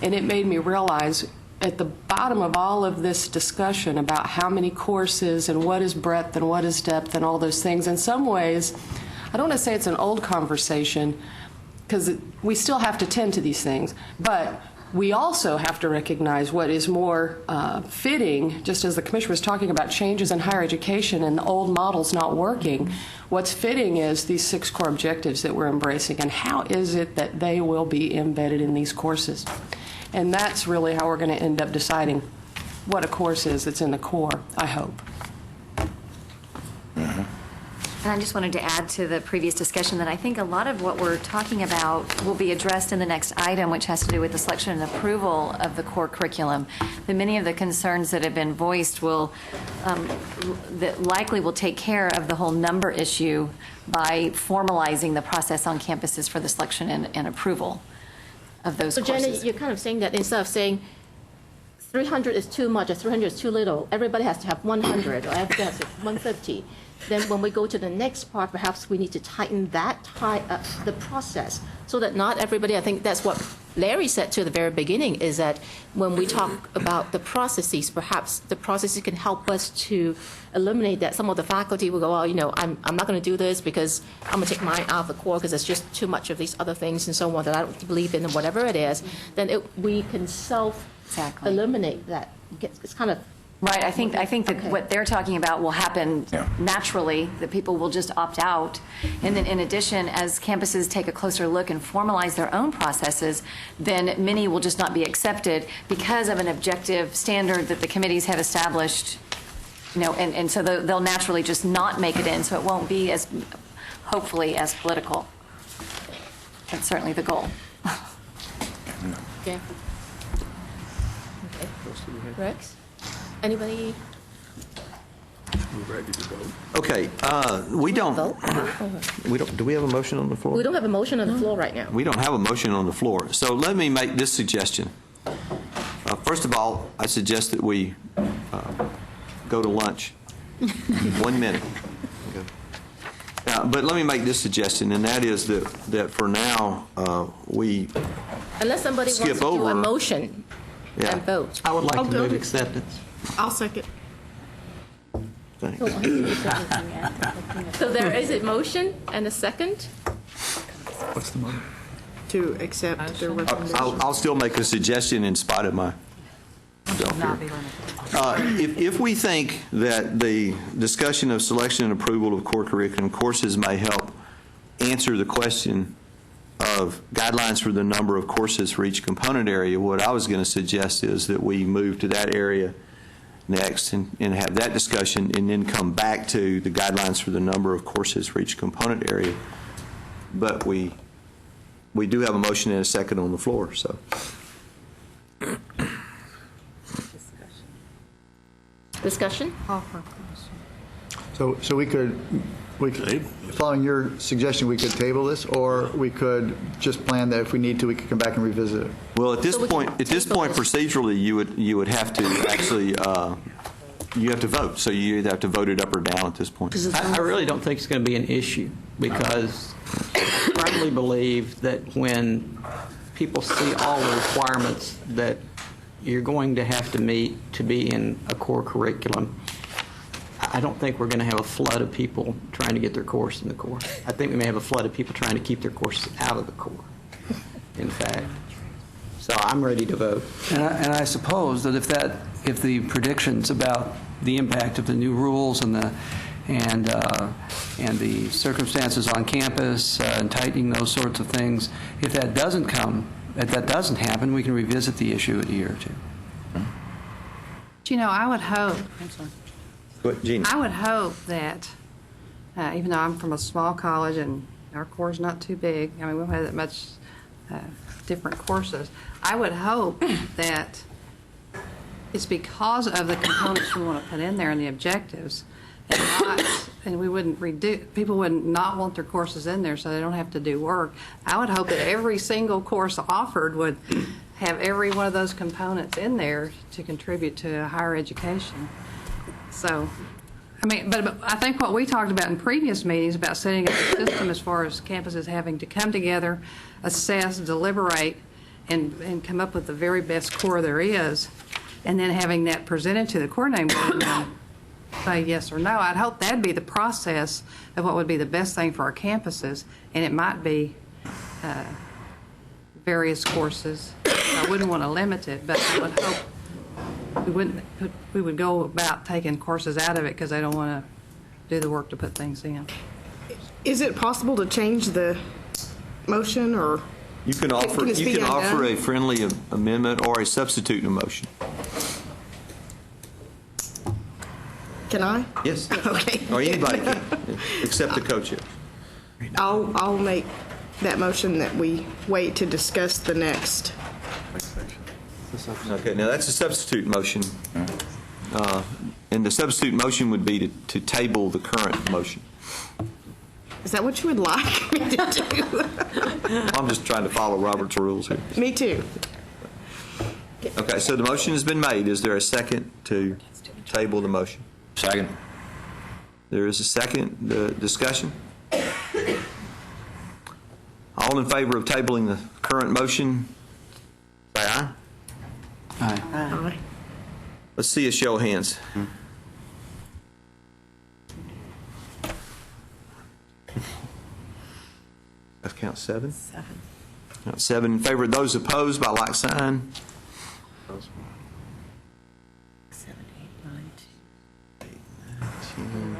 J: And it made me realize at the bottom of all of this discussion about how many courses and what is breadth and what is depth and all those things, in some ways, I don't want to say it's an old conversation, because we still have to tend to these things, but we also have to recognize what is more fitting, just as the Commissioner was talking about changes in higher education and the old models not working. What's fitting is these 6 core objectives that we're embracing, and how is it that they will be embedded in these courses. And that's really how we're going to end up deciding what a course is that's in the core, I hope.
K: And I just wanted to add to the previous discussion that I think a lot of what we're talking about will be addressed in the next item, which has to do with the selection and approval of the core curriculum. That many of the concerns that have been voiced will, that likely will take care of the whole number issue by formalizing the process on campuses for the selection and approval of those courses.
B: Jenny, you're kind of saying that instead of saying 300 is too much or 300 is too little, everybody has to have 100 or everybody has to have 150. Then when we go to the next part, perhaps we need to tighten the process so that not everybody, I think that's what Larry said to the very beginning, is that when we talk about the processes, perhaps the processes can help us to eliminate that. Some of the faculty will go, well, I'm not going to do this because I'm going to take mine out of the core because it's just too much of these other things and so on that I don't believe in, and whatever it is. Then we can self-eliminate that. It's kind of
K: right. I think that what they're talking about will happen naturally, that people will just opt out. And then in addition, as campuses take a closer look and formalize their own processes, then many will just not be accepted because of an objective standard that the committees have established, and so they'll naturally just not make it in, so it won't be as, hopefully, as political. That's certainly the goal.
B: Yeah. Rex? Anybody?
A: We're ready to vote. Okay, we don't. Do we have a motion on the floor?
B: We don't have a motion on the floor right now.
A: We don't have a motion on the floor. So let me make this suggestion. First of all, I suggest that we go to lunch. 1 minute. But let me make this suggestion, and that is that for now we
B: unless somebody
A: skip
B: wants to
A: over
B: do a motion and vote.
V: I would like to move acceptance.
F: I'll second.
B: So there is a motion and a second?
E: What's the motion?
F: To accept their recommendation.
A: I'll still make a suggestion in spite of my self here. If we think that the discussion of selection and approval of core curriculum courses may help answer the question of guidelines for the number of courses for each component area, what I was going to suggest is that we move to that area next and have that discussion, and then come back to the guidelines for the number of courses for each component area. But we do have a motion and a second on the floor, so.
B: Discussion?
E: So we could, following your suggestion, we could table this, or we could just plan that if we need to, we could come back and revisit it.
A: Well, at this point, procedurally, you would have to actually you have to vote. So you either have to vote it up or down at this point.
V: I really don't think it's going to be an issue, because I firmly believe that when people see all the requirements that you're going to have to meet to be in a core curriculum, I don't think we're going to have a flood of people trying to get their course in the core. I think we may have a flood of people trying to keep their courses out of the core, in fact. So I'm ready to vote.
L: And I suppose that if the predictions about the impact of the new rules and the circumstances on campus and tightening those sorts of things, if that doesn't happen, we can revisit the issue in a year or two.
S: But, I would hope.
A: Jean.
S: I would hope that, even though I'm from a small college and our core's not too big, we don't have that much different courses. I would hope that it's because of the components we want to put in there and the objectives, and we wouldn't people would not want their courses in there so they don't have to do work. I would hope that every single course offered would have every one of those components in there to contribute to higher education. So, I mean, but I think what we talked about in previous meetings about setting up a system as far as campuses having to come together, assess, deliberate, and come up with the very best core there is, and then having that presented to the coordinating board and say yes or no. I'd hope that'd be the process of what would be the best thing for our campuses, and it might be various courses. I wouldn't want to limit it, but I would hope we would go about taking courses out of it because they don't want to do the work to put things in.
F: Is it possible to change the motion, or
A: you can offer a friendly amendment or a substitute motion?
F: Can I?
A: Yes.
F: Okay.
A: Or anybody can, except the co-chair.
F: I'll make that motion that we wait to discuss the next.
A: Okay, now that's a substitute motion. And the substitute motion would be to table the current motion.
F: Is that what you would like me to do?
A: I'm just trying to follow Robert's rules here.
F: Me too.
A: Okay, so the motion has been made. Is there a second to table the motion?
Y: Second.
A: There is a second. Discussion? All in favor of tabling the current motion, say aye.
V: Aye.
F: Aye.
A: Let's see a show of hands. Let's count 7. 7. Count 7 in favor. Those opposed by like sign.
U: 7, 8, 9, 10,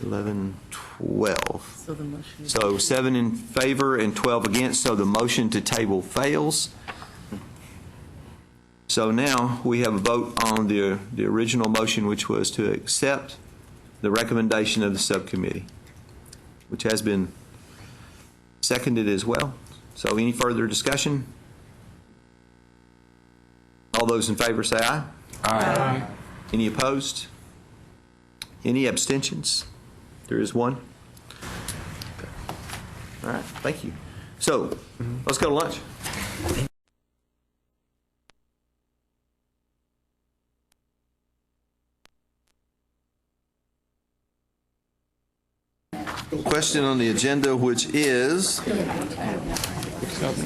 A: 11, 12.
U: So the motion is
A: So 7 in favor and 12 against, so the motion to table fails. So now we have a vote on the original motion, which was to accept the recommendation of the subcommittee, which has been seconded as well. So any further discussion? All those in favor say aye.
Y: Aye.
A: Any opposed? Any abstentions? There is one. Okay. All right, thank you. So let's go to lunch. Question on the agenda, which is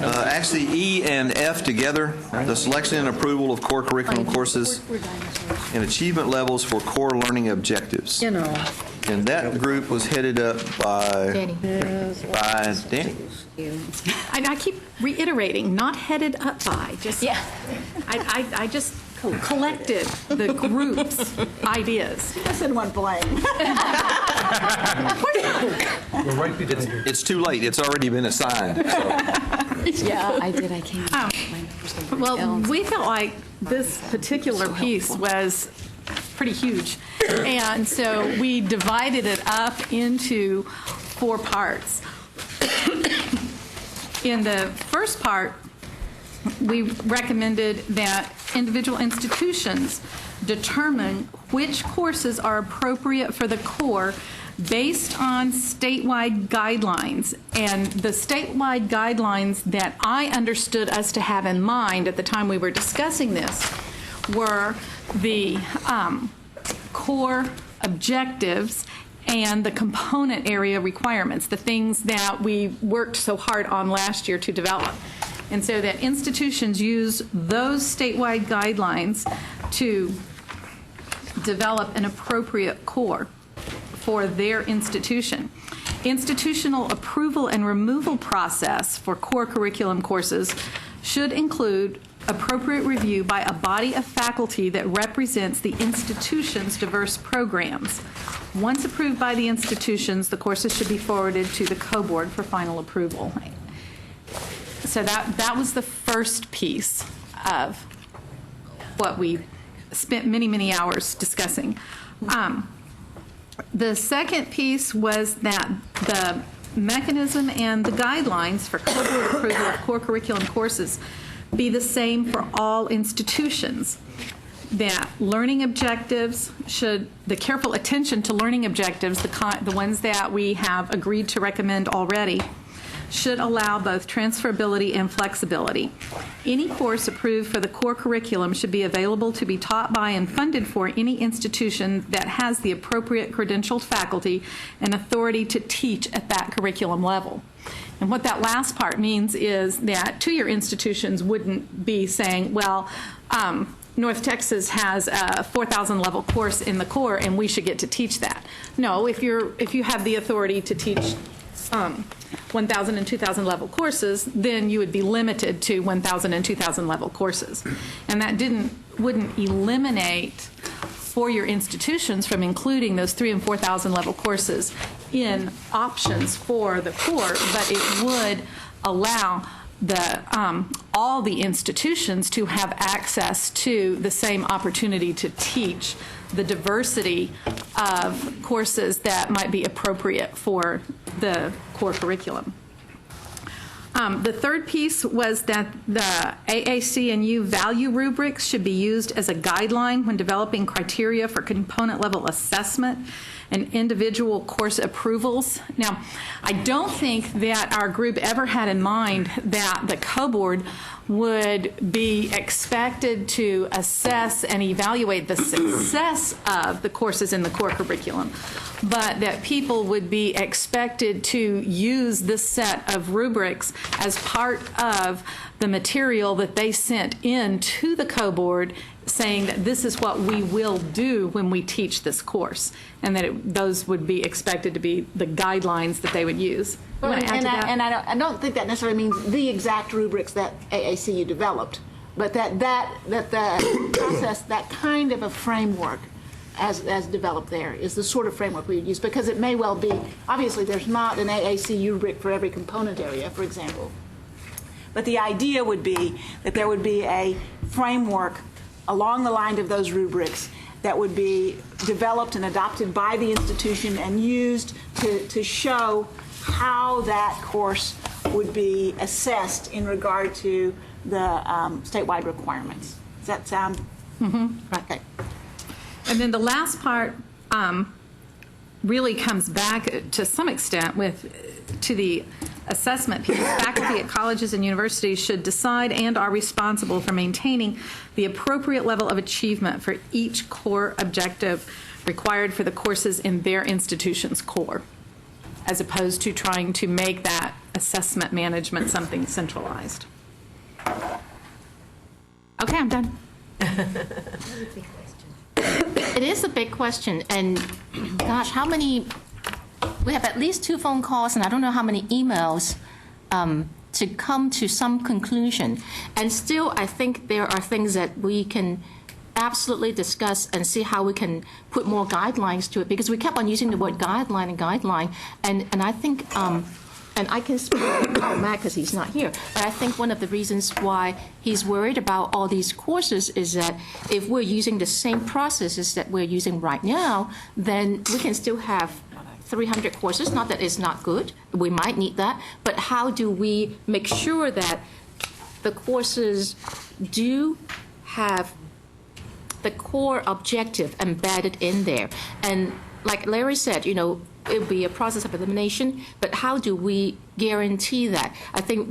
A: actually E and F together, the selection and approval of core curriculum courses and achievement levels for core learning objectives.
U: You know.
A: And that group was headed up by Danny.
Q: I keep reiterating, not headed up by, just, yeah. I just collected the group's ideas.
X: That's in one blame.
A: It's too late. It's already been assigned. So.
K: Yeah, I did. I came.
Q: Well, we felt like this particular piece was pretty huge. And so we divided it up into 4 parts. In the first part, we recommended that individual institutions determine which courses are appropriate for the core based on statewide guidelines. And the statewide guidelines that I understood us to have in mind at the time we were discussing this were the core objectives and the component area requirements, the things that we worked so hard on last year to develop. And so that institutions use those statewide guidelines to develop an appropriate core for their institution. Institutional approval and removal process for core curriculum courses should include appropriate review by a body of faculty that represents the institution's diverse programs. Once approved by the institutions, the courses should be forwarded to the co-board for final approval. So that was the first piece of what we spent many, many hours discussing. The second piece was that the mechanism and the guidelines for co-board approval of core curriculum courses be the same for all institutions. That learning objectives the careful attention to learning objectives, the ones that we have agreed to recommend already, should allow both transferability and flexibility. Any course approved for the core curriculum should be available to be taught by and funded for any institution that has the appropriate credentialed faculty and authority to teach at that curriculum level. And what that last part means is that two-year institutions wouldn't be saying, well, North Texas has a 4,000 level course in the core and we should get to teach that. No, if you have the authority to teach 1,000 and 2,000 level courses, then you would be limited to 1,000 and 2,000 level courses. And that wouldn't eliminate four-year institutions from including those 3,000 and 4,000 level courses in options for the core, but it would allow all the institutions to have access to the same opportunity to teach the diversity of courses that might be appropriate for the core curriculum. The third piece was that the AAC&U value rubrics should be used as a guideline when developing criteria for component level assessment and individual course approvals. Now, I don't think that our group ever had in mind that the co-board would be expected to assess and evaluate the success of the courses in the core curriculum, but that people would be expected to use this set of rubrics as part of the material that they sent in to the co-board saying that this is what we will do when we teach this course, and that those would be expected to be the guidelines that they would use.
X: Well, I don't think that necessarily means the exact rubrics that AACU developed, but that the process, that kind of a framework as developed there is the sort of framework we would use, because it may well be, obviously there's not an AACU rubric for every component area, for example, but the idea would be that there would be a framework along the line of those rubrics that would be developed and adopted by the institution and used to show how that course would be assessed in regard to the statewide requirements. Does that sound?
Q: Mm-hmm.
X: Okay.
Q: And then the last part really comes back to some extent to the assessment piece. Faculty at colleges and universities should decide and are responsible for maintaining the appropriate level of achievement for each core objective required for the courses in their institution's core, as opposed to trying to make that assessment management something centralized. Okay, I'm done.
B: It is a big question, and gosh, we have at least 2 phone calls, and I don't know how many emails to come to some conclusion. And still, I think there are things that we can absolutely discuss and see how we can put more guidelines to it, because we kept on using the word guideline, and I think, and I can speak for Matt because he's not here, but I think one of the reasons why he's worried about all these courses is that if we're using the same processes that we're using right now, then we can still have 300 courses. Not that it's not good, we might need that, but how do we make sure that the courses do have the core objective embedded in there? And like Larry said, it would be a process of elimination, but how do we guarantee that? I think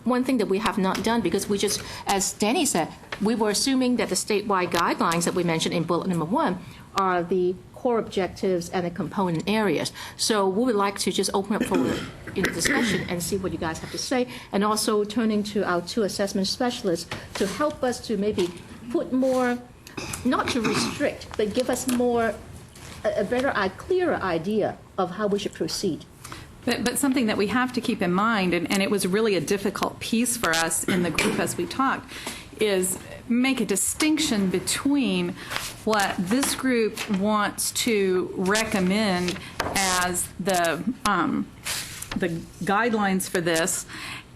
B: one thing that we have not done, because we just, as Danny said, we were assuming that the statewide guidelines that we mentioned in bullet number 1 are the core objectives and the component areas. So we would like to just open up for discussion and see what you guys have to say, and also turning to our 2 assessment specialists to help us to maybe put more, not to restrict, but give us more, a better, clearer idea of how we should proceed.
Q: But something that we have to keep in mind, and it was really a difficult piece for us in the group as we talked, is make a distinction between what this group wants to recommend as the guidelines for this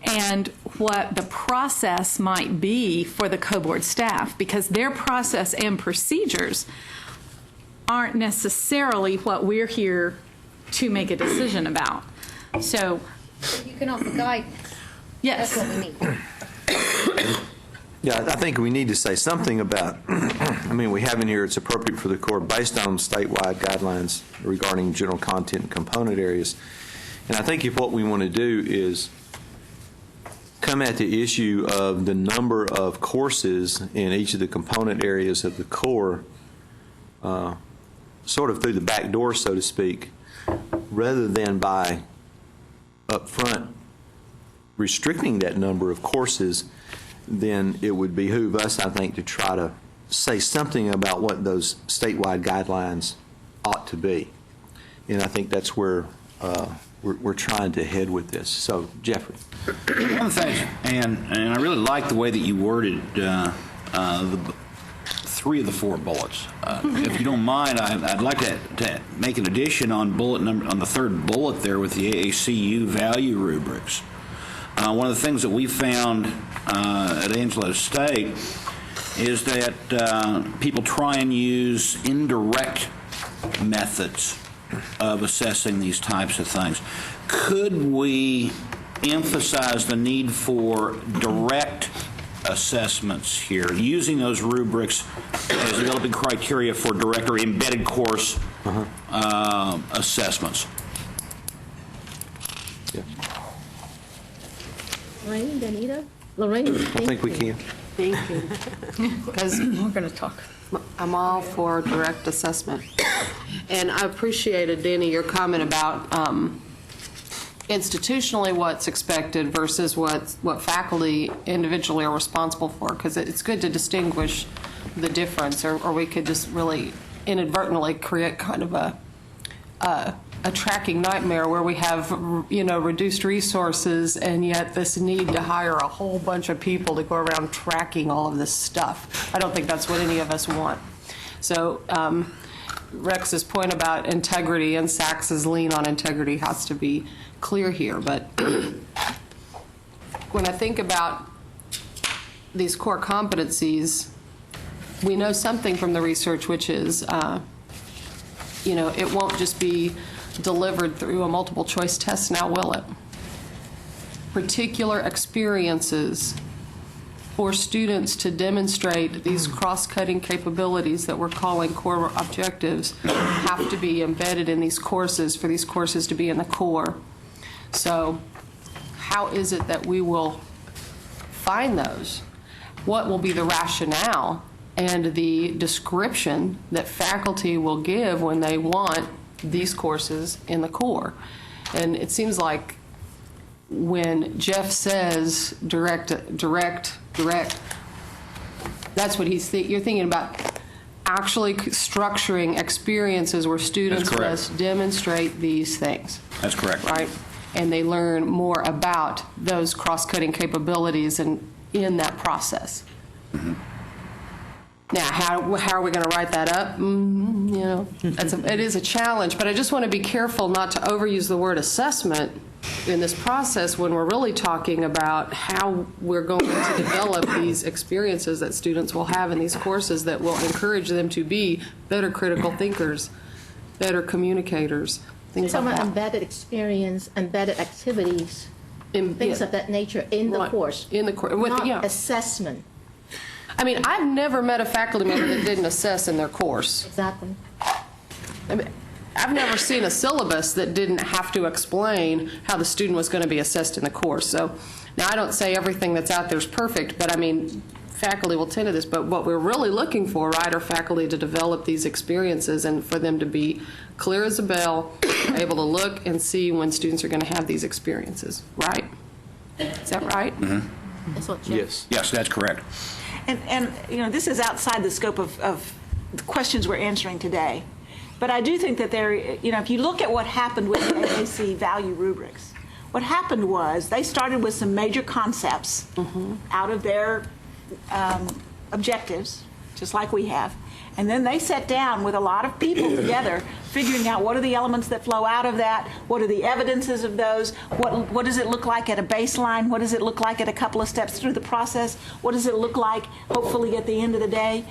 Q: and what the process might be for the co-board staff, because their process and procedures aren't necessarily what we're here to make a decision about. So
H: You can offer guidance.
Q: Yes.
H: That's what we need.
A: Yeah, I think we need to say something about, I mean, we have in here, it's appropriate for the Corps based on statewide guidelines regarding general content and component areas. And I think if what we want to do is come at the issue of the number of courses in each of the component areas of the Corps, sort of through the back door, so to speak, rather than by up front restricting that number of courses, then it would behoove us, I think, to try to say something about what those statewide guidelines ought to be. And I think that's where we're trying to head with this. So, Jeffrey.
Y: One of the things, and I really like the way that you worded the 3 of the 4 bullets. If you don't mind, I'd like to make an addition on on the 3rd bullet there with the AACU value rubrics. One of the things that we found at Angelo State is that people try and use indirect methods of assessing these types of things. Could we emphasize the need for direct assessments here, using those rubrics as developing criteria for direct or embedded course assessments?
A: Yeah.
B: Lorraine, Danita? Lorraine?
A: I think we can.
J: Thank you. Because
F: We're going to talk.
J: I'm all for direct assessment. And I appreciated, Danny, your comment about institutionally what's expected versus what faculty individually are responsible for, because it's good to distinguish the difference, or we could just really inadvertently create kind of a tracking nightmare where we have, reduced resources and yet this need to hire a whole bunch of people to go around tracking all of this stuff. I don't think that's what any of us want. So Rex's point about integrity and Sachs's lean on integrity has to be clear here. But when I think about these core competencies, we know something from the research, which is, it won't just be delivered through a multiple choice test now, will it? Particular experiences for students to demonstrate these cross-cutting capabilities that we're calling core objectives have to be embedded in these courses for these courses to be in the core. So how is it that we will find those? What will be the rationale and the description that faculty will give when they want these courses in the core? And it seems like when Jeff says direct, that's what you're thinking about, actually structuring experiences where students must demonstrate these things.
Y: That's correct.
J: Right? And they learn more about those cross-cutting capabilities and in that process. Mm-hmm. Now, how are we going to write that up? It is a challenge, but I just want to be careful not to overuse the word assessment in this process when we're really talking about how we're going to develop these experiences that students will have in these courses that will encourage them to be better critical thinkers, better communicators, things like that.
B: Embedded experience, embedded activities, things of that nature in the course.
J: In the course.
B: Not assessment.
J: I mean, I've never met a faculty member that didn't assess in their course.
B: Exactly.
J: I mean, I've never seen a syllabus that didn't have to explain how the student was going to be assessed in the course. So now I don't say everything that's out there is perfect, but I mean, faculty will tend to this. But what we're really looking for, right, are faculty to develop these experiences and for them to be clear as a bell, able to look and see when students are going to have these experiences, right? Is that right?
Y: Mm-hmm.
B: That's what
Y: Yes, that's correct.
X: And this is outside the scope of the questions we're answering today. But I do think that if you look at what happened with the AAC value rubrics, what happened was they started with some major concepts out of their objectives, just like we have. And then they sat down with a lot of people together, figuring out what are the elements that flow out of that, what are the evidences of those, what does it look like at a baseline, what does it look like at a couple of steps through the process, what does it look like, hopefully, at the end of the day.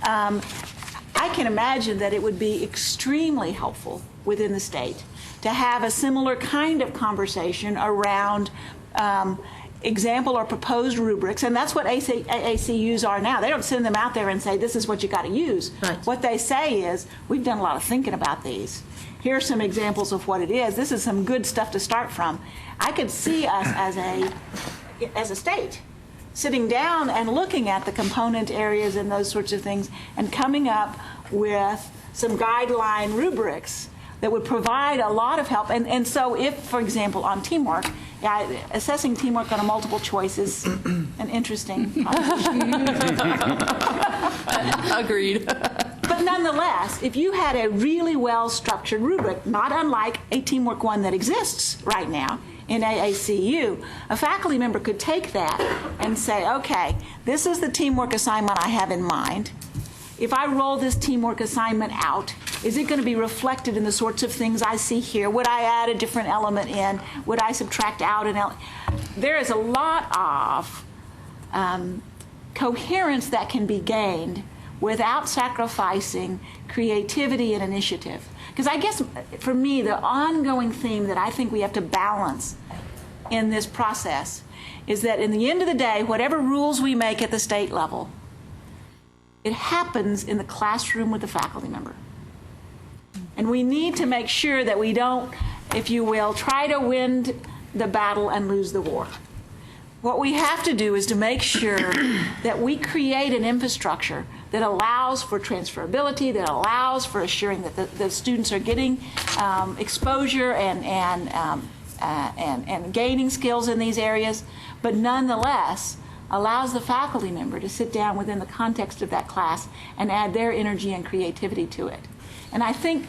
X: I can imagine that it would be extremely helpful within the state to have a similar kind of conversation around example or proposed rubrics, and that's what AACUs are now. They don't send them out there and say, this is what you got to use.
B: Right.
X: What they say is, we've done a lot of thinking about these. Here are some examples of what it is. This is some good stuff to start from. I could see us as a state sitting down and looking at the component areas and those sorts of things and coming up with some guideline rubrics that would provide a lot of help. And so if, for example, on teamwork, assessing teamwork on a multiple choice is an interesting proposition.
J: Agreed.
X: But nonetheless, if you had a really well-structured rubric, not unlike a teamwork one that exists right now in AACU, a faculty member could take that and say, okay, this is the teamwork assignment I have in mind. If I roll this teamwork assignment out, is it going to be reflected in the sorts of things I see here? Would I add a different element in? Would I subtract out an element? There is a lot of coherence that can be gained without sacrificing creativity and initiative. Because I guess, for me, the ongoing theme that I think we have to balance in this process is that in the end of the day, whatever rules we make at the state level, it happens in the classroom with the faculty member. And we need to make sure that we don't, if you will, try to win the battle and lose the war. What we have to do is to make sure that we create an infrastructure that allows for transferability, that allows for assuring that the students are getting exposure and gaining skills in these areas, but nonetheless allows the faculty member to sit down within the context of that class and add their energy and creativity to it. And I think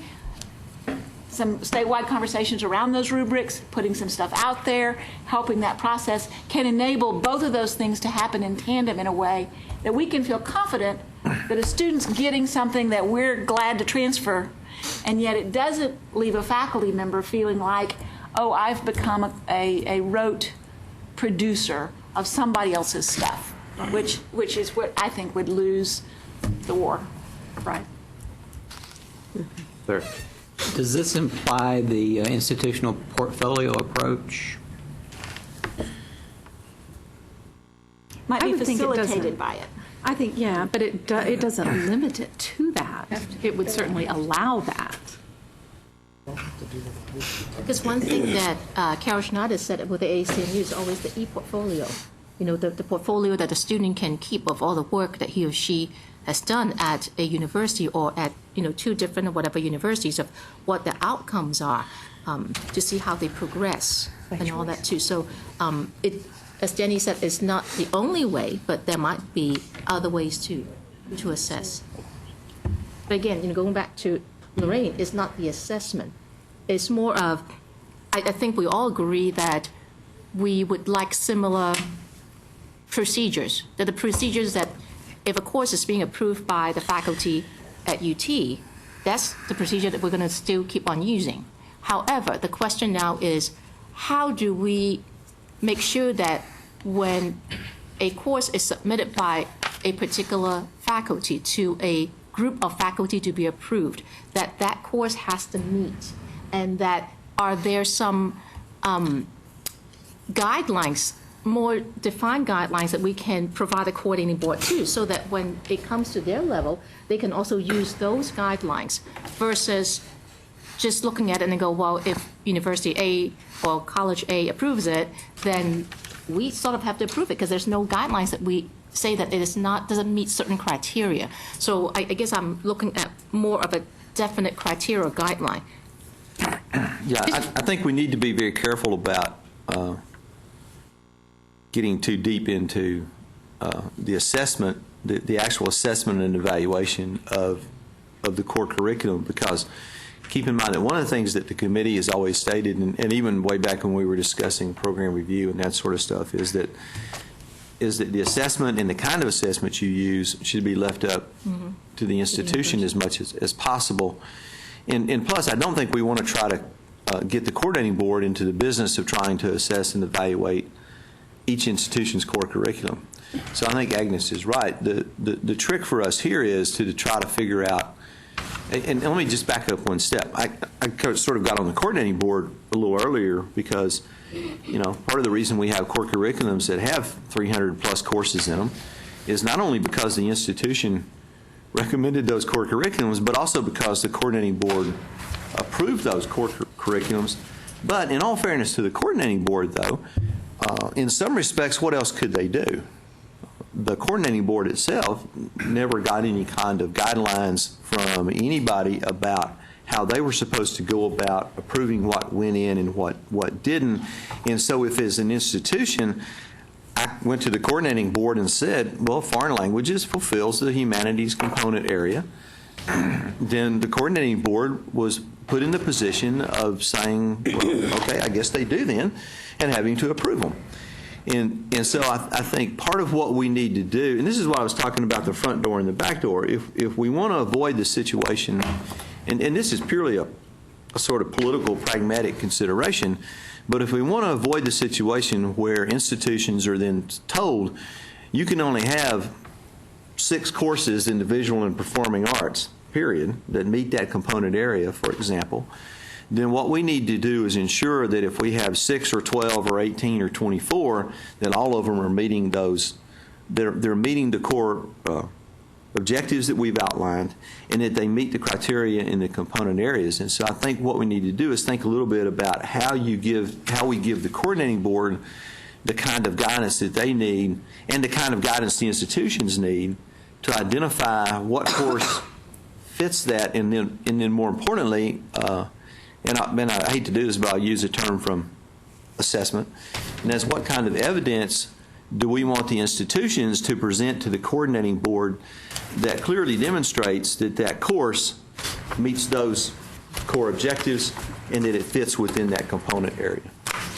X: some statewide conversations around those rubrics, putting some stuff out there, helping that process, can enable both of those things to happen in tandem in a way that we can feel confident that a student's getting something that we're glad to transfer, and yet it doesn't leave a faculty member feeling like, oh, I've become a rote producer of somebody else's stuff, which is what I think would lose the war. Right.
L: Sir. Does this imply the institutional portfolio approach?
X: Might be
Q: I would think it
X: facilitated
Q: doesn't.
X: by it.
Q: I think, yeah, but it doesn't limit it to that. It would certainly allow that.
B: Because one thing that Carol Schneider said with the ACMU is always the e-portfolio. You know, the portfolio that the student can keep of all the work that he or she has done at a university or at, you know, 2 different or whatever universities, of what the outcomes are, to see how they progress and all that too. So it, as Jenny said, is not the only way, but there might be other ways to assess. But again, you know, going back to Lorraine, it's not the assessment. It's more of, I think we all agree that we would like similar procedures, that the procedures that if a course is being approved by the faculty at UT, that's the procedure that we're going to still keep on using. However, the question now is, how do we make sure that when a course is submitted by a particular faculty to a group of faculty to be approved, that that course has to meet, and that are there some guidelines, more defined guidelines that we can provide a coordinating board to, so that when it comes to their level, they can also use those guidelines versus just looking at it and go, well, if University A or College A approves it, then we sort of have to approve it because there's no guidelines that we say that it is not, doesn't meet certain criteria. So I guess I'm looking at more of a definite criteria or guideline.
A: Yeah, I think we need to be very careful about getting too deep into the assessment, the actual assessment and evaluation of the core curriculum, because keep in mind that one of the things that the committee has always stated, and even way back when we were discussing program review and that sort of stuff, is that the assessment and the kind of assessment you use should be left up to the institution as much as possible. And plus, I don't think we want to try to get the coordinating board into the business of trying to assess and evaluate each institution's core curriculum. So I think Agnes is right. The trick for us here is to try to figure out And let me just back up one step. I sort of got on the coordinating board a little earlier because, part of the reason we have core curriculums that have 300 plus courses in them is not only because the institution recommended those core curriculums, but also because the coordinating board approved those core curriculums. But in all fairness to the coordinating board, though, in some respects, what else could they do? The coordinating board itself never got any kind of guidelines from anybody about how they were supposed to go about approving what went in and what didn't. And so if as an institution, I went to the coordinating board and said, well, foreign languages fulfills the humanities component area, then the coordinating board was put in the position of saying, well, okay, I guess they do then, and having to approve them. And so I think part of what we need to do, and this is why I was talking about the front door and the back door, if we want to avoid the situation, and this is purely a sort of political pragmatic consideration, but if we want to avoid the situation where institutions are then told you can only have 6 courses in the visual and performing arts, period, that meet that component area, for example, then what we need to do is ensure that if we have 6 or 12 or 18 or 24, that all of them are meeting those, they're meeting the core objectives that we've outlined, and that they meet the criteria in the component areas. And so I think what we need to do is think a little bit about how we give the coordinating board the kind of guidance that they need and the kind of guidance the institutions need to identify what course fits that, and then more importantly, and I hate to do this, but I'll use a term from assessment, and that's what kind of evidence do we want the institutions to present to the coordinating board that clearly demonstrates that that course meets those core objectives and that it fits within that component area.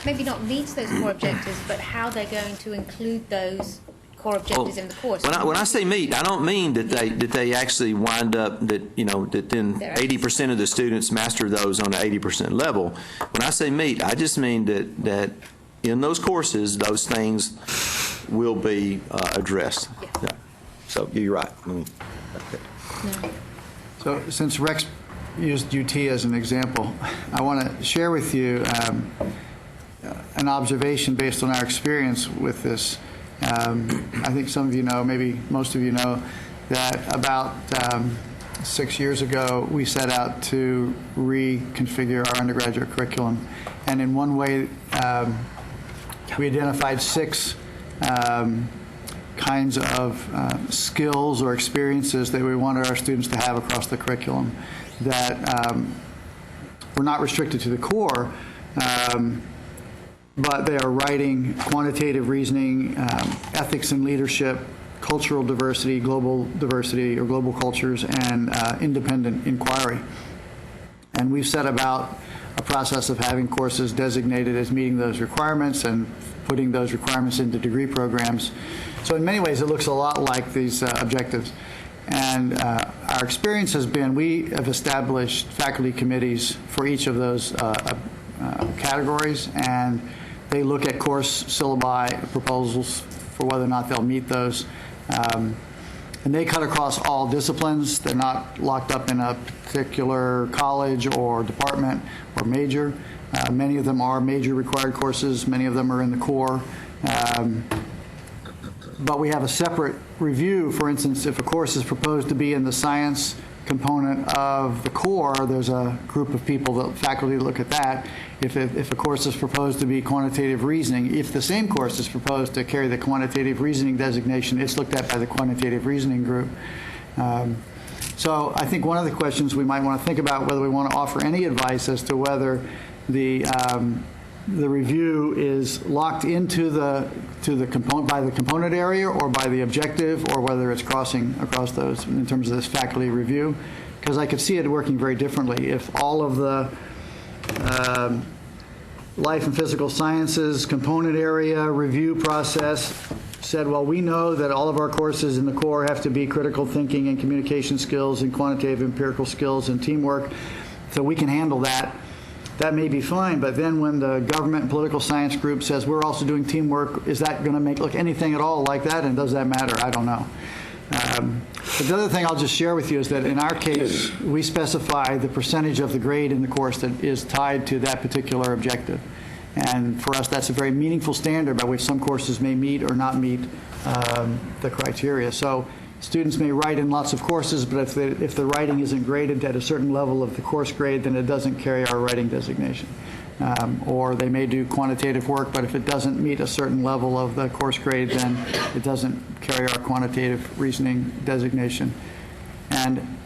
H: Maybe not meets those core objectives, but how they're going to include those core objectives in the course.
A: When I say meet, I don't mean that they actually wind up that then 80% of the students master those on an 80% level. When I say meet, I just mean that in those courses, those things will be addressed. Yeah. So you're right. Okay.
E: So since Rex used UT as an example, I want to share with you an observation based on our experience with this. I think some of you know, maybe most of you know, that about 6 years ago we set out to reconfigure our undergraduate curriculum. And in one way, we identified 6 kinds of skills or experiences that we wanted our students to have across the curriculum that were not restricted to the core, but they are writing, quantitative reasoning, ethics and leadership, cultural diversity, or global cultures, and independent inquiry. And we've set about a process of having courses designated as meeting those requirements and putting those requirements into degree programs. So in many ways, it looks a lot like these objectives. And our experience has been we have established faculty committees for each of those categories, and they look at course syllabi proposals for whether or not they'll meet those. And they cut across all disciplines. They're not locked up in a particular college or department or major. Many of them are major required courses. Many of them are in the core. But we have a separate review. For instance, if a course is proposed to be in the science component of the core, there's a group of people, that faculty, look at that. If a course is proposed to be quantitative reasoning, if the same course is proposed to carry the quantitative reasoning designation, it's looked at by the quantitative reasoning group. So I think one of the questions we might want to think about whether we want to offer any advice as to whether the review is locked into the component by the component area or by the objective, or whether it's crossing across those in terms of this faculty review, because I could see it working very differently if all of the life and physical sciences component area review process said, well, we know that all of our courses in the core have to be critical thinking and communication skills and quantitative empirical skills and teamwork, so we can handle that. That may be fine, but then when the government and political science group says we're also doing teamwork, is that going to look anything at all like that, and does that matter? I don't know. But the other thing I'll just share with you is that in our case, we specify the percentage of the grade in the course that is tied to that particular objective. And for us, that's a very meaningful standard by which some courses may meet or not meet the criteria. So students may write in lots of courses, but if the writing isn't graded at a certain level of the course grade, then it doesn't carry our writing designation. Or they may do quantitative work, but if it doesn't meet a certain level of the course grade, then it doesn't carry our quantitative reasoning designation. And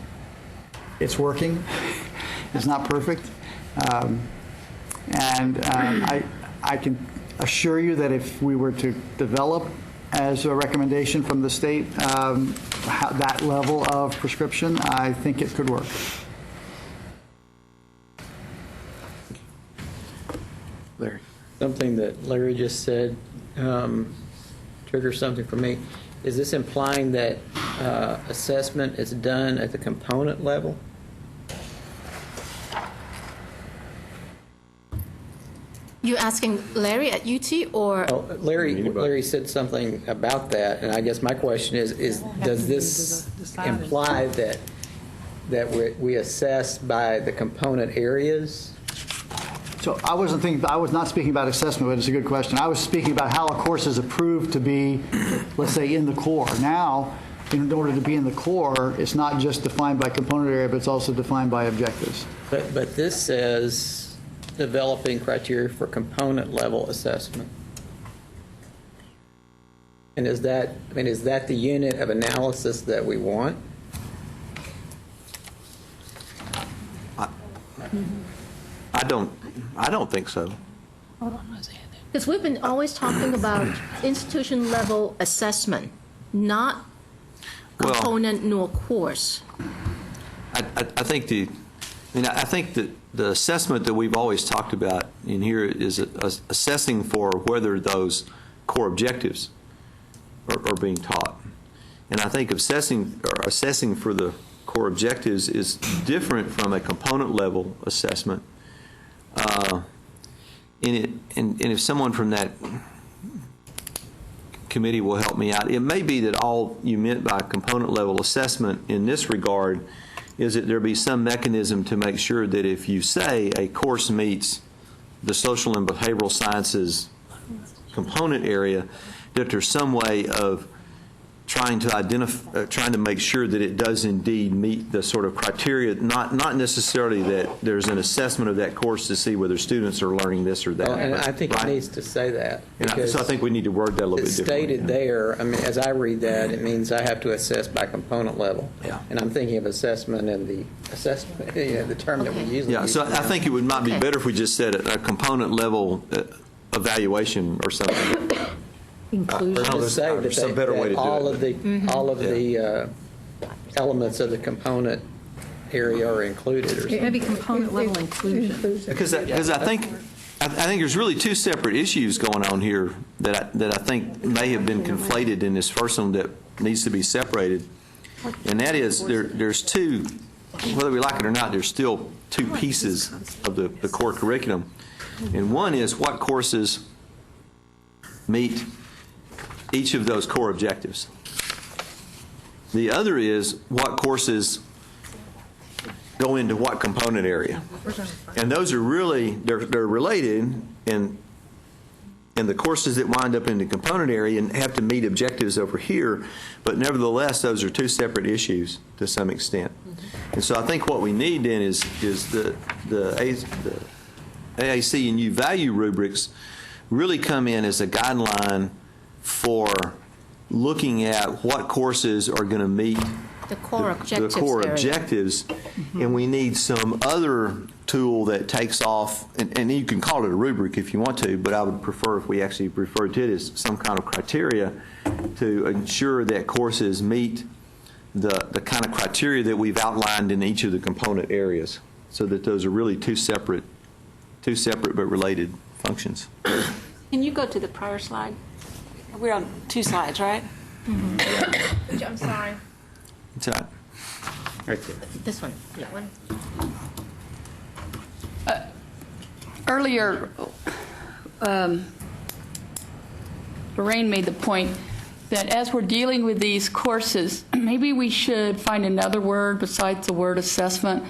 E: it's working. It's not perfect. I can assure you that if we were to develop as a recommendation from the state that level of prescription, I think it could work.
V: Larry. Something that Larry just said triggers something for me. Is this implying that assessment is done at the component level?
B: You asking Larry at UT or?
V: Oh, Larry said something about that, and I guess my question is does this imply that we assess by the component areas?
E: So I was not speaking about assessment, but it's a good question. I was speaking about how a course is approved to be, let's say, in the core. Now, in order to be in the core, it's not just defined by component area, but it's also defined by objectives.
V: But this says developing criteria for component level assessment. And is that the unit of analysis that we want?
A: I don't think so.
B: Because we've been always talking about institution level assessment, not component nor course.
A: I think that the assessment that we've always talked about in here is assessing for whether those core objectives are being taught. And I think assessing for the core objectives is different from a component level assessment. And if someone from that committee will help me out, it may be that all you meant by component level assessment in this regard is that there be some mechanism to make sure that if you say a course meets the social and behavioral sciences component area, that there's some way of trying to make sure that it does indeed meet the sort of criteria, not necessarily that there's an assessment of that course to see whether students are learning this or that.
V: And I think it needs to say that.
A: So I think we need to word that a little bit differently.
V: It's stated there, I mean, as I read that, it means I have to assess by component level.
A: Yeah.
V: And I'm thinking of assessment and the assessment, the term that we usually use.
A: So I think it might be better if we just said a component level evaluation or something.
V: Inclusion.
A: There's some better way to do it.
V: All of the elements of the component area are included, or something.
S: Maybe component level inclusion.
A: Because I think there's really two separate issues going on here that I think may have been conflated in this first one that needs to be separated, and that is there's two, whether we like it or not, there's still two pieces of the core curriculum, and one is what courses meet each of those core objectives. The other is what courses go into what component area. And those are really, they're related, and the courses that wind up in the component area and have to meet objectives over here, but nevertheless, those are two separate issues to some extent. And so I think what we need then is the AAC and U value rubrics really come in as a guideline for looking at what courses are going to meet
B: the core
A: objectives, and we need some other tool that takes off, and you can call it a rubric if you want to, but I would prefer if we actually refer to it as some kind of criteria to ensure that courses meet the kind of criteria that we've outlined in each of the component areas, so that those are really two separate but related functions.
X: Can you go to the prior slide? We're on 2 slides, right?
B: Mm-hmm. I'm sorry.
A: It's all right.
B: Right there. This one. That one.
D: Earlier, Lorraine made the point that as we're dealing with these courses, maybe we should find another word besides the word assessment.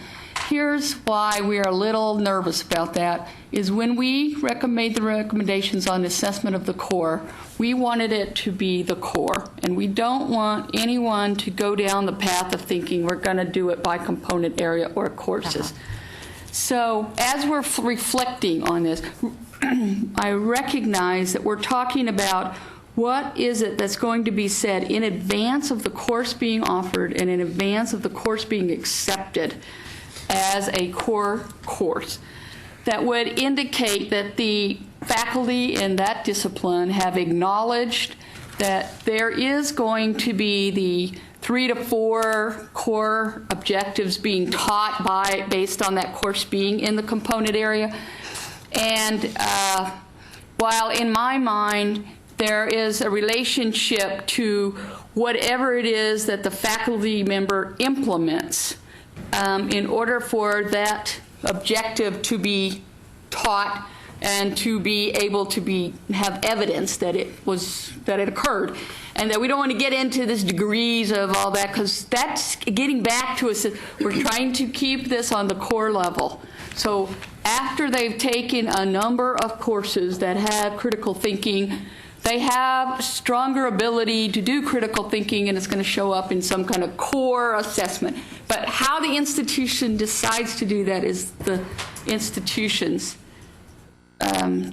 D: Here's why we are a little nervous about that, is when we made the recommendations on assessment of the core, we wanted it to be the core. And we don't want anyone to go down the path of thinking we're going to do it by component area or courses. So as we're reflecting on this, I recognize that we're talking about what is it that's going to be said in advance of the course being offered and in advance of the course being accepted as a core course that would indicate that the faculty in that discipline have acknowledged that there is going to be the 3 to 4 core objectives being taught based on that course being in the component area. And while in my mind there is a relationship to whatever it is that the faculty member implements in order for that objective to be taught and to be able to have evidence that it occurred, and that we don't want to get into this degrees of all that, because that's getting back to us. We're trying to keep this on the core level. So after they've taken a number of courses that have critical thinking, they have stronger ability to do critical thinking, and it's going to show up in some kind of core assessment. But how the institution decides to do that is the institution's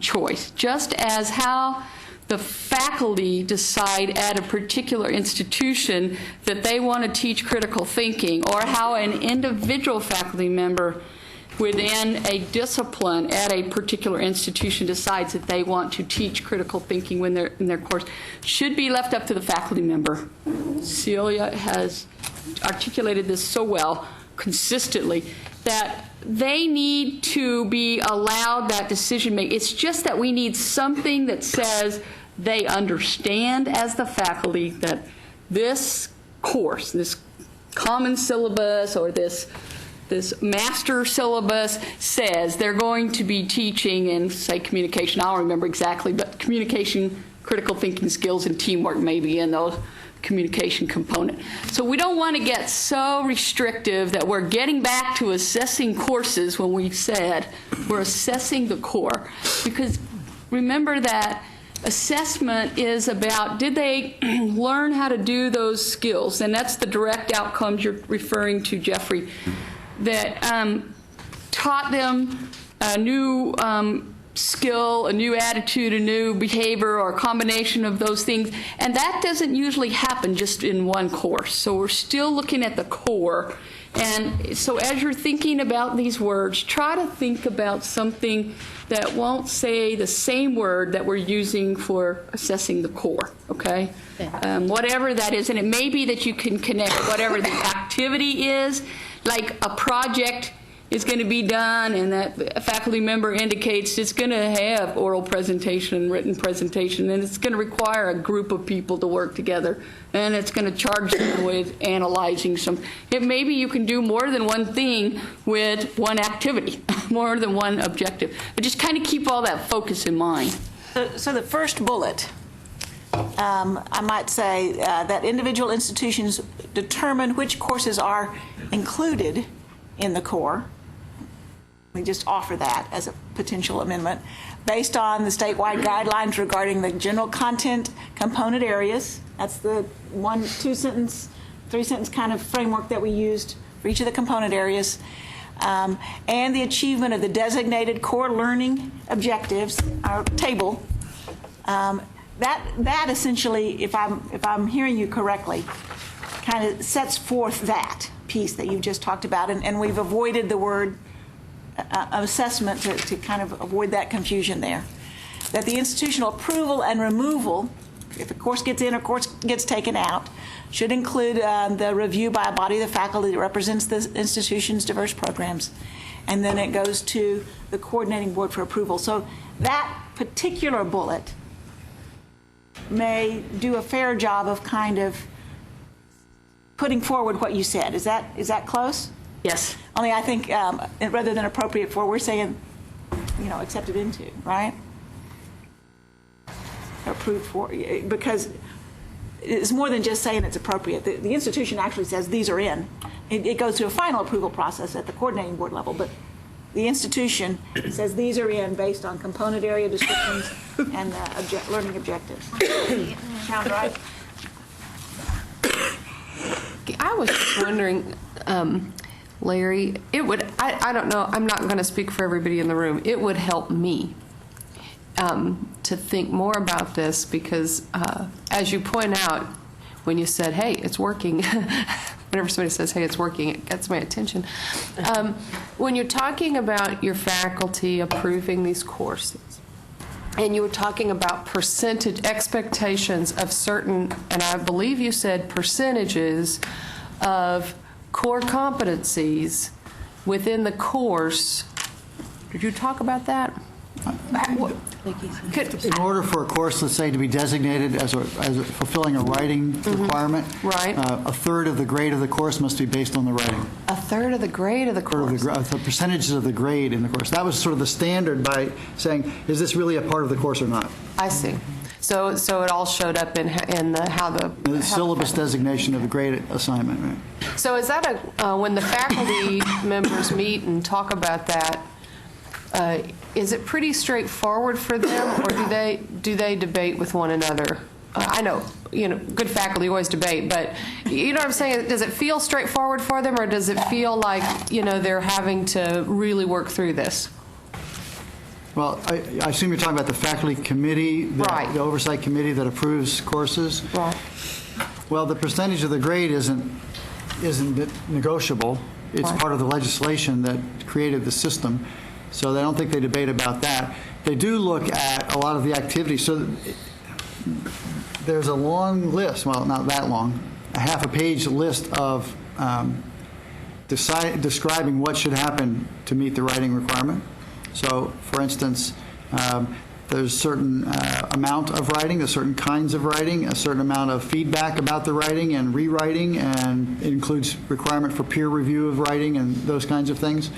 D: choice. Just as how the faculty decide at a particular institution that they want to teach critical thinking, or how an individual faculty member within a discipline at a particular institution decides that they want to teach critical thinking when they're in their course, should be left up to the faculty member. Celia has articulated this so well, consistently, that they need to be allowed that decision making. It's just that we need something that says they understand as the faculty that this course, this common syllabus, or this master syllabus says they're going to be teaching in, say, communication. I don't remember exactly, but communication, critical thinking skills, and teamwork may be in those communication component. So we don't want to get so restrictive that we're getting back to assessing courses when we said we're assessing the core. Because remember that assessment is about, did they learn how to do those skills? And that's the direct outcomes you're referring to, Jeffrey, that taught them a new skill, a new attitude, a new behavior, or a combination of those things. And that doesn't usually happen just in one course. So we're still looking at the core. And so as you're thinking about these words, try to think about something that won't say the same word that we're using for assessing the core, okay? Whatever that is. And it may be that you can connect whatever the activity is, like a project is going to be done, and that faculty member indicates it's going to have oral presentation and written presentation, and it's going to require a group of people to work together, and it's going to charge them with analyzing some. Maybe you can do more than one thing with one activity, more than one objective. But just kind of keep all that focus in mind.
X: So the first bullet, I might say that individual institutions determine which courses are included in the core. We just offer that as a potential amendment based on the statewide guidelines regarding the general content component areas. That's the 1, 2 sentence, 3 sentence kind of framework that we used for each of the component areas. And the achievement of the designated core learning objectives, our table. That essentially, if I'm hearing you correctly, kind of sets forth that piece that you've just talked about, and we've avoided the word assessment to kind of avoid that confusion there. That the institutional approval and removal, if a course gets in or course gets taken out, should include the review by a body of the faculty that represents the institution's diverse programs. And then it goes to the coordinating board for approval. So that particular bullet may do a fair job of kind of putting forward what you said. Is that close?
B: Yes.
X: Only I think rather than appropriate for, we're saying, accepted into, right? Approved for, because it's more than just saying it's appropriate. The institution actually says these are in. It goes through a final approval process at the coordinating board level, but the institution says these are in based on component area descriptions and learning objectives. Sound right?
J: I was just wondering, Larry, I don't know, I'm not going to speak for everybody in the room. It would help me to think more about this because, as you point out, when you said, hey, it's working, whenever somebody says, hey, it's working, it gets my attention. When you're talking about your faculty approving these courses, and you were talking about percentage expectations of certain, and I believe you said percentages of core competencies within the course. Did you talk about that?
E: In order for a course, let's say, to be designated as fulfilling a writing requirement,
J: right.
E: A third of the grade of the course must be based on the writing.
J: A third of the grade of the course?
E: The percentages of the grade in the course. That was sort of the standard by saying, is this really a part of the course or not?
J: I see. So it all showed up in the
E: syllabus designation of the grade assignment, right?
J: So is that when the faculty members meet and talk about that, is it pretty straightforward for them, or do they debate with one another? I know, good faculty always debate, but you know what I'm saying? Does it feel straightforward for them, or does it feel like, they're having to really work through this?
E: Well, I assume you're talking about the faculty committee,
J: right.
E: The oversight committee that approves courses.
J: Right.
E: Well, the percentage of the grade isn't negotiable. It's
J: right.
E: part of the legislation that created the system. So I don't think they debate about that. They do look at a lot of the activities. So there's a long list, well, not that long, a half a page list of describing what should happen to meet the writing requirement. So, for instance, there's a certain amount of writing, there's certain kinds of writing, a certain amount of feedback about the writing and rewriting, and it includes requirement for peer review of writing and those kinds of things.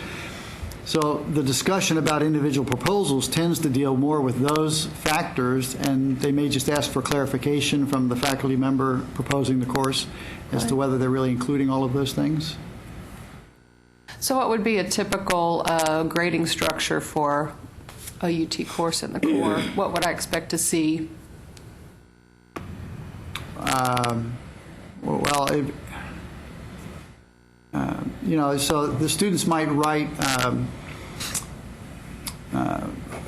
E: So the discussion about individual proposals tends to deal more with those factors, and they may just ask for clarification from the faculty member proposing the course as to whether they're really including all of those things.
J: So what would be a typical grading structure for a UT course in the core? What would I expect to see?
E: So the students might write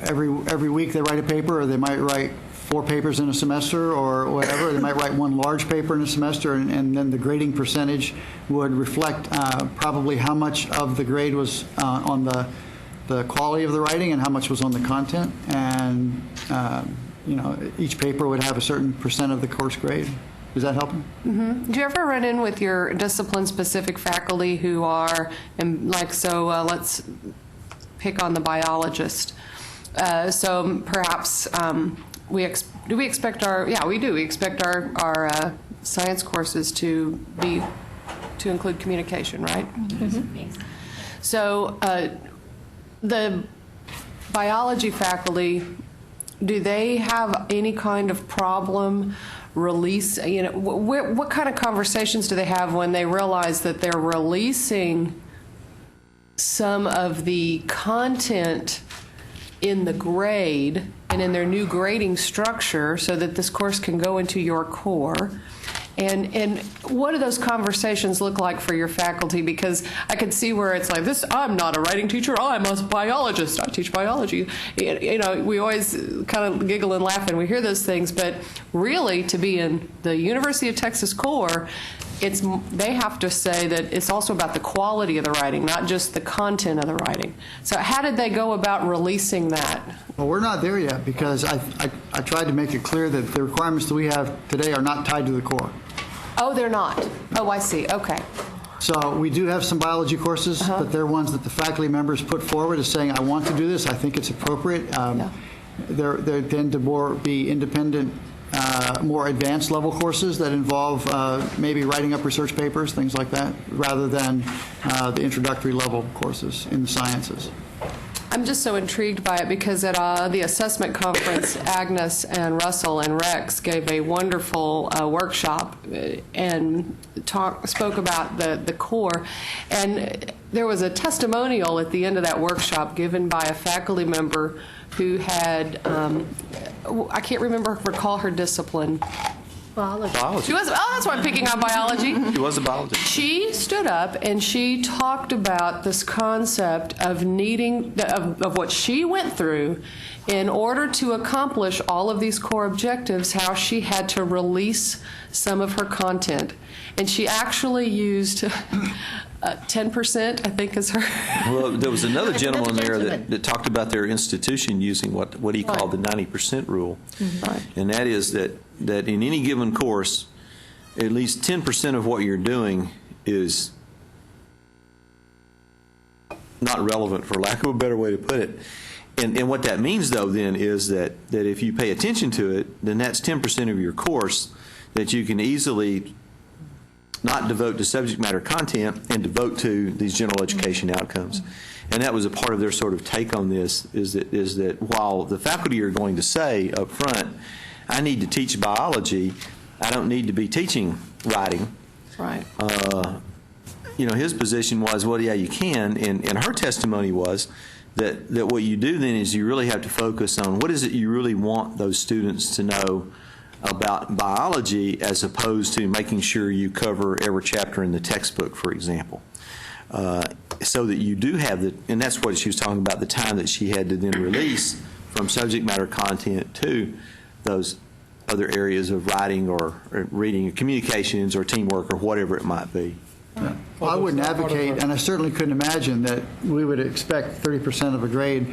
E: every week they write a paper, or they might write 4 papers in a semester or whatever. They might write one large paper in a semester, and then the grading percentage would reflect probably how much of the grade was on the quality of the writing and how much was on the content. And each paper would have a certain percent of the course grade. Is that helping?
J: Mm-hmm. Do you ever run in with your discipline-specific faculty who are, let's pick on the biologist. So perhaps we expect our science courses to include communication, right? Mm-hmm. So the biology faculty, do they have any kind of problem release? What kind of conversations do they have when they realize that they're releasing some of the content in the grade and in their new grading structure so that this course can go into your core? And what do those conversations look like for your faculty? Because I could see where it's like, I'm not a writing teacher, I'm a biologist, I teach biology. We always kind of giggle and laugh when we hear those things, but really to be in the University of Texas core, they have to say that it's also about the quality of the writing, not just the content of the writing. So how did they go about releasing that?
E: Well, we're not there yet, because I tried to make it clear that the requirements that we have today are not tied to the core.
J: Oh, they're not. Oh, I see. Okay.
E: So we do have some biology courses, but they're ones that the faculty members put forward as saying, I want to do this, I think it's appropriate. They tend to be independent, more advanced level courses that involve maybe writing up research papers, things like that, rather than the introductory level courses in the sciences.
J: I'm just so intrigued by it because at the assessment conference, Agnes and Russell and Rex gave a wonderful workshop and spoke about the core. And there was a testimonial at the end of that workshop given by a faculty member who had, I can't recall her discipline.
B: Biology.
J: She was, that's why I'm picking on biology.
A: She was a biologist.
J: She stood up and she talked about this concept of needing, of what she went through in order to accomplish all of these core objectives, how she had to release some of her content. And she actually used 10%, I think is her.
A: Well, there was another gentleman there that talked about their institution using what he called the 90% rule.
J: Right.
A: And that is that in any given course, at least 10% of what you're doing is not relevant, for lack of a better way to put it. And what that means, though, then, is that if you pay attention to it, then that's 10% of your course that you can easily not devote to subject matter content and devote to these general education outcomes. And that was a part of their sort of take on this, is that while the faculty are going to say up front, I need to teach biology, I don't need to be teaching writing.
J: Right.
A: His position was, well, yeah, you can. And her testimony was that what you do then is you really have to focus on what is it you really want those students to know about biology, as opposed to making sure you cover every chapter in the textbook, for example. So that you do have and that's what she was talking about, the time that she had to then release from subject matter content to those other areas of writing or reading, communications or teamwork or whatever it might be.
E: Yeah. Well, I wouldn't advocate, and I certainly couldn't imagine that we would expect 30% of a grade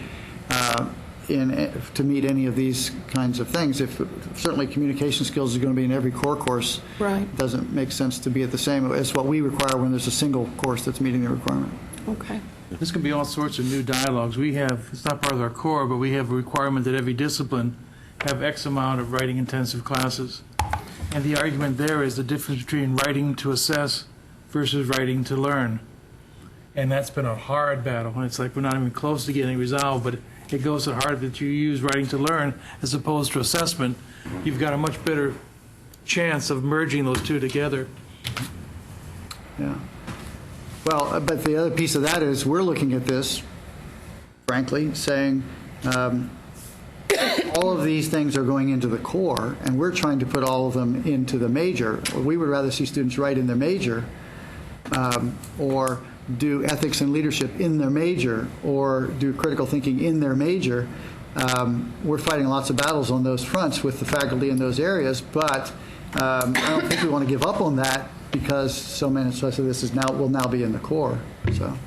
E: to meet any of these kinds of things. If certainly communication skills is going to be in every core course,
J: right,
E: it doesn't make sense to be at the same as what we require when there's a single course that's meeting the requirement.
J: Okay.
R: This can be all sorts of new dialogues. We have, it's not part of our core, but we have a requirement that every discipline have X amount of writing intensive classes. And the argument there is the difference between writing to assess versus writing to learn. And that's been a hard battle. And it's like we're not even close to getting resolved, but it goes so hard that you use writing to learn as opposed to assessment. You've got a much better chance of merging those two together.
E: Yeah. Well, but the other piece of that is we're looking at this, frankly, saying all of these things are going into the core, and we're trying to put all of them into the major. We would rather see students write in their major or do ethics and leadership in their major or do critical thinking in their major. We're fighting lots of battles on those fronts with the faculty in those areas, but I don't think we want to give up on that because so much of this will now be in the core. So.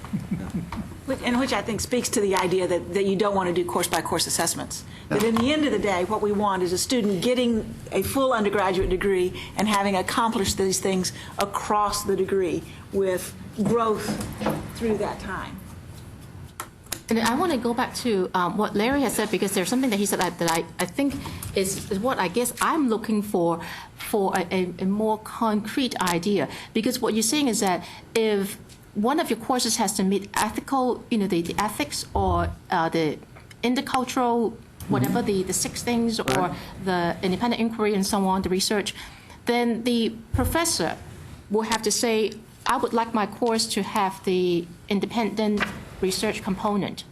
X: And which I think speaks to the idea that you don't want to do course-by-course assessments. That in the end of the day, what we want is a student getting a full undergraduate degree and having accomplished these things across the degree with growth through that time.
B: And I want to go back to what Larry has said, because there's something that he said that I think is what I guess I'm looking for a more concrete idea. Because what you're saying is that if one of your courses has to meet ethical, the ethics or the intercultural, whatever the six things, or the independent inquiry and so on, the research, then the professor will have to say, I would like my course to have the independent research component.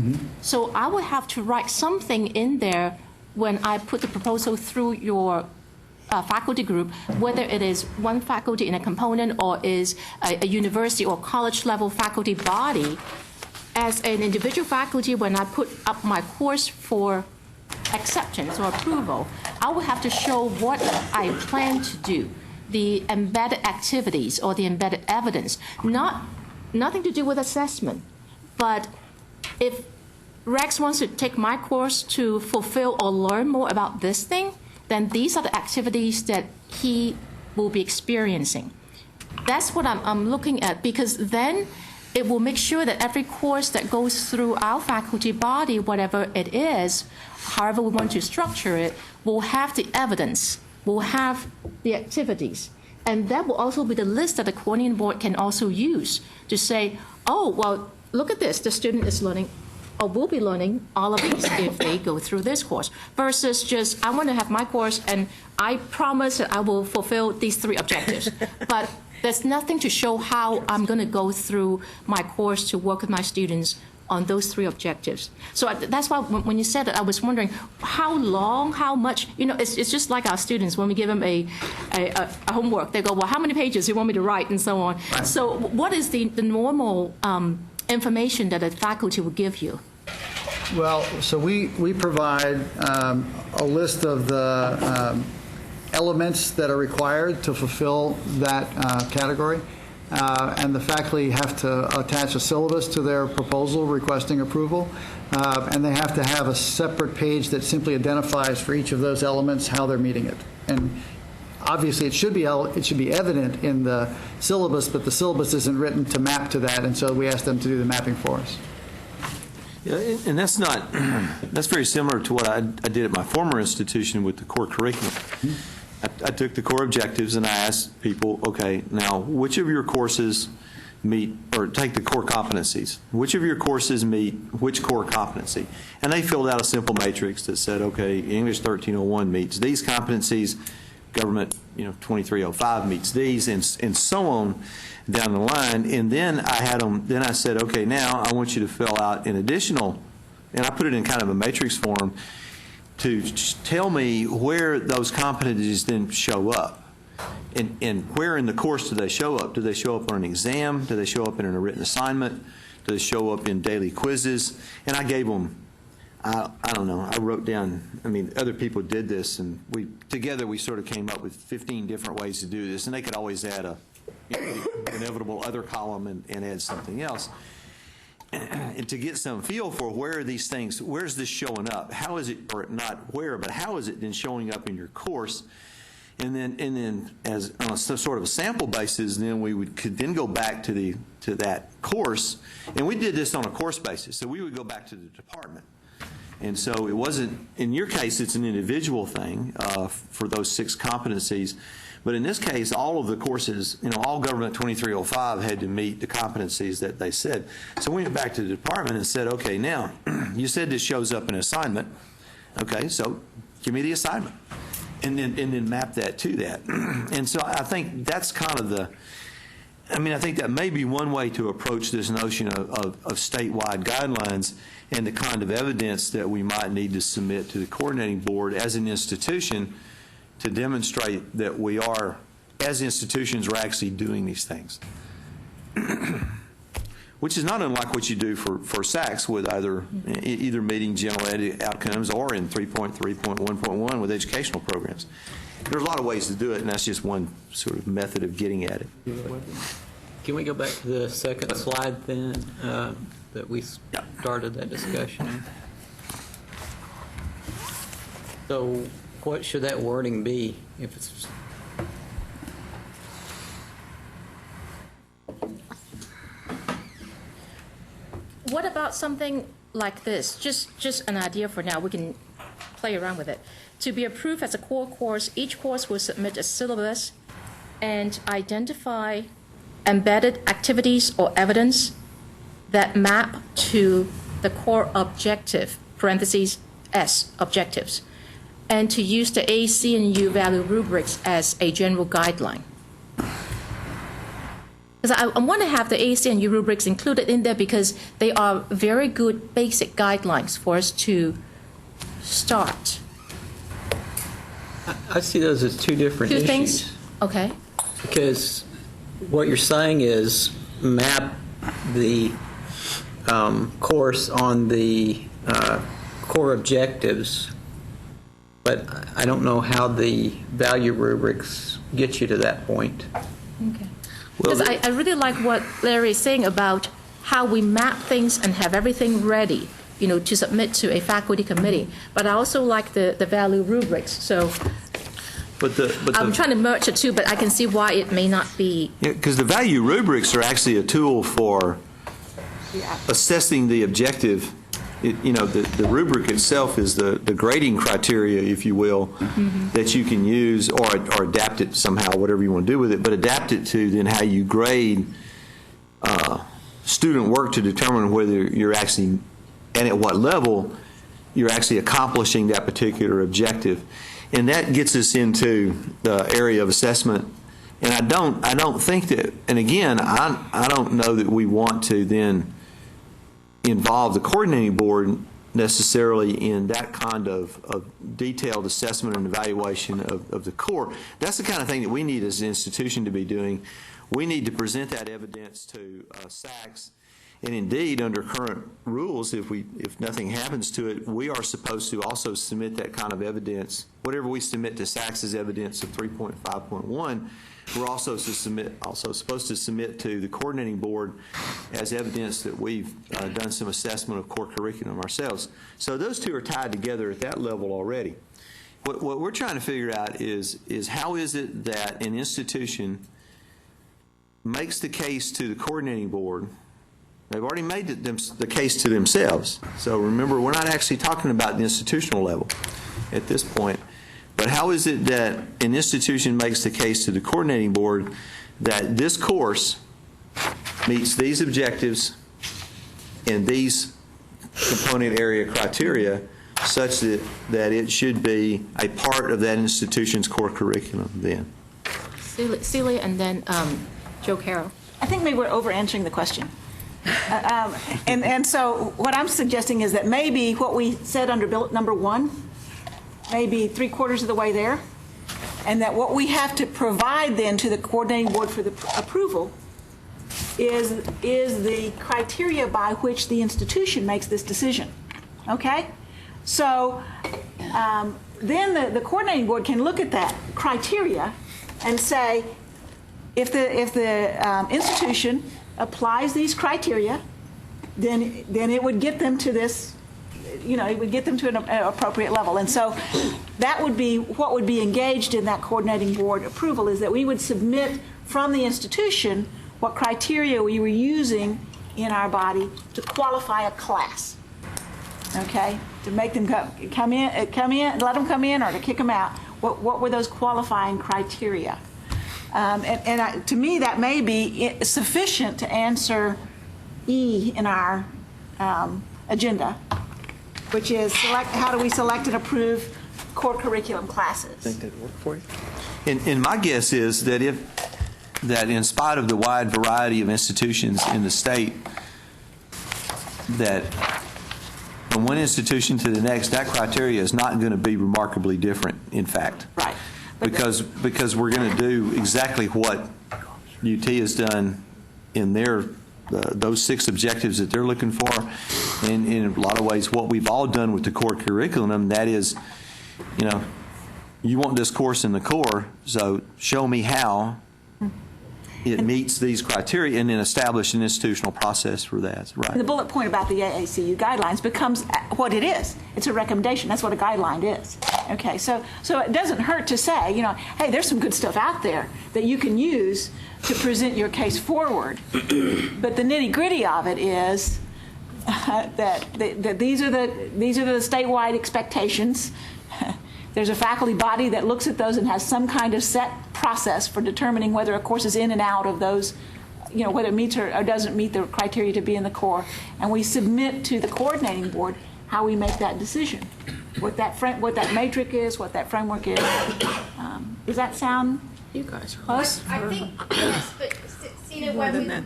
B: So I would have to write something in there when I put the proposal through your faculty group, whether it is one faculty in a component or is a university or college level faculty body. As an individual faculty, when I put up my course for acceptance or approval, I will have to show what I plan to do, the embedded activities or the embedded evidence, nothing to do with assessment. But if Rex wants to take my course to fulfill or learn more about this thing, then these are the activities that he will be experiencing. That's what I'm looking at, because then it will make sure that every course that goes through our faculty body, whatever it is, however we want to structure it, will have the evidence, will have the activities. And that will also be the list that the coordinating board can also use to say, oh, well, look at this, the student is learning or will be learning all of these if they go through this course, versus just, I want to have my course and I promise that I will fulfill these 3 objectives. But there's nothing to show how I'm going to go through my course to work with my students on those 3 objectives. So that's why when you said it, I was wondering how long, how much, it's just like our students when we give them a homework. They go, well, how many pages do you want me to write, and so on. Right. So what is the normal information that a faculty will give you?
E: Well, so we provide a list of the elements that are required to fulfill that category. And the faculty have to attach a syllabus to their proposal requesting approval, and they have to have a separate page that simply identifies for each of those elements how they're meeting it. And obviously, it should be evident in the syllabus, but the syllabus isn't written to map to that, and so we ask them to do the mapping for us.
A: Yeah, and that's very similar to what I did at my former institution with the core curriculum. I took the core objectives and I asked people, okay, now which of your courses meet, or take the core competencies, which of your courses meet which core competency? And they filled out a simple matrix that said, okay, English 1301 meets these competencies, government 2305 meets these, and so on down the line. And then I said, okay, now I want you to fill out an additional, and I put it in kind of a matrix form, to tell me where those competencies then show up. And where in the course do they show up? Do they show up on an exam? Do they show up in a written assignment? Do they show up in daily quizzes? And I gave them, I don't know, I wrote down, other people did this, and together we sort of came up with 15 different ways to do this, and they could always add a inevitable other column and add something else. And to get some feel for where are these things, where's this showing up? How is it, or not where, but how is it then showing up in your course? And then as on a sort of a sample basis, then we could then go back to that course, and we did this on a course basis. So we would go back to the department. And so it wasn't, in your case, it's an individual thing for those 6 competencies. But in this case, all of the courses, all Government 2305 had to meet the competencies that they said. So we went back to the department and said, okay, now, you said this shows up in an assignment. Okay, so give me the assignment. And then map that to that. And so I think that's kind of I think that may be one way to approach this notion of statewide guidelines and the kind of evidence that we might need to submit to the coordinating board as an institution to demonstrate that we are, as institutions, are actually doing these things. Which is not unlike what you do for SACs with either meeting general ed outcomes or in 3.3.1.1 with educational programs. There's a lot of ways to do it, and that's just one sort of method of getting at it.
V: Can we go back to the second slide then, that we started that discussion? So what should that wording be if it's...
B: What about something like this? Just an idea for now. We can play around with it. To be approved as a core course, each course will submit a syllabus and identify embedded activities or evidence that map to the core objective, parentheses, S, objectives, and to use the AC and U value rubrics as a general guideline. Because I want to have the AC and U rubrics included in there because they are very good basic guidelines for us to start.
V: I see those as two different issues.
B: Things? Okay.
V: Because what you're saying is map the course on the core objectives, but I don't know how the value rubrics get you to that point.
B: Okay. Because I really like what Larry is saying about how we map things and have everything ready, to submit to a faculty committee. But I also like the value rubrics. So I'm trying to merge the two, but I can see why it may not be.
A: Yeah, because the value rubrics are actually a tool for assessing the objective. The rubric itself is the grading criteria, if you will, that you can use or adapt it somehow, whatever you want to do with it, but adapt it to then how you grade student work to determine whether you're actually and at what level you're actually accomplishing that particular objective. And that gets us into the area of assessment. And I don't think that, and again, I don't know that we want to then involve the coordinating board necessarily in that kind of detailed assessment and evaluation of the core. That's the kind of thing that we need as an institution to be doing. We need to present that evidence to SACS, and indeed, under current rules, if nothing happens to it, we are supposed to also submit that kind of evidence. Whatever we submit to SACS as evidence of 3.5.1, we're also supposed to submit to the coordinating board as evidence that we've done some assessment of core curriculum ourselves. So those two are tied together at that level already. What we're trying to figure out is how is it that an institution makes the case to the coordinating board. They've already made the case to themselves. So remember, we're not actually talking about the institutional level at this point. But how is it that an institution makes the case to the coordinating board that this course meets these objectives and these component area criteria such that it should be a part of that institution's core curriculum then?
B: Celia and then Joe Carroll.
X: I think maybe we're over-answering the question. And so what I'm suggesting is that maybe what we said under bullet number 1, maybe 3/4 of the way there, and that what we have to provide then to the coordinating board for the approval is the criteria by which the institution makes this decision. Okay? So then the coordinating board can look at that criteria and say, if the institution applies these criteria, then it would get them to this, it would get them to an appropriate level. And so that would be what would be engaged in that coordinating board approval, is that we would submit from the institution what criteria we were using in our body to qualify a class. Okay? To make them come in, let them come in, or to kick them out. What were those qualifying criteria? To me, that may be sufficient to answer E in our agenda, which is how do we select and approve core curriculum classes.
A: Think that'd work for you? And my guess is that that in spite of the wide variety of institutions in the state, that from one institution to the next, that criteria is not going to be remarkably different, in fact.
X: Right.
A: Because we're going to do exactly what UT has done in those 6 objectives that they're looking for, and in a lot of ways what we've all done with the core curriculum. That is, you want this course in the core, so show me how it meets these criteria, and then establish an institutional process for that. Right.
X: And the bullet point about the AACU guidelines becomes what it is. It's a recommendation. That's what a guideline is. Okay, so it doesn't hurt to say, hey, there's some good stuff out there that you can use to present your case forward. But the nitty-gritty of it is that these are the statewide expectations. There's a faculty body that looks at those and has some kind of set process for determining whether a course is in and out of those, whether it meets or doesn't meet the criteria to be in the core. And we submit to the coordinating board how we make that decision, what that matrix is, what that framework is. Does that sound? You guys are close.
H: I think yes, but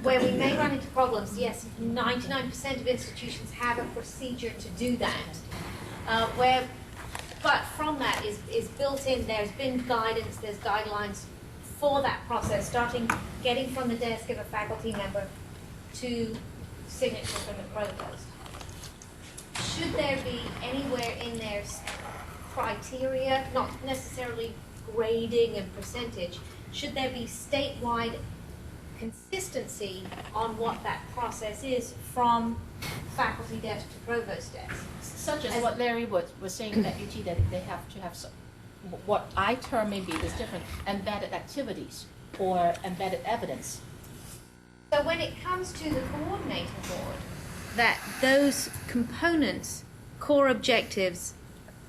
H: where we may run into problems. Yes, 99% of institutions have a procedure to do that. But from that is built in, there's been guidance, there's guidelines for that process, getting from the desk of a faculty member to signature from the provost. Should there be anywhere in there criteria, not necessarily grading and percentage, should there be statewide consistency on what that process is from faculty desk to provost desk?
B: Such as what Larry was saying at UT, that they have to have some, what I term maybe is different, embedded activities or embedded evidence.
H: So when it comes to the coordinating board, that those components, core objectives,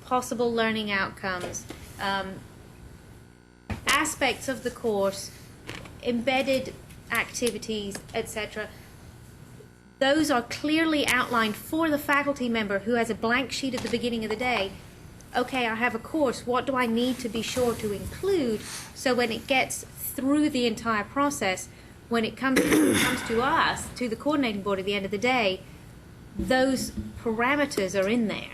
H: possible learning outcomes, aspects of the course, embedded activities, etc., those are clearly outlined for the faculty member who has a blank sheet at the beginning of the day. Okay, I have a course. What do I need to be sure to include so when it gets through the entire process, when it comes to us, to the coordinating board at the end of the day, those parameters are in there.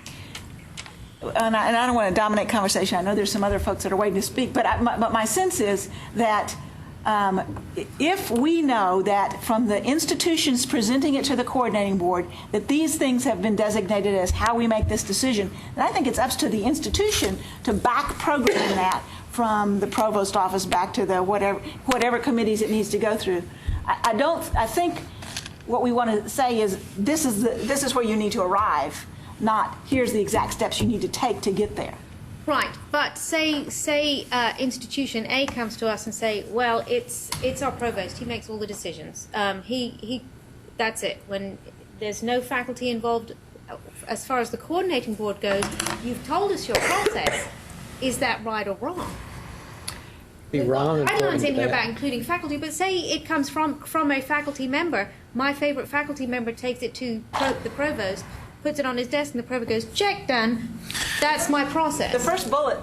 X: And I don't want to dominate conversation. I know there's some other folks that are waiting to speak, but my sense is that if we know that from the institutions presenting it to the coordinating board that these things have been designated as how we make this decision, then I think it's up to the institution to back program that from the provost office back to the whatever committees it needs to go through. I think what we want to say is this is where you need to arrive, not here's the exact steps you need to take to get there.
H: Right, but say institution A comes to us and say, well, it's our provost. He makes all the decisions. That's it. When there's no faculty involved, as far as the coordinating board goes, you've told us your process. Is that right or wrong?
V: Be wrong.
H: Guidelines in here about including faculty, but say it comes from a faculty member. My favorite faculty member takes it to the provost, puts it on his desk, and the provost goes, check, done. That's my process.
X: The first bullet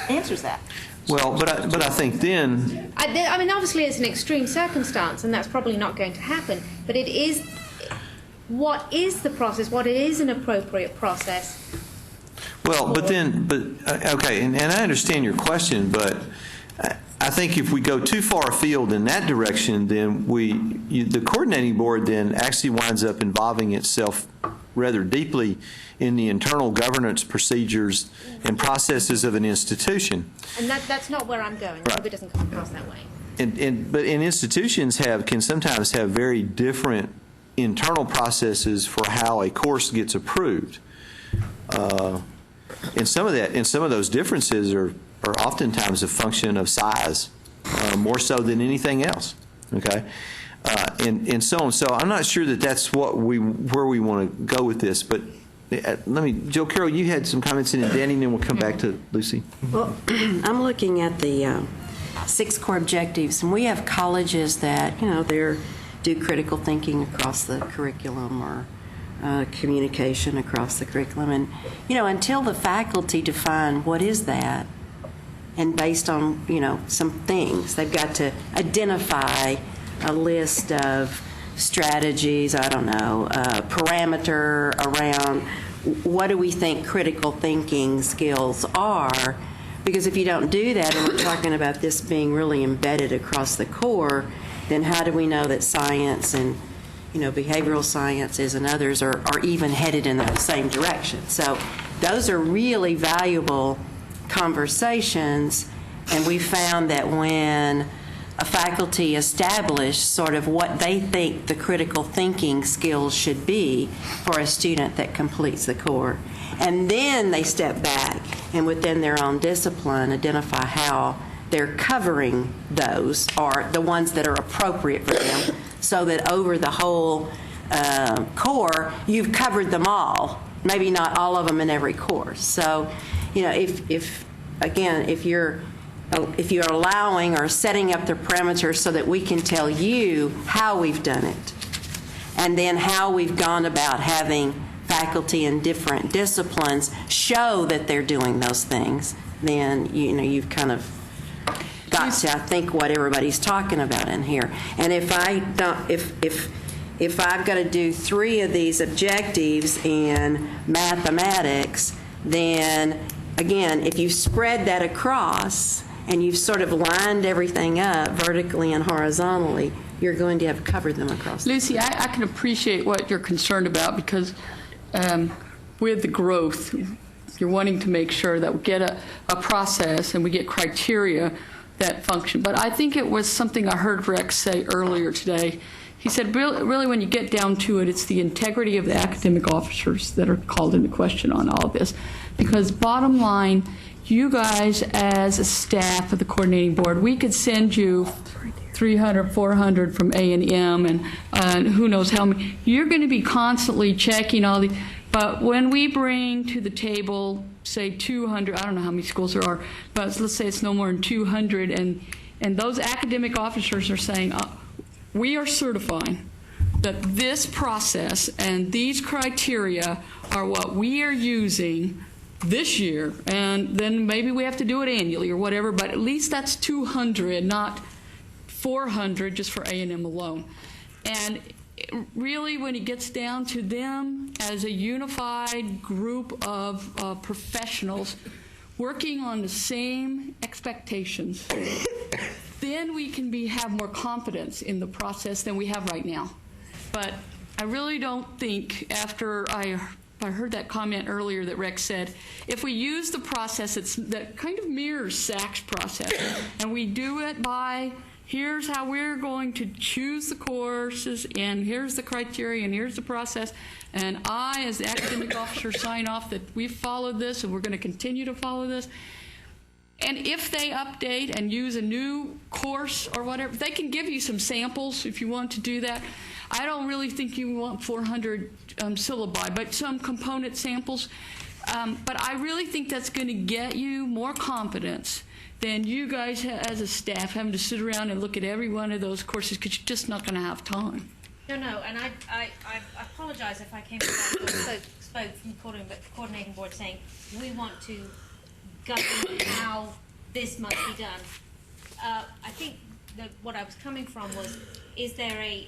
X: answers that.
A: Well, but I think then...
H: I mean, obviously it's an extreme circumstance, and that's probably not going to happen, but it is... What is the process? What is an appropriate process?
A: Well, okay, and I understand your question, but I think if we go too far afield in that direction, then the coordinating board then actually winds up involving itself rather deeply in the internal governance procedures and processes of an institution.
H: And that's not where I'm going. I hope it doesn't come across that way.
A: But institutions can sometimes have very different internal processes for how a course gets approved. And some of those differences are oftentimes a function of size, more so than anything else. Okay, and so on. So I'm not sure that that's where we want to go with this. But Joe Carroll, you had some comments in it, Danny, and then we'll come back to Lucy.
G: Well, I'm looking at the 6 core objectives, and we have colleges that they do critical thinking across the curriculum or communication across the curriculum, and until the faculty define what is that, and based on some things, they've got to identify a list of strategies, parameter around what do we think critical thinking skills are, because if you don't do that, and we're talking about this being really embedded across the core, then how do we know that science and behavioral sciences and others are even headed in the same direction? So those are really valuable conversations, and we found that when a faculty establish sort of what they think the critical thinking skills should be for a student that completes the core, and then they step back and within their own discipline identify how they're covering those or the ones that are appropriate for them, so that over the whole core, you've covered them all, maybe not all of them in every course. So, if you're allowing or setting up the parameters so that we can tell you how we've done it, and then how we've gone about having faculty in different disciplines show that they're doing those things, then you've kind of got to, I think, what everybody's talking about in here. And if I've got to do 3 of these objectives in mathematics, then again, if you spread that across and you've sort of lined everything up vertically and horizontally, you're going to have covered them across.
D: Lucy, I can appreciate what you're concerned about, because with the growth, you're wanting to make sure that we get a process and we get criteria that function. But I think it was something I heard Rex say earlier today. He said, really, when you get down to it, it's the integrity of the academic officers that are called into question on all of this. Because bottom line, you guys as a staff of the coordinating board, we could send you 300, 400 from A&M and who knows how many. You're going to be constantly checking all the. But when we bring to the table, say 200, I don't know how many schools there are, but let's say it's no more than 200, and those academic officers are saying, we are certifying that this process and these criteria are what we are using this year, and then maybe we have to do it annually or whatever, but at least that's 200, not 400 just for A&M alone. And really, when it gets down to them as a unified group of professionals working on the same expectations, then we can have more confidence in the process than we have right now. But I really don't think, after I heard that comment earlier that Rex said, if we use the process that kind of mirrors SAC's process, and we do it by, here's how we're going to choose the courses, and here's the criteria, and here's the process, and I, as the academic officer, sign off that we've followed this and we're going to continue to follow this. And if they update and use a new course or whatever, they can give you some samples if you want to do that. I don't really think you want 400 syllabi, but some component samples. But I really think that's going to get you more confidence than you guys as a staff having to sit around and look at every one of those courses, because you're just not going to have time.
H: No, and I apologize if I came spoke from the coordinating board saying we want to govern how this must be done. I think that what I was coming from was, is there a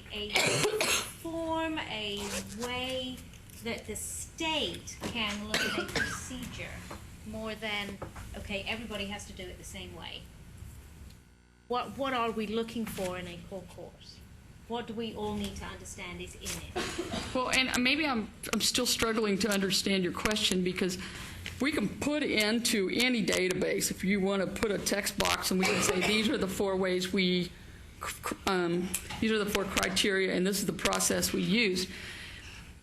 H: form, a way that the state can look at a procedure more than, okay, everybody has to do it the same way? What are we looking for in a core course? What do we all need to understand is in it?
D: Well, and maybe I'm still struggling to understand your question, because we can put into any database, if you want to put a text box and we can say these are the 4 ways these are the 4 criteria and this is the process we use.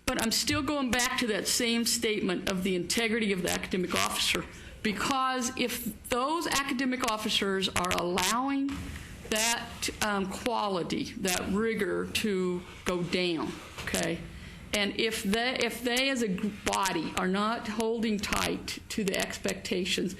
D: But I'm still going back to that same statement of the integrity of the academic officer, because if those academic officers are allowing that quality, that rigor to go down, okay? And if they as a body are not holding tight to the expectations,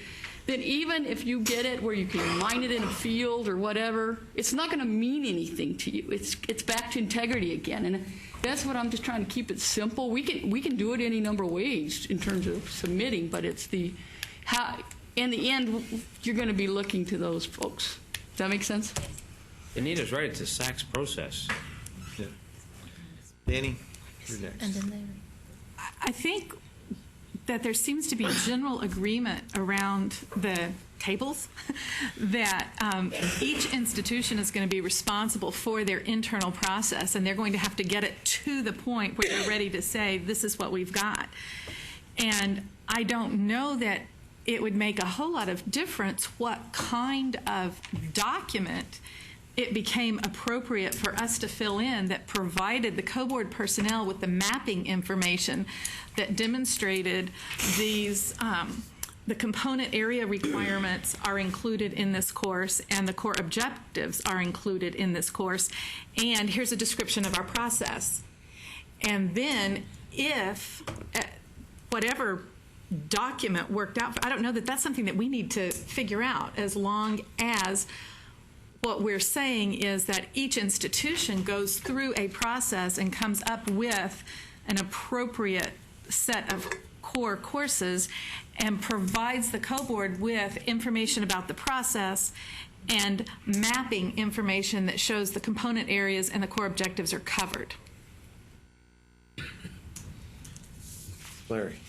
D: then even if you get it where you can mine it in a field or whatever, it's not going to mean anything to you. It's back to integrity again. And that's what I'm just trying to keep it simple. We can do it any number of ways in terms of submitting, but it's how in the end you're going to be looking to those folks. Does that make sense?
C: Anita's right. It's a SACS process.
A: Yeah. Danny, you're next.
B: And then
Q: I think that there seems to be general agreement around the tables that each institution is going to be responsible for their internal process, and they're going to have to get it to the point where they're ready to say, this is what we've got. And I don't know that it would make a whole lot of difference what kind of document it became appropriate for us to fill in that provided the co-board personnel with the mapping information that demonstrated these, the component area requirements are included in this course and the core objectives are included in this course, and here's a description of our process. And then if whatever document worked out, I don't know that that's something that we need to figure out, as long as what we're saying is that each institution goes through a process and comes up with an appropriate set of core courses and provides the co-board with information about the process and mapping information that shows the component areas and the core objectives are covered.
A: Larry.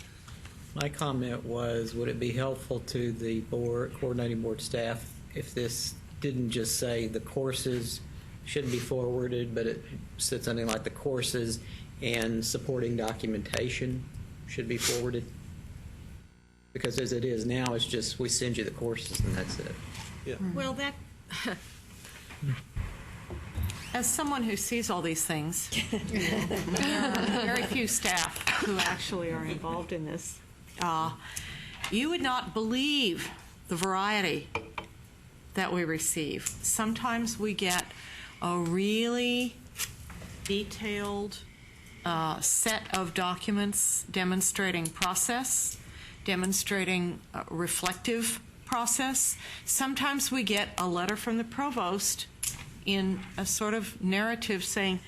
V: My comment was, would it be helpful to the coordinating board staff if this didn't just say the courses shouldn't be forwarded, but it said something like the courses and supporting documentation should be forwarded? Because as it is now, it's just we send you the courses and that's it.
A: Yeah.
I: Well, that, as someone who sees all these things, there are very few staff who actually are involved in this. You would not believe the variety that we receive. Sometimes we get a really detailed set of documents demonstrating process, demonstrating reflective process. Sometimes we get a letter from the provost in a sort of narrative saying,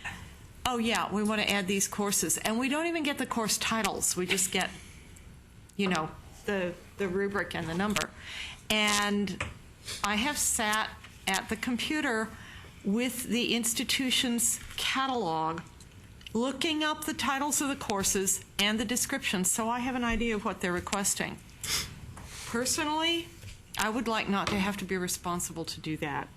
I: oh yeah, we want to add these courses. And we don't even get the course titles. We just get, the rubric and the number. And I have sat at the computer with the institution's catalog, looking up the titles of the courses and the descriptions, so I have an idea of what they're requesting. Personally, I would like not to have to be responsible to do that,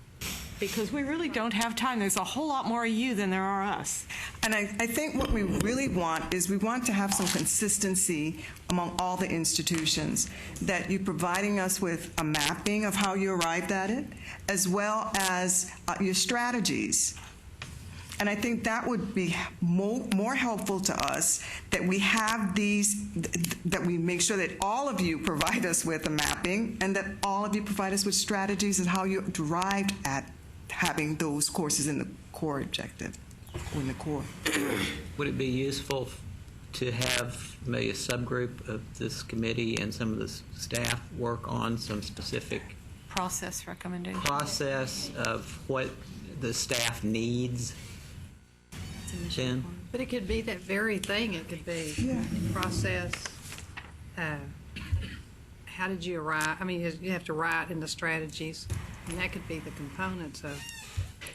I: because we really don't have time. There's a whole lot more of you than there are us.
M: And I think what we really want is we want to have some consistency among all the institutions, that you're providing us with a mapping of how you arrived at it, as well as your strategies. And I think that would be more helpful to us, that we have these, that we make sure that all of you provide us with a mapping, and that all of you provide us with strategies and how you arrived at having those courses in the core objective, or in the core.
V: Would it be useful to have maybe a subgroup of this committee and some of the staff work on some specific
I: Process recommendation.
V: process of what the staff needs? Then?
S: But it could be that very thing. It could be process. How did you arrive? I mean, you have to write in the strategies, and that could be the components of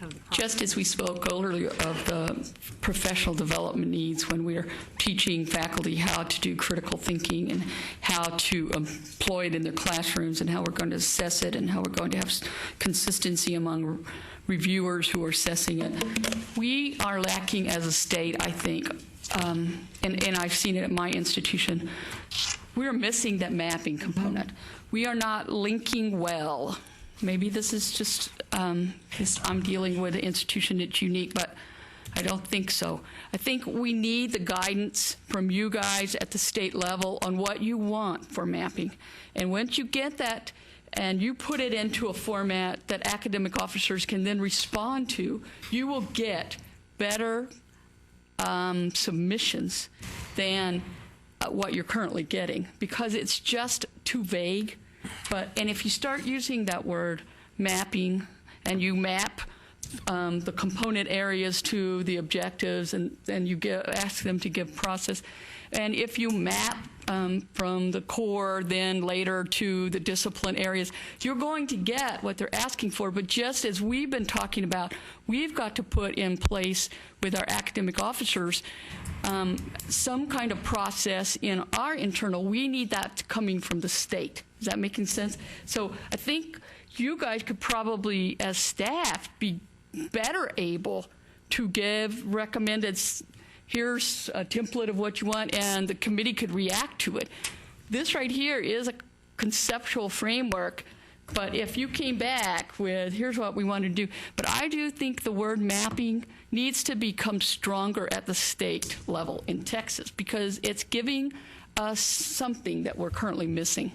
S: the process.
D: Just as we spoke earlier of the professional development needs when we're teaching faculty how to do critical thinking and how to employ it in their classrooms and how we're going to assess it and how we're going to have consistency among reviewers who are assessing it. We are lacking as a state, I think, and I've seen it at my institution. We're missing that mapping component. We are not linking well. Maybe this is just because I'm dealing with an institution that's unique, but I don't think so. I think we need the guidance from you guys at the state level on what you want for mapping. And once you get that and you put it into a format that academic officers can then respond to, you will get better submissions than what you're currently getting, because it's just too vague. And if you start using that word mapping, and you map the component areas to the objectives, and you ask them to give process, and if you map from the core then later to the discipline areas, you're going to get what they're asking for. But just as we've been talking about, we've got to put in place with our academic officers some kind of process in our internal. We need that coming from the state. Is that making sense? So I think you guys could probably, as staff, be better able to give recommended, here's a template of what you want, and the committee could react to it. This right here is a conceptual framework, but if you came back with, here's what we want to do. But I do think the word mapping needs to become stronger at the state level in Texas, because it's giving us something that we're currently missing.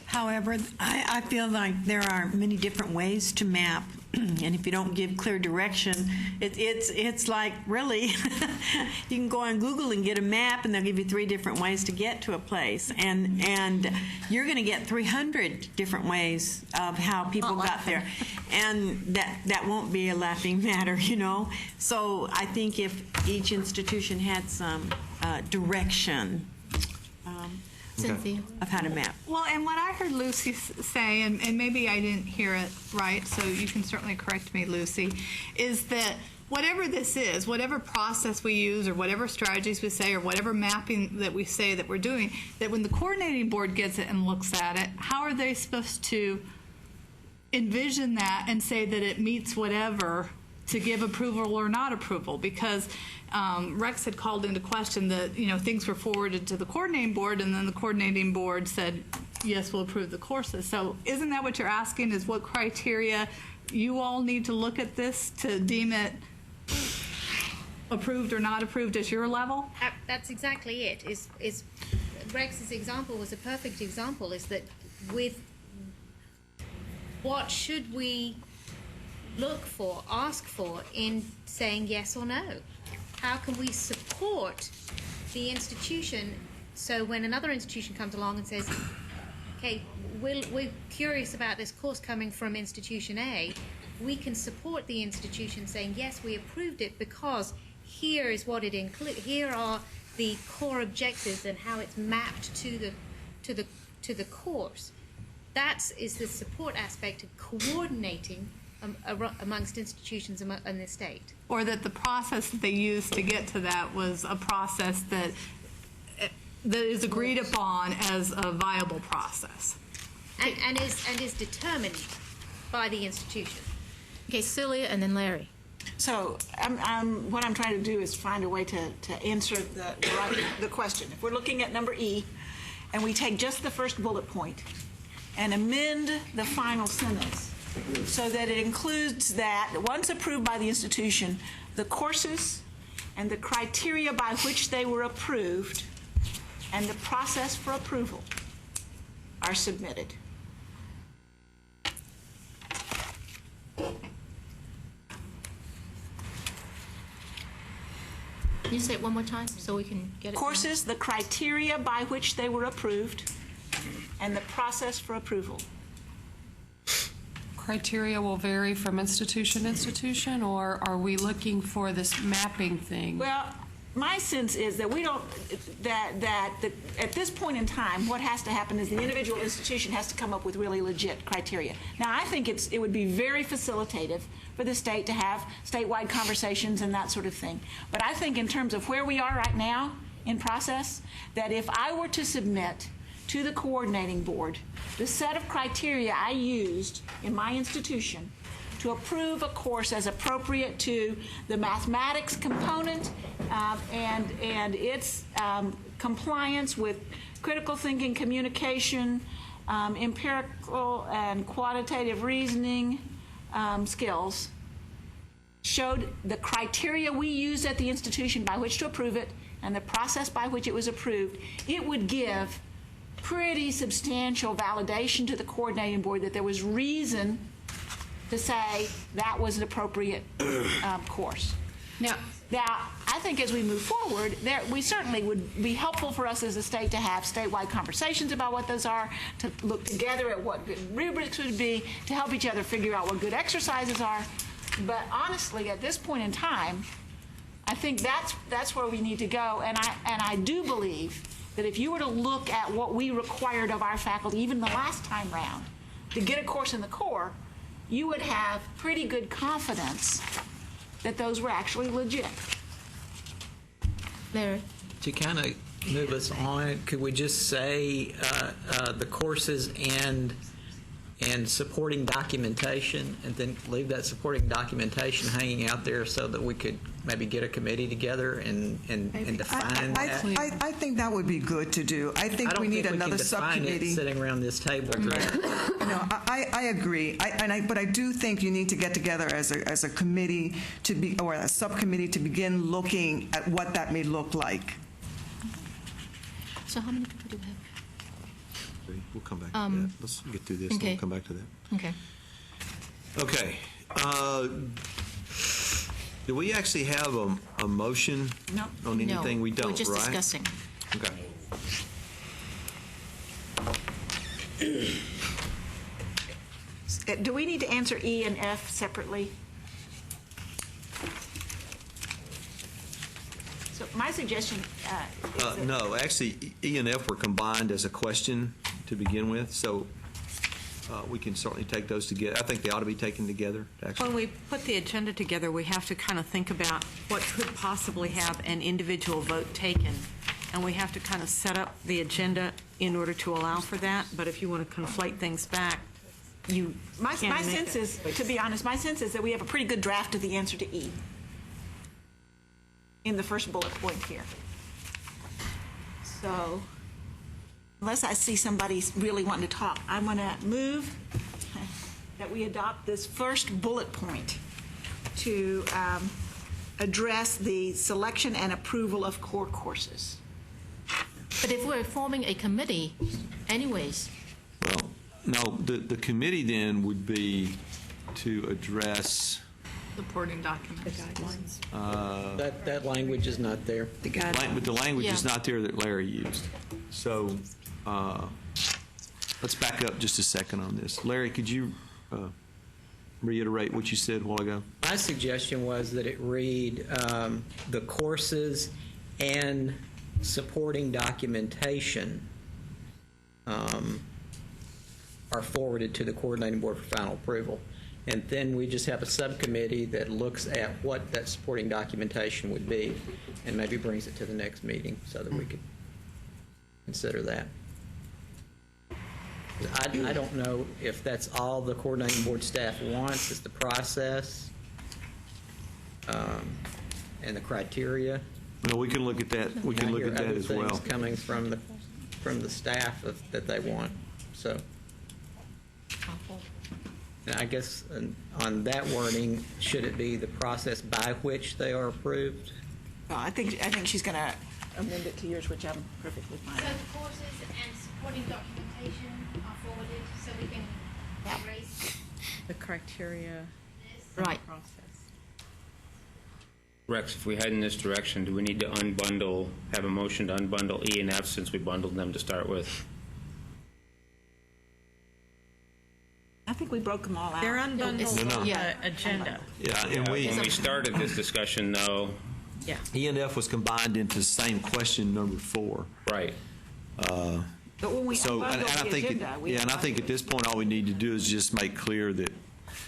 U: However, I feel like there are many different ways to map, and if you don't give clear direction, it's like, really, you can go on Google and get a map, and they'll give you 3 different ways to get to a place, and you're going to get 300 different ways of how people got there, and that won't be a laughing matter, you know. So I think if each institution had some direction.
B: Cynthia.
U: Of how to map.
Q: Well, and what I heard Lucy say, and maybe I didn't hear it right, so you can certainly correct me, Lucy, is that whatever this is, whatever process we use or whatever strategies we say or whatever mapping that we say that we're doing, that when the coordinating board gets it and looks at it, how are they supposed to envision that and say that it meets whatever to give approval or not approval? Because Rex had called into question that, you know, things were forwarded to the coordinating board, and then the coordinating board said, yes, we'll approve the courses. So isn't that what you're asking, is what criteria you all need to look at this to deem it approved or not approved at your level?
H: That's exactly it. Is Rex's example was a perfect example, is that with what should we look for, ask for in saying yes or no? How can we support the institution so when another institution comes along and says, okay, we're curious about this course coming from institution A, we can support the institution saying, yes, we approved it because here is what it includes. Here are the core objectives and how it's mapped to the course. That is the support aspect of coordinating amongst institutions in the state.
I: Or that the process that they used to get to that was a process that is agreed upon as a viable process.
H: And is determined by the institution.
B: Okay, Celia and then Larry.
X: So what I'm trying to do is find a way to answer the question. If we're looking at number E, and we take just the first bullet point and amend the final sentence so that it includes that, once approved by the institution, the courses and the criteria by which they were approved and the process for approval are submitted.
B: Can you say it one more time so we can get it?
X: Courses, the criteria by which they were approved, and the process for approval.
J: Criteria will vary from institution to institution, or are we looking for this mapping thing?
X: Well, my sense is that we don't, at this point in time, what has to happen is the individual institution has to come up with really legit criteria. Now, I think it would be very facilitative for the state to have statewide conversations and that sort of thing. But I think in terms of where we are right now in process, that if I were to submit to the coordinating board the set of criteria I used in my institution to approve a course as appropriate to the mathematics component and its compliance with critical thinking, communication, empirical and quantitative reasoning skills, showed the criteria we used at the institution by which to approve it and the process by which it was approved, it would give pretty substantial validation to the coordinating board that there was reason to say that was an appropriate course. Now, I think as we move forward, we certainly would be helpful for us as a state to have statewide conversations about what those are, to look together at what good rubrics would be, to help each other figure out what good exercises are. But honestly, at this point in time, I think that's where we need to go. And I do believe that if you were to look at what we required of our faculty, even the last time round, to get a course in the core, you would have pretty good confidence that those were actually legit.
B: Larry?
N: To kind of move us on, could we just say the courses and supporting documentation, and then leave that supporting documentation hanging out there so that we could maybe get a committee together and define that?
M: I think that would be good to do. I think we need another subcommittee
N: sitting around this table today.
M: No, I agree. But I do think you need to get together as a committee or a subcommittee to begin looking at what that may look like.
B: So how many people do we have?
A: We'll come back to that. Let's get through this and we'll come back to that.
B: Okay.
A: Okay. Do we actually have a motion on anything?
B: No,
A: we don't,
B: we're just
A: right?
B: discussing.
A: Okay.
X: Do we need to answer E and F separately? So my suggestion is
A: no, actually, E and F were combined as a question to begin with, so we can certainly take those together. I think they ought to be taken together, actually.
I: When we put the agenda together, we have to kind of think about what could possibly have an individual vote taken. And we have to kind of set up the agenda in order to allow for that. But if you want to conflate things back, you
X: my sense is, to be honest, my sense is that we have a pretty good draft of the answer to E in the first bullet point here. So, unless I see somebody really wanting to talk, I'm going to move that we adopt this first bullet point to address the selection and approval of core courses.
B: But if we're forming a committee, anyways.
A: Well, no, the committee then would be to address
D: supporting documents. The guidelines.
N: That language is not there.
A: The language is not there that Larry used. So let's back up just a second on this. Larry, could you reiterate what you said a while ago?
V: My suggestion was that it read the courses and supporting documentation are forwarded to the coordinating board for final approval. And then we just have a subcommittee that looks at what that supporting documentation would be and maybe brings it to the next meeting so that we could consider that. I don't know if that's all the coordinating board staff wants is the process and the criteria.
A: No, we can look at that. We can look at that as well.
V: Things coming from the staff that they want. So, and I guess on that wording, should it be the process by which they are approved?
X: I think she's going to amend it to yours, which I'm perfectly fine.
H: So the courses and supporting documentation are forwarded so we can erase
I: The criteria.
B: Right.
I: Process.
C: Rex, if we head in this direction, do we need to unbundle, have a motion to unbundle E and F since we bundled them to start with?
X: I think we broke them all out.
I: They're unbundled
A: No.
I: on
B: Yeah.
I: the agenda.
A: Yeah, and
C: When we started this discussion, though,
I: Yeah.
A: E and F was combined into the same question number 4.
C: right.
X: But when we
A: So, and
X: unbundled
A: I
X: the
A: think,
X: agenda, we
A: and I think at this point, all we need to do is just make clear that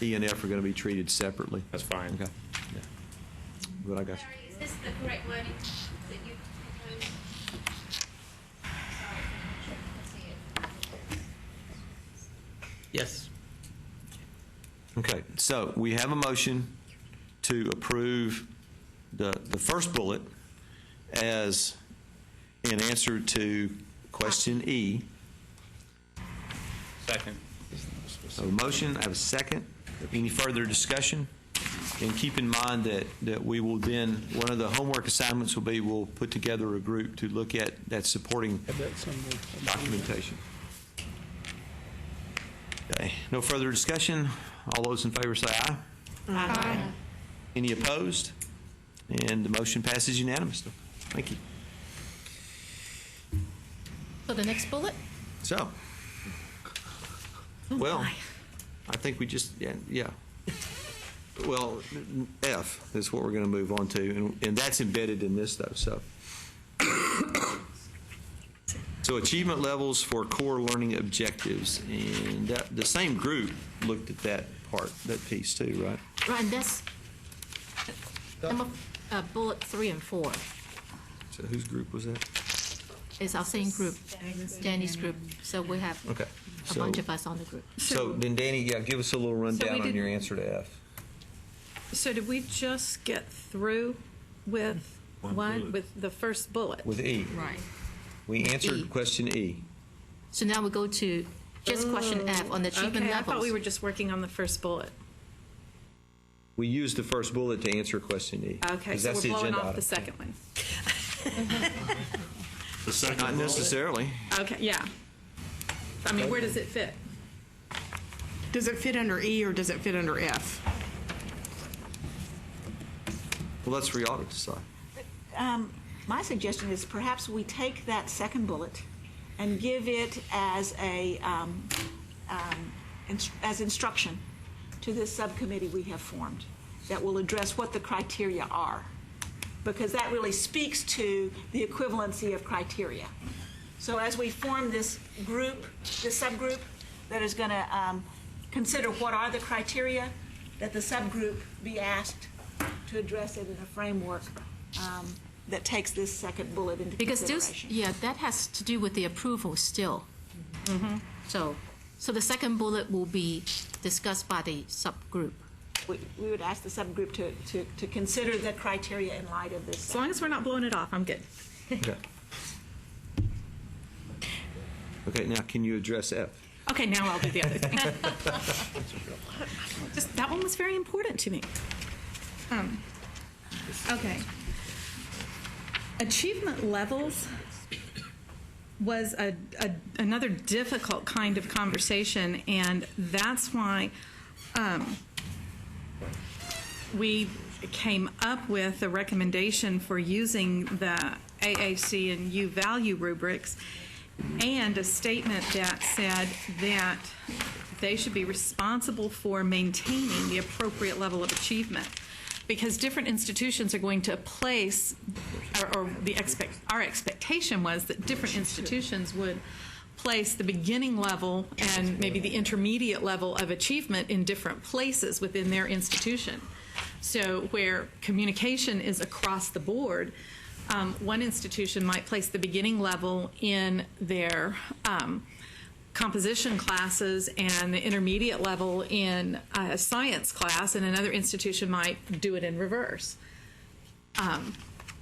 A: E and F are going to be treated separately.
C: That's fine.
A: Okay. Yeah. But I got you.
H: Larry, is this the correct wording that you proposed? Sorry, I see it.
V: Yes.
A: Okay, so we have a motion to approve the first bullet as in answer to question E.
C: Second.
A: I have a motion, I have a second. Any further discussion? And keep in mind that we will then, one of the homework assignments will be we'll put together a group to look at that supporting documentation. Okay, no further discussion. All those in favor say aye.
F: Aye.
A: Any opposed? And the motion passes unanimously. Thank you.
B: So the next bullet?
A: So, well, I think we just, yeah. Well, F is what we're going to move on to, and that's embedded in this, though, so. So achievement levels for core learning objectives, and the same group looked at that part, that piece too, right?
B: Right, and that's number, bullet 3 and 4.
A: So whose group was that?
B: It's our same group, Danny's group. So we have
A: Okay.
B: a bunch of us on the group.
A: So then, Danny, give us a little rundown on
Q: did-
A: your answer to F.
Q: So did we just get through with with the first bullet?
A: With E.
Q: Right.
A: We answered
B: E.
A: question E.
B: So now we go to just question F on the achievement
Q: Okay, I
B: levels.
Q: thought we were just working on the first bullet.
A: We used the first bullet to answer question E.
Q: Okay,
A: 'cause
Q: so
A: that's
Q: we're
A: the
Q: blowing
A: agenda
Q: off
A: item.
Q: the second one.
A: The second Not necessarily.
Q: Okay, yeah. I mean, where does it fit?
F: Does it fit under E or does it fit under F?
A: Well, that's for y'all to decide.
X: My suggestion is perhaps we take that second bullet and give it as as instruction to this subcommittee we have formed that will address what the criteria are, because that really speaks to the equivalency of criteria. So as we form this group, this subgroup that is going to consider what are the criteria, that the subgroup be asked to address it in a framework that takes this second bullet into
B: Because
X: consideration.
B: that has to do with the approval still. So the second bullet will be discussed by the subgroup.
X: We would ask the subgroup to consider the criteria in light of this.
Q: As long as we're not blowing it off, I'm good.
A: Okay. Okay, now can you address F?
Q: Okay, now I'll do the other thing. Just that one was very important to me. Okay. Achievement levels was another difficult kind of conversation, and that's why we came up with a recommendation for using the AAC and U value rubrics, and a statement that said that they should be responsible for maintaining the appropriate level of achievement. Because different institutions are going to place, our expectation was that different institutions would place the beginning level and maybe the intermediate level of achievement in different places within their institution. So where communication is across the board, one institution might place the beginning level in their composition classes and the intermediate level in a science class, and another institution might do it in reverse.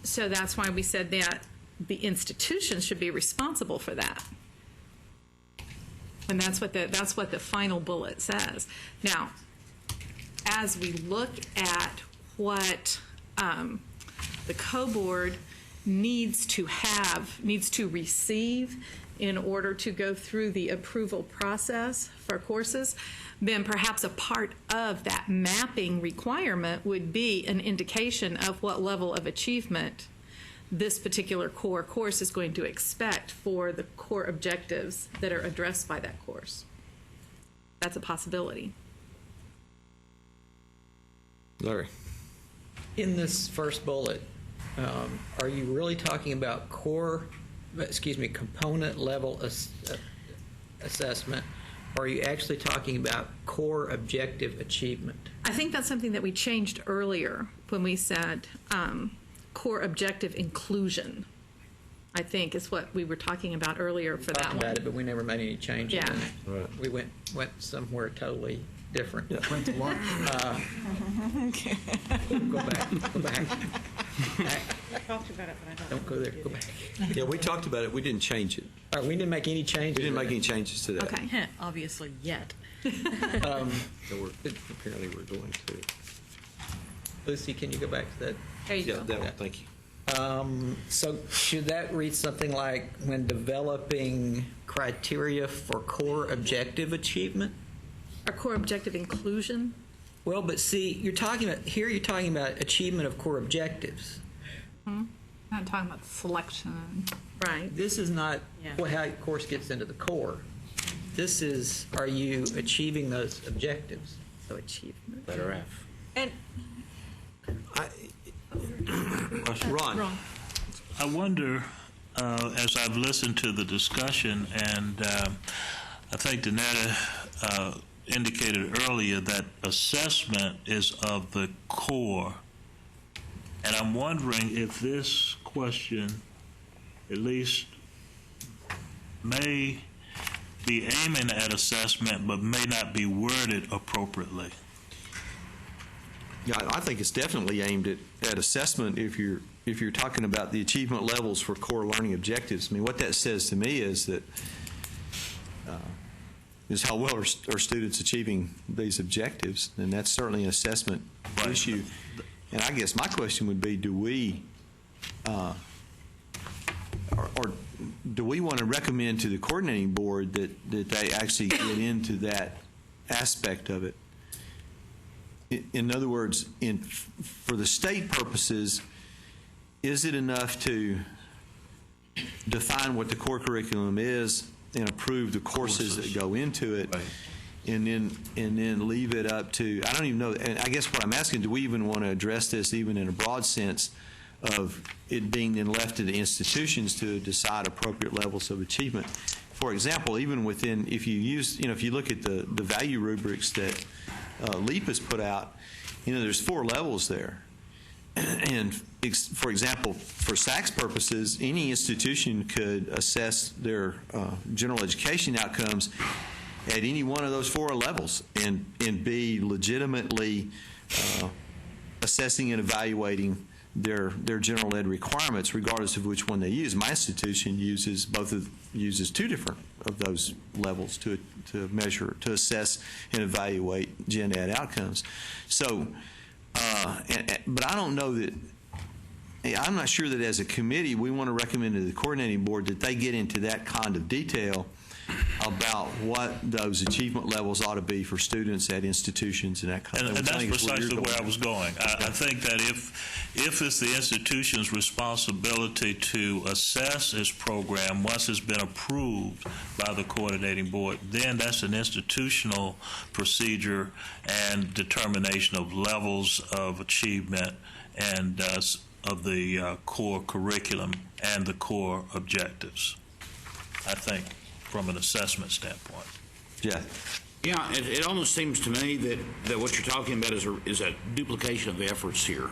Q: So that's why we said that the institution should be responsible for that. And that's what the final bullet says. Now, as we look at what the co-board needs to receive in order to go through the approval process for courses, then perhaps a part of that mapping requirement would be an indication of what level of achievement this particular core course is going to expect for the core objectives that are addressed by that course. That's a possibility.
N: Larry. In this first bullet, are you really talking about component level assessment, or are you actually talking about core objective achievement?
Q: I think that's something that we changed earlier when we said core objective inclusion, I think is what we were talking about earlier for that one.
N: About it, but we never made any changes.
Q: Yeah.
N: In it. Right. We went somewhere totally different.
E: Yeah, went to lunch.
N: Go back.
I: We talked about it, but I
N: Don't go there. Go back.
A: Yeah, we talked about it. We didn't change it.
N: All right, we didn't make any changes.
A: We didn't make any changes to that.
Q: Okay.
I: Obviously, yet.
A: Apparently we're going to.
N: Lucy, can you go back to that?
Q: There you go.
A: That one, thank you.
N: So should that read something like when developing criteria for core objective achievement?
Q: Or core objective inclusion?
N: Well, but see, you're talking about achievement of core objectives.
Q: I'm not talking about selection. Right.
N: This is not how a course gets into the core. This is, are you achieving those objectives?
Q: So achievement.
C: Letter F.
I: And
A: Ron.
K: I wonder, as I've listened to the discussion, and I think Danetta indicated earlier that assessment is of the core. And I'm wondering if this question at least may be aiming at assessment but may not be worded appropriately.
A: Yeah, I think it's definitely aimed at assessment if you're talking about the achievement levels for core learning objectives. I mean, what that says to me is that is how well are students achieving these objectives, and that's certainly an assessment issue. And I guess my question would be, do we or do we want to recommend to the coordinating board that they actually get into that aspect of it? In other words, for the state purposes, is it enough to define what the core curriculum is and approve the courses that go into it, right, and then leave it up to, I don't even know, and I guess what I'm asking, do we even want to address this even in a broad sense of it being then left to the institutions to decide appropriate levels of achievement? For example, even within, if you look at the value rubrics that LEAP has put out, there's 4 levels there. And for example, for SACS purposes, any institution could assess their general education outcomes at any one of those 4 levels and be legitimately assessing and evaluating their general ed requirements, regardless of which one they use. My institution uses 2 different of those levels to measure, to assess and evaluate gen ed outcomes. So, but I don't know that. I'm not sure that as a committee we want to recommend to the coordinating board that they get into that kind of detail about what those achievement levels ought to be for students at institutions and that kind of thing.
K: And that's
A: Which I think is
K: precisely
A: you're
K: where I
A: going.
K: was going. I think that if it's the institution's responsibility to assess its program once it's been approved by the coordinating board, then that's an institutional procedure and determination of levels of achievement and of the core curriculum and the core objectives, I think, from an assessment standpoint.
A: Yeah.
O: Yeah, it almost seems to me that what you're talking about is a duplication of efforts here.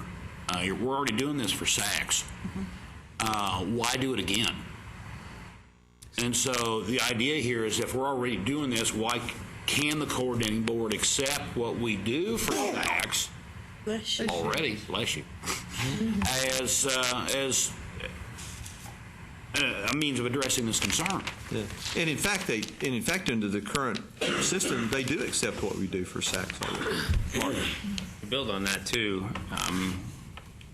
O: We're already doing this for SACs. Why do it again? And so the idea here is if we're already doing this, why can the coordinating board accept what we do for SACs already, bless you, as a means of addressing this concern?
A: Yeah. And in fact, under the current system, they do accept what we do for SACs already.
C: To build on that too,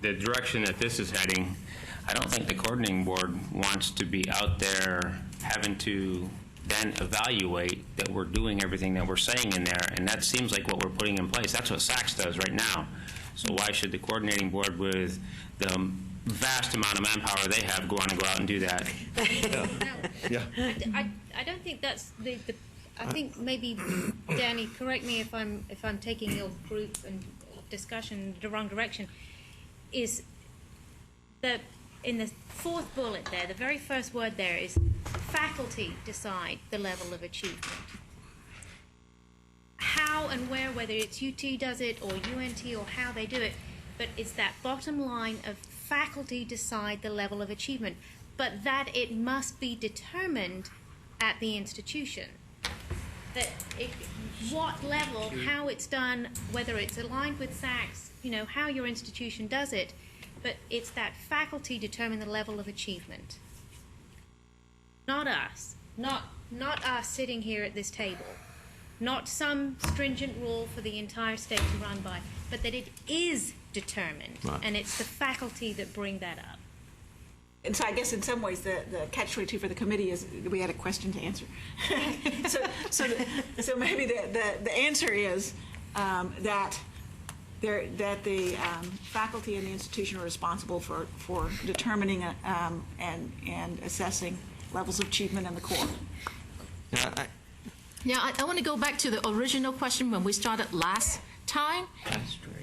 C: the direction that this is heading, I don't think the coordinating board wants to be out there having to then evaluate that we're doing everything that we're saying in there, and that seems like what we're putting in place. That's what SACS does right now. So why should the coordinating board, with the vast amount of manpower they have, go out and do that?
A: Yeah.
H: I don't think that's the I think maybe, Danny, correct me if I'm taking your group and discussion the wrong direction, is that in the fourth bullet there, the very first word there is faculty decide the level of achievement. How and where, whether it's UT does it or UNT or how they do it, but it's that bottom line of faculty decide the level of achievement, but that it must be determined at the institution. That what level, how it's done, whether it's aligned with SACS, how your institution does it, but it's that faculty determine the level of achievement. Not us. Not us sitting here at this table. Not some stringent rule for the entire state to run by, but that it is determined, right. And it's the faculty that bring that up.
X: And so I guess in some ways the catch-22 for the committee is we had a question to answer. so maybe the answer is that the faculty and the institution are responsible for determining and assessing levels of achievement in the core.
B: I want to go back to the original question when we started last time.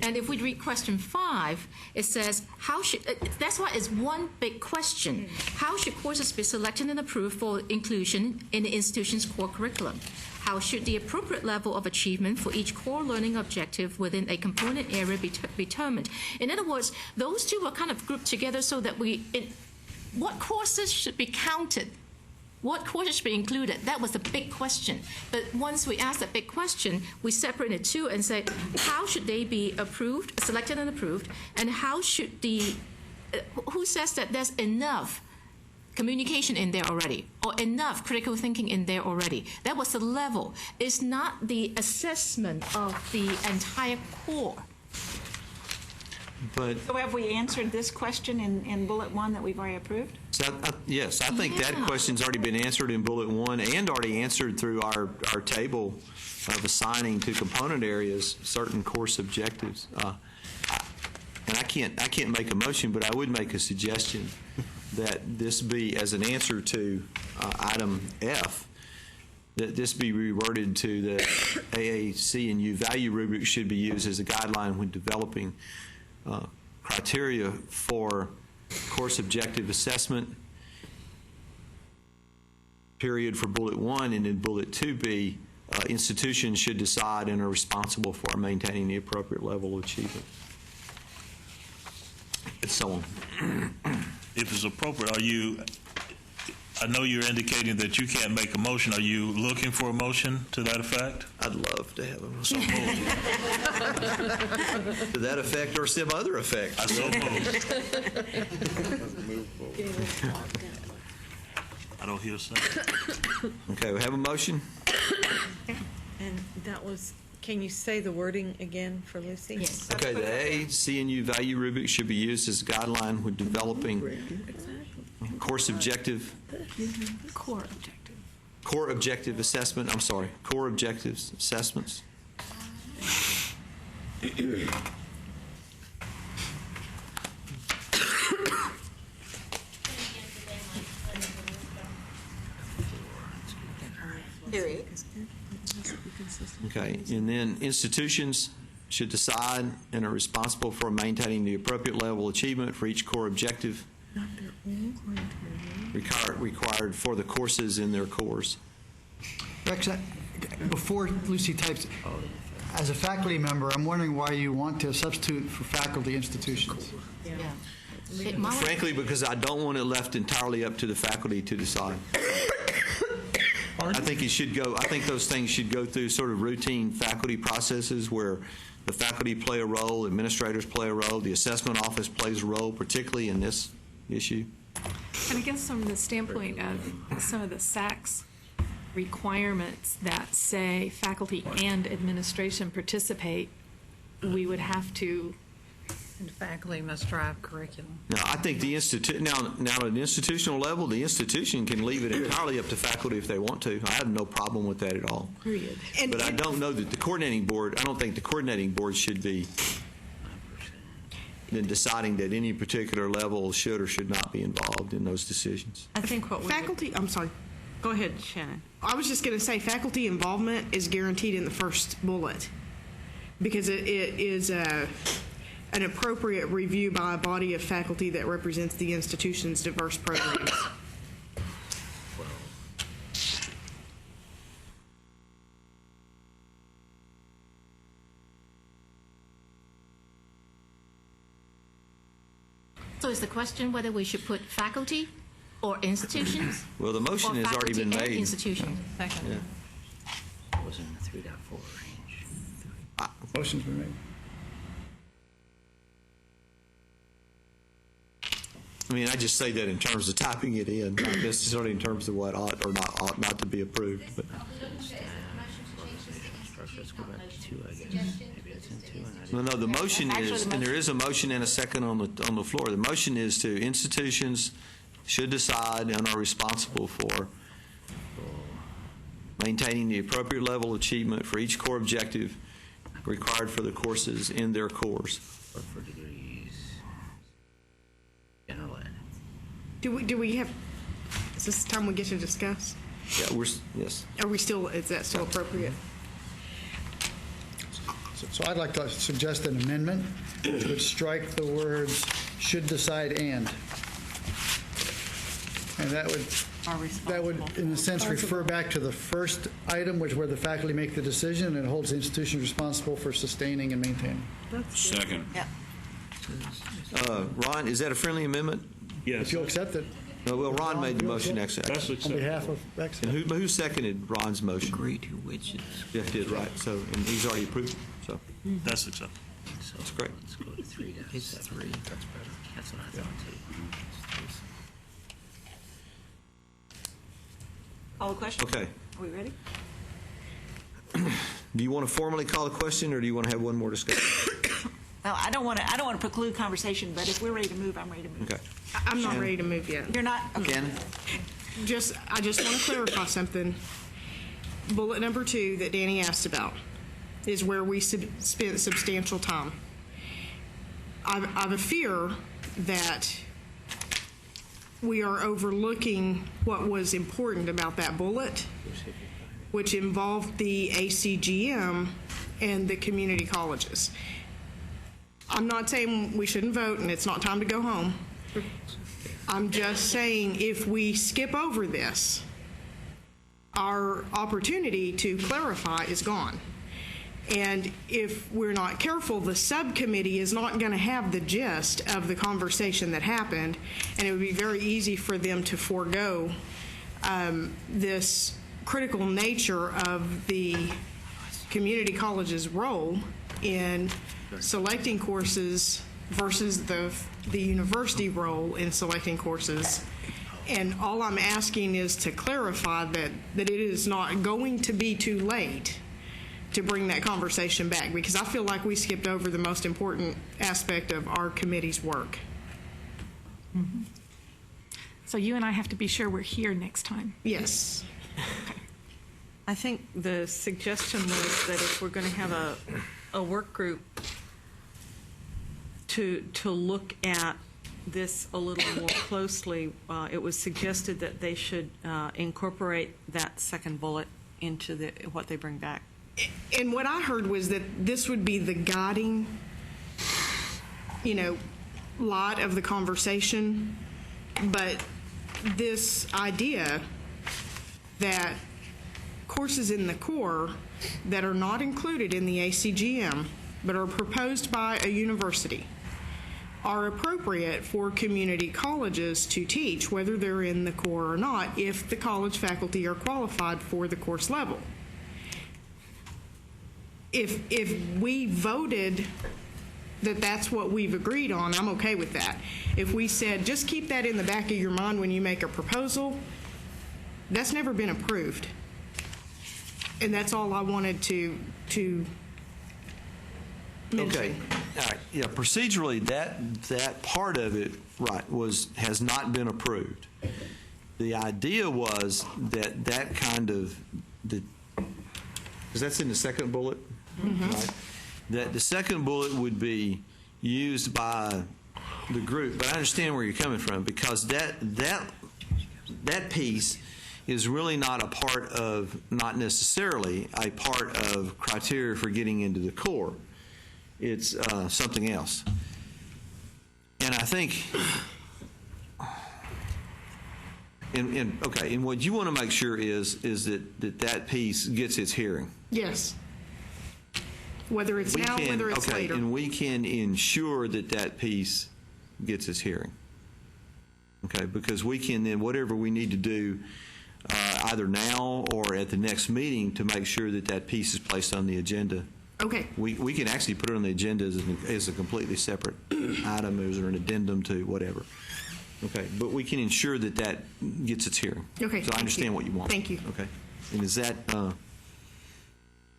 B: And if we read question 5, it says, that's why it's one big question. How should courses be selected and approved for inclusion in the institution's core curriculum? How should the appropriate level of achievement for each core learning objective within a component area be determined? In other words, those two were kind of grouped together so that what courses should be counted? What courses should be included? That was the big question. But once we asked that big question, we separated two and say, how should they be approved, selected and approved, and how should who says that there's enough communication in there already, or enough critical thinking in there already? That was the level. It's not the assessment of the entire core.
X: So have we answered this question in bullet 1 that we've already approved?
A: Yes, I think that question's already been answered in bullet 1 and already answered through our table of assigning to component areas certain course objectives. And I can't make a motion, but I would make a suggestion that this be, as an answer to item F, that this be reworded to the AAC and U value rubric should be used as a guideline when developing criteria for course objective assessment, period, for bullet 1, and in bullet 2B, institutions should decide and are responsible for maintaining the appropriate level of achievement, and so on.
K: If it's appropriate, I know you're indicating that you can't make a motion. Are you looking for a motion to that effect?
A: I'd love to have a motion. To that effect or some other effect.
K: I so I don't hear a second.
A: Okay, we have a motion.
I: And that was, can you say the wording again for Lucy?
B: Yes.
A: Okay, the A, C, and U value rubric should be used as a guideline when developing course objective.
B: Core objective.
A: core objectives assessments.
X: Period.
A: Okay, and then institutions should decide and are responsible for maintaining the appropriate level of achievement for each core objective required for the courses in their cores.
E: Rex, before Lucy types, as a faculty member, I'm wondering why you want to substitute for faculty institutions.
A: Frankly, because I don't want it left entirely up to the faculty to decide. I think it should go. I think those things should go through sort of routine faculty processes where the faculty play a role, administrators play a role, the assessment office plays a role, particularly in this issue.
Q: And I guess from the standpoint of some of the SACS requirements that say faculty and administration participate, we would have to.
S: And faculty must drive curriculum.
A: Now, I think the now at an institutional level, the institution can leave it entirely up to faculty if they want to. I have no problem with that at all.
Q: Period.
A: But I don't know that the coordinating board. I don't think the coordinating board should be then deciding that any particular level should or should not be involved in those decisions.
I: I think what
F: faculty. I'm sorry.
I: Go ahead, Shannon.
F: I was just going to say faculty involvement is guaranteed in the first bullet because it is an appropriate review by a body of faculty that represents the institution's diverse programs.
B: So is the question whether we should put faculty or institutions?
A: Well, the motion has already been made.
B: Institutions.
S: Second.
N: Yeah. Was in the 3.4 range.
E: Motion's been made.
A: I mean, I just say that in terms of typing it in, not necessarily in terms of what ought or ought not to be approved. But. No, the motion is, and there is a motion and a second on the floor. The motion is to institutions should decide and are responsible for maintaining the appropriate level of achievement for each core objective required for the courses in their cores.
N: Or for degrees. General ed.
F: Do we have? Is this the time we get to discuss?
A: Yeah, yes.
F: Are we still? Is that still appropriate?
E: So I'd like to suggest an amendment which would strike the words "should decide" and that would, in a sense, refer back to the first item, which where the faculty make the decision and holds the institution responsible for sustaining and maintaining.
O: Second.
X: Yeah.
A: Ron, is that a friendly amendment?
K: Yes.
E: If you'll accept it.
A: Well, Ron made the motion.
E: On behalf of Rex.
A: And who seconded Ron's motion?
N: Agree to which is.
A: Jeff did, right. So, and he's already approved. So
K: that's acceptable.
N: So
A: that's great.
N: Let's go to 3. It's 3. That's better. That's what I thought too.
X: Call the question?
A: Okay.
X: Are we ready?
A: Do you want to formally call the question, or do you want to have one more discussion?
X: No, I don't want to preclude conversation, but if we're ready to move, I'm ready to move.
A: Okay.
F: I'm not ready to move yet.
X: You're not? Okay.
A: Ken?
F: I just want to clarify something. Bullet number 2 that Danny asked about is where we spent substantial time. I have a fear that we are overlooking what was important about that bullet, which involved the ACGM and the community colleges. I'm not saying we shouldn't vote and it's not time to go home. I'm just saying if we skip over this, our opportunity to clarify is gone. And if we're not careful, the subcommittee is not going to have the gist of the conversation that happened, and it would be very easy for them to forego this critical nature of the community college's role in selecting courses versus the university role in selecting courses. And all I'm asking is to clarify that it is not going to be too late to bring that conversation back, because I feel like we skipped over the most important aspect of our committee's work.
Q: Mm-hmm. So you and I have to be sure we're here next time.
F: Yes.
I: I think the suggestion was that if we're going to have a work group to look at this a little more closely, it was suggested that they should incorporate that second bullet into what they bring back.
F: And what I heard was that this would be the guiding, lot of the conversation, but this idea that courses in the core that are not included in the ACGM but are proposed by a university are appropriate for community colleges to teach, whether they're in the core or not, if the college faculty are qualified for the course level. If we voted that that's what we've agreed on, I'm okay with that. If we said, just keep that in the back of your mind when you make a proposal, that's never been approved. And that's all I wanted to mention.
A: Okay. All right. Yeah, procedurally, that part of it, right, has not been approved. The idea was that kind of, because that's in the second bullet, right? That the second bullet would be used by the group, but I understand where you're coming from, because that piece is really not necessarily a part of criteria for getting into the core. It's something else. And I think, and what you want to make sure is that piece gets its hearing.
F: Yes. Whether it's now, whether it's later.
A: And we can ensure that piece gets its hearing. Okay, because we can then, whatever we need to do, either now or at the next meeting, to make sure that piece is placed on the agenda.
F: Okay.
A: We can actually put it on the agenda as a completely separate item, or an addendum to whatever. Okay, but we can ensure that gets its hearing.
F: Okay.
A: So I understand what you want.
F: Thank you.
A: Okay. And is that,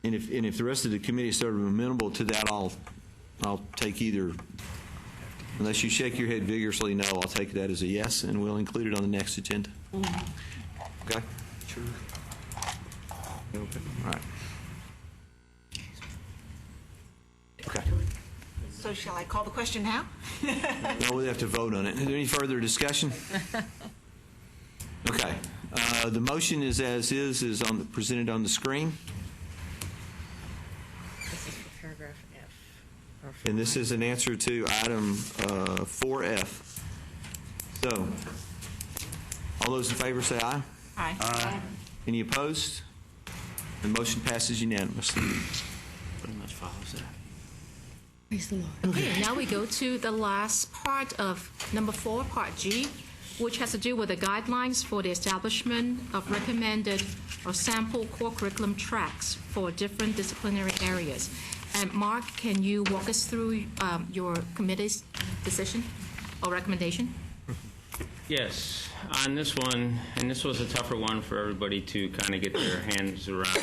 A: and if the rest of the committee is sort of amenable to that, I'll take either, unless you shake your head vigorously no, I'll take that as a yes, and we'll include it on the next agenda. Okay? Sure. Okay. All right. Okay.
X: So shall I call the question now?
A: No, we have to vote on it. Is there any further discussion? Okay. The motion is as is presented on the screen.
I: This is for paragraph F.
A: And this is an answer to item 4F. So, all those in favor say aye.
X: Aye.
A: Aye. Any opposed? The motion passes unanimously.
C: Pretty much follows that.
B: Okay, now we go to the last part of number 4, part G, which has to do with the guidelines for the establishment of recommended or sample core curriculum tracks for different disciplinary areas. And Mark, can you walk us through your committee's decision or recommendation?
C: Yes, on this one, and this was a tougher one for everybody to kind of get their hands around.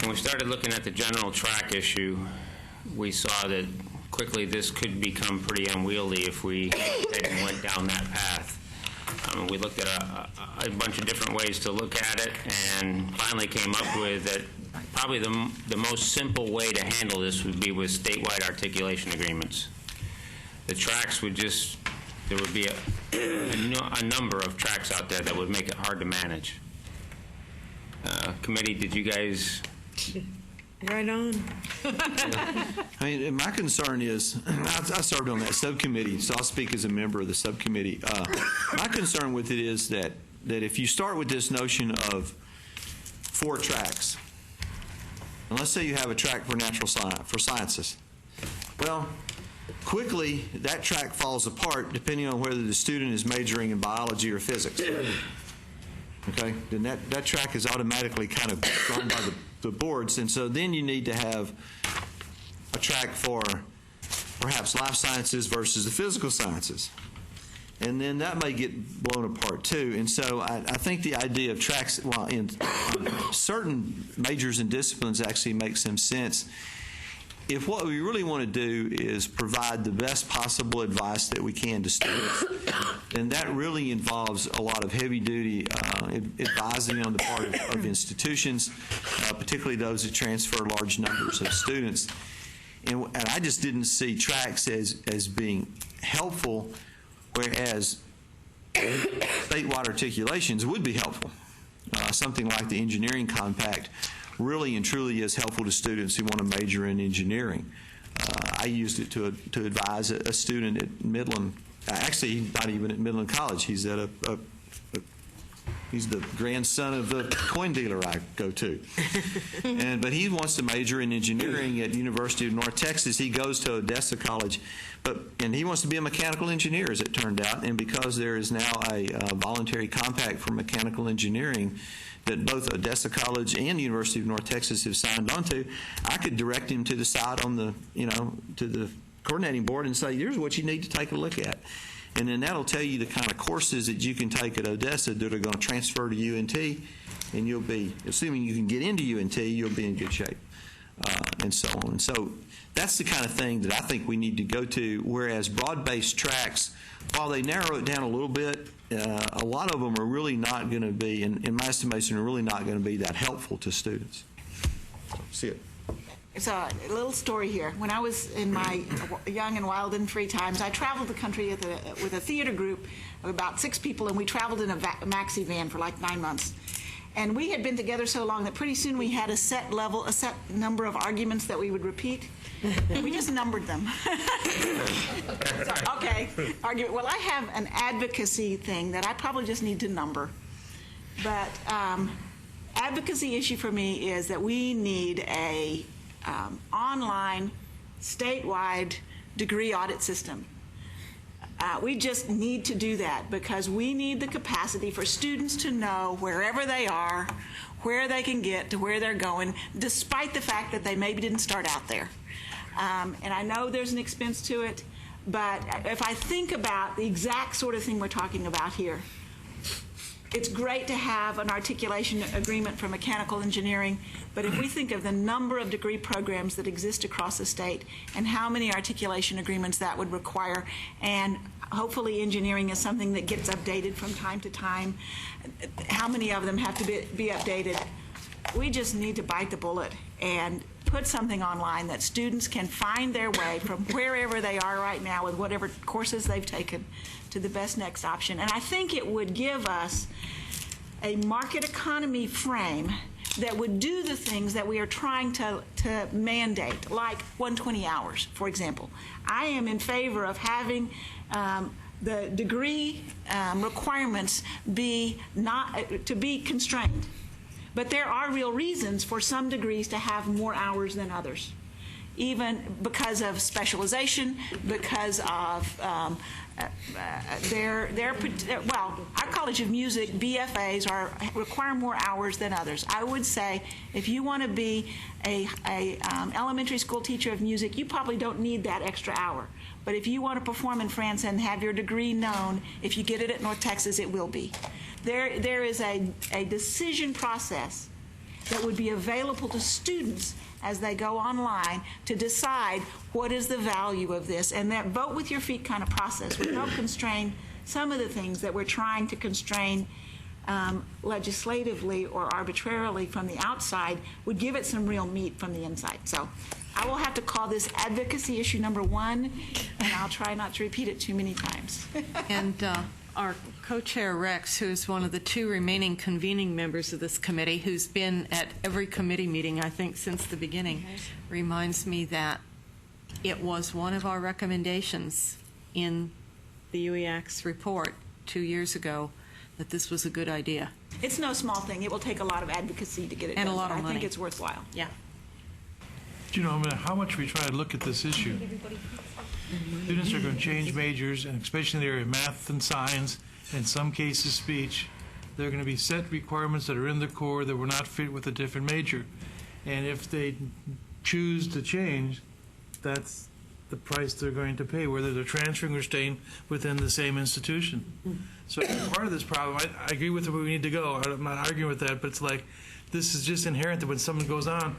C: When we started looking at the general track issue, we saw that quickly this could become pretty unwieldy if we went down that path. We looked at a bunch of different ways to look at it, and finally came up with that probably the most simple way to handle this would be with statewide articulation agreements. The tracks would just, there would be a number of tracks out there that would make it hard to manage. Committee, did you guys...
I: Right on.
A: I mean, my concern is, I served on that subcommittee, so I'll speak as a member of the subcommittee. My concern with it is that if you start with this notion of 4 tracks, and let's say you have a track for natural science, for sciences, well, quickly that track falls apart depending on whether the student is majoring in biology or physics. Okay, then that track is automatically kind of gone by the boards, and so then you need to have a track for perhaps life sciences versus the physical sciences, and then that may get blown apart too. And so I think the idea of tracks, while in certain majors and disciplines actually makes some sense, if what we really want to do is provide the best possible advice that we can to students, then that really involves a lot of heavy-duty advising on the part of institutions, particularly those that transfer large numbers of students. And I just didn't see tracks as being helpful, whereas statewide articulations would be helpful. Something like the engineering compact really and truly is helpful to students who want to major in engineering. I used it to advise a student at Midland. Actually, he's not even at Midland College. He's at he's the grandson of the coin dealer I go to. But he wants to major in engineering at University of North Texas. He goes to Odessa College, and he wants to be a mechanical engineer, as it turned out. And because there is now a voluntary compact for mechanical engineering that both Odessa College and University of North Texas have signed on to, I could direct him to the side on the, to the coordinating board and say, here's what you need to take a look at. And then that'll tell you the kind of courses that you can take at Odessa that are going to transfer to UNT, and you'll be, assuming you can get into UNT, you'll be in good shape, and so on. And so that's the kind of thing that I think we need to go to, whereas broad-based tracks, while they narrow it down a little bit, a lot of them are really not going to be, in my estimation, are really not going to be that helpful to students. So, see it.
X: It's a little story here. When I was in my young and wild and free times, I traveled the country with a theater group of about 6 people, and we traveled in a maxi van for like 9 months. And we had been together so long that pretty soon we had a set number of arguments that we would repeat. We just numbered them. So, okay, argument. Well, I have an advocacy thing that I probably just need to number. But advocacy issue for me is that we need a online, statewide degree audit system. We just need to do that because we need the capacity for students to know wherever they are, where they can get to where they're going, despite the fact that they maybe didn't start out there. And I know there's an expense to it, but if I think about the exact sort of thing we're talking about here, it's great to have an articulation agreement for mechanical engineering, but if we think of the number of degree programs that exist across the state and how many articulation agreements that would require, and hopefully engineering is something that gets updated from time to time, how many of them have to be updated, we just need to bite the bullet and put something online that students can find their way from wherever they are right now with whatever courses they've taken to the best next option. And I think it would give us a market economy frame that would do the things that we are trying to mandate, like 120 hours, for example. I am in favor of having the degree requirements be constrained. But there are real reasons for some degrees to have more hours than others, even because of specialization, because of well, our College of Music BFAs require more hours than others. I would say if you want to be a elementary school teacher of music, you probably don't need that extra hour. But if you want to perform in France and have your degree known, if you get it at North Texas, it will be. There is a decision process that would be available to students as they go online to decide what is the value of this, and that vote with your feet kind of process would help constrain some of the things that we're trying to constrain legislatively or arbitrarily from the outside, would give it some real meat from the inside. So I will have to call this advocacy issue number 1, and I'll try not to repeat it too many times.
I: And our co-chair Rex, who is one of the 2 remaining convening members of this committee, who's been at every committee meeting, I think, since the beginning, reminds me that it was one of our recommendations in the UEAC's report 2 years ago that this was a good idea.
X: It's no small thing. It will take a lot of advocacy to get it done.
I: And a lot of
X: money. I think it's worthwhile.
I: Yeah.
R: Do you know, how much we try to look at this issue, students are going to change majors, and especially in the area of math and science, in some cases speech. There are going to be set requirements that are in the core that will not fit with a different major. And if they choose to change, that's the price they're going to pay, whether they're transferring or staying within the same institution. So part of this problem, I agree with where we need to go. I'm not arguing with that, but it's like this is just inherent that when someone goes on,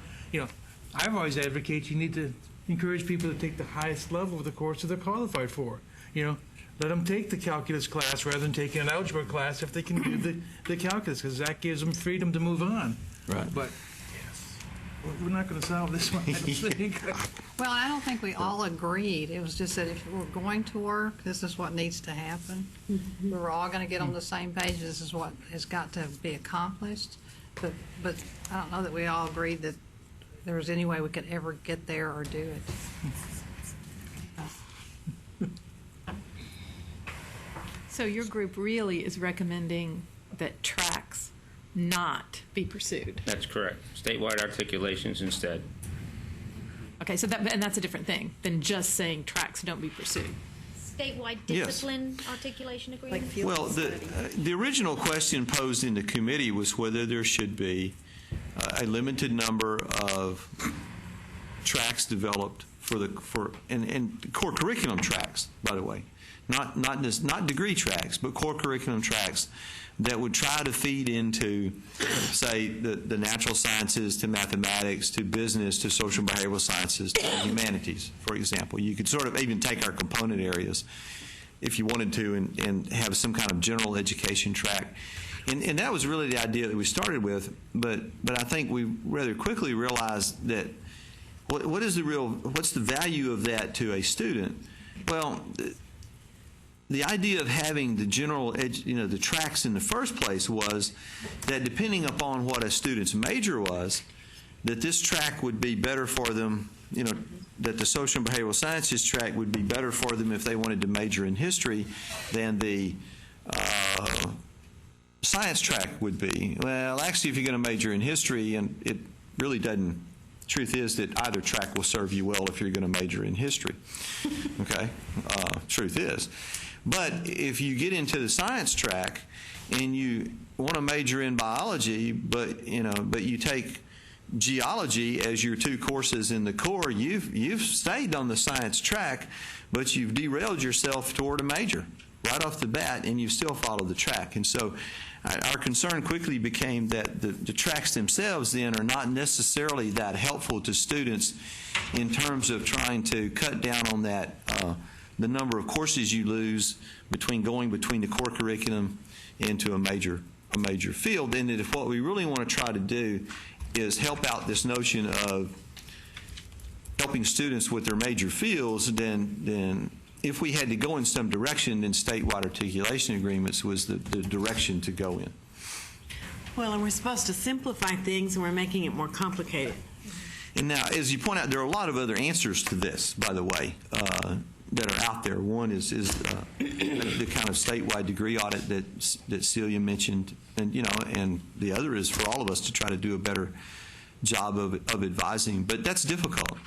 R: I've always advocated you need to encourage people to take the highest level of the course that they're qualified for. Let them take the calculus class rather than taking an algebra class if they can do the calculus, because that gives them freedom to move on.
A: Right.
R: But we're not going to solve this one, I don't think.
S: Well, I don't think we all agreed. It was just that if we're going to work, this is what needs to happen. We're all going to get on the same page. This is what has got to be accomplished. But I don't know that we all agreed that there was any way we could ever get there or do it.
Q: So your group really is recommending that tracks not be pursued?
C: That's correct. Statewide articulations instead.
Q: Okay, so that's a different thing than just saying tracks don't be pursued.
H: Statewide
A: Yes.
H: discipline articulation agreement?
A: Well, the original question posed in the committee was whether there should be a limited number of tracks developed and core curriculum tracks, by the way, not degree tracks, but core curriculum tracks that would try to feed into, say, the natural sciences, to mathematics, to business, to social and behavioral sciences, to humanities, for example. You could sort of even take our component areas if you wanted to and have some kind of general education track. And that was really the idea that we started with, but I think we rather quickly realized that what's the value of that to a student? Well, the idea of having the general, the tracks in the first place was that depending upon what a student's major was, that this track would be better for them, that the social and behavioral sciences track would be better for them if they wanted to major in history than the science track would be. Well, actually, if you're going to major in history, and it really doesn't, truth is that either track will serve you well if you're going to major in history. Okay? Truth is. But if you get into the science track and you want to major in biology, but you take geology as your two courses in the core, you've stayed on the science track, but you've derailed yourself toward a major right off the bat, and you've still followed the track. And so our concern quickly became that the tracks themselves then are not necessarily that helpful to students in terms of trying to cut down on that the number of courses you lose between the core curriculum into a major field. And that if what we really want to try to do is help out this notion of helping students with their major fields, then if we had to go in some direction, then statewide articulation agreements was the direction to go in.
U: Well, and we're supposed to simplify things, and we're making it more complicated.
A: And now, as you point out, there are a lot of other answers to this, by the way, that are out there. One is the kind of statewide degree audit that Celia mentioned, and the other is for all of us to try to do a better job of advising. But that's difficult.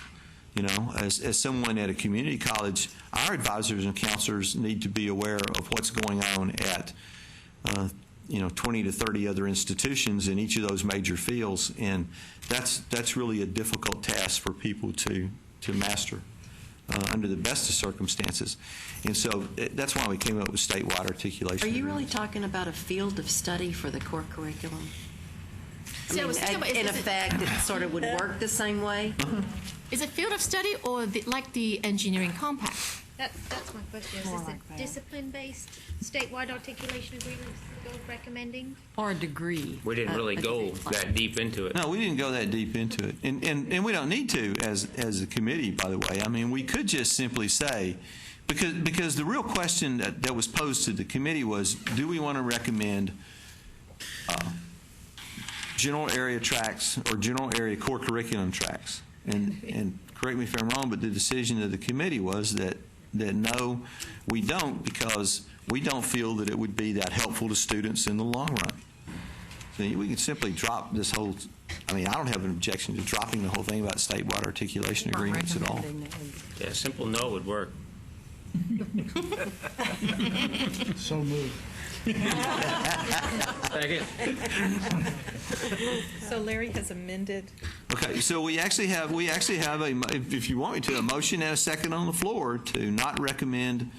A: As someone at a community college, our advisors and counselors need to be aware of what's going on at 20 to 30 other institutions in each of those major fields, and that's really a difficult task for people to master under the best of circumstances. And so that's why we came up with statewide articulation.
G: Are you really talking about a field of study for the core curriculum?
B: See, I was thinking about,
G: in effect, it sort of would work the same way?
B: Is it field of study or like the engineering compact?
H: That's my question. Is it discipline-based statewide articulation agreements that you're recommending?
Q: Or a degree?
C: We didn't really go that deep into it.
A: No, we didn't go that deep into it. And we don't need to as a committee, by the way. I mean, we could just simply say, because the real question that was posed to the committee was, do we want to recommend general area tracks or general area core curriculum tracks? And correct me if I'm wrong, but the decision of the committee was that no, we don't, because we don't feel that it would be that helpful to students in the long run. So we can simply drop this whole, I don't have an objection to dropping the whole thing about statewide articulation agreements at all.
C: Yeah, a simple no would work.
R: So moved.
N: Second.
Q: So Larry has amended.
A: Okay, so we actually have if you want me to, a motion and a second on the floor to not recommend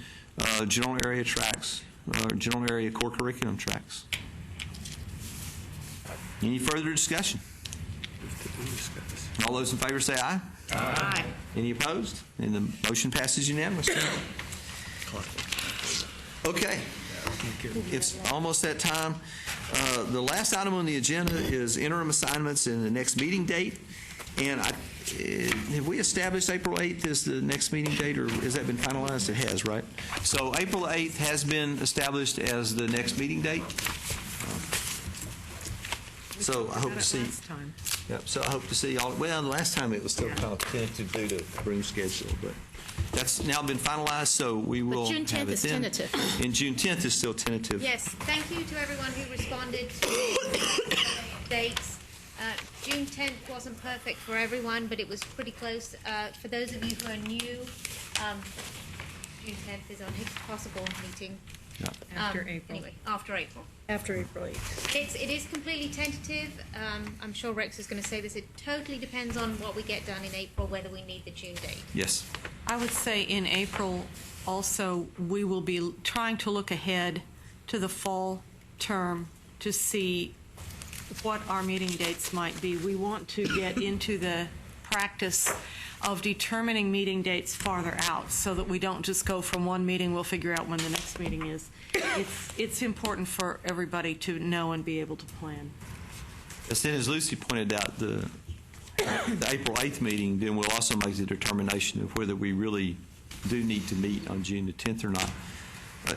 A: general area tracks or general area core curriculum tracks. Any further discussion? All those in favor say aye.
I: Aye.
A: Any opposed? And the motion passes unanimously. Okay. It's almost that time. The last item on the agenda is interim assignments and the next meeting date. And have we established April 8th as the next meeting date, or has that been finalized? It has, right? So April 8th has been established as the next meeting date. So I hope to see. Yep. So I hope to see all. Well, the last time it was still kind of tentative due to room schedule, but that's now been finalized. So we will.
B: June 10th
A: have it
B: is
A: then.
B: tentative.
A: And June 10th is still tentative.
H: Yes, thank you to everyone who responded to the dates. June 10th wasn't perfect for everyone, but it was pretty close. For those of you who are new, June 10th is our next possible meeting.
I: After April.
H: Anyway, after April.
I: After April 8th.
H: It is completely tentative. I'm sure Rex is going to say this. It totally depends on what we get done in April, whether we need the June date.
A: Yes.
I: I would say in April also, we will be trying to look ahead to the fall term to see what our meeting dates might be. We want to get into the practice of determining meeting dates farther out so that we don't just go from one meeting, we'll figure out when the next meeting is. It's important for everybody to know and be able to plan.
A: As Lucy pointed out, the April 8th meeting, then we'll also make the determination of whether we really do need to meet on June the 10th or not.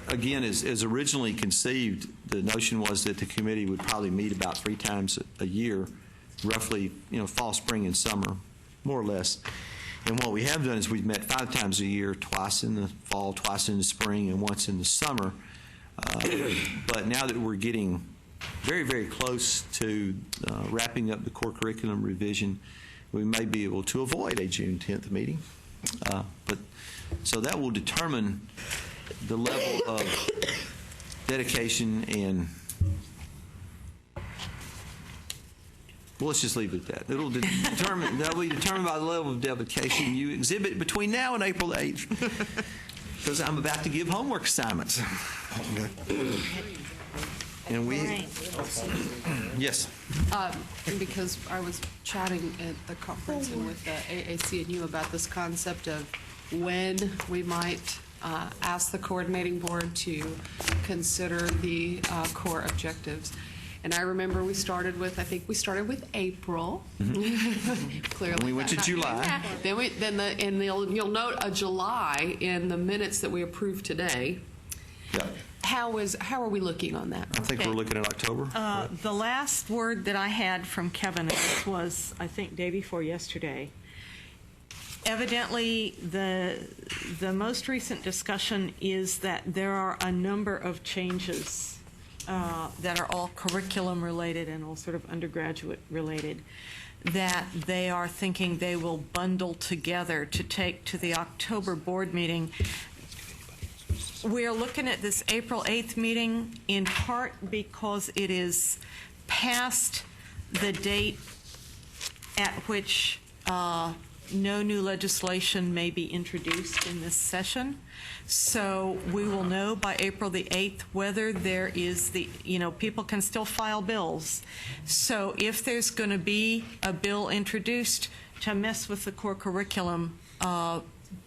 A: Again, as originally conceived, the notion was that the committee would probably meet about 3 times a year, roughly, fall, spring, and summer, more or less. And what we have done is we've met 5 times a year, twice in the fall, twice in the spring, and once in the summer. But now that we're getting very, very close to wrapping up the core curriculum revision, we may be able to avoid a June 10th meeting. So that will determine the level of dedication and, well, let's just leave it at that. That'll be determined by the level of dedication you exhibit between now and April 8th, because I'm about to give homework assignments. And we, yes.
J: Because I was chatting at the conference and with the AAC and you about this concept of when we might ask the coordinating board to consider the core objectives. And I remember I think we started with April.
A: Mm-hmm.
J: Clearly.
A: And we went to July.
J: Yeah. You'll note a July in the minutes that we approved today.
A: Yeah.
J: How are we looking on that?
A: I think we're looking at October.
I: The last word that I had from Kevin was, I think, day before yesterday. Evidently, the most recent discussion is that there are a number of changes that are all curriculum related and all sort of undergraduate related that they are thinking they will bundle together to take to the October board meeting. We're looking at this April 8th meeting in part because it is past the date at which no new legislation may be introduced in this session. So we will know by April the 8th whether there is people can still file bills. So if there's going to be a bill introduced to mess with the core curriculum,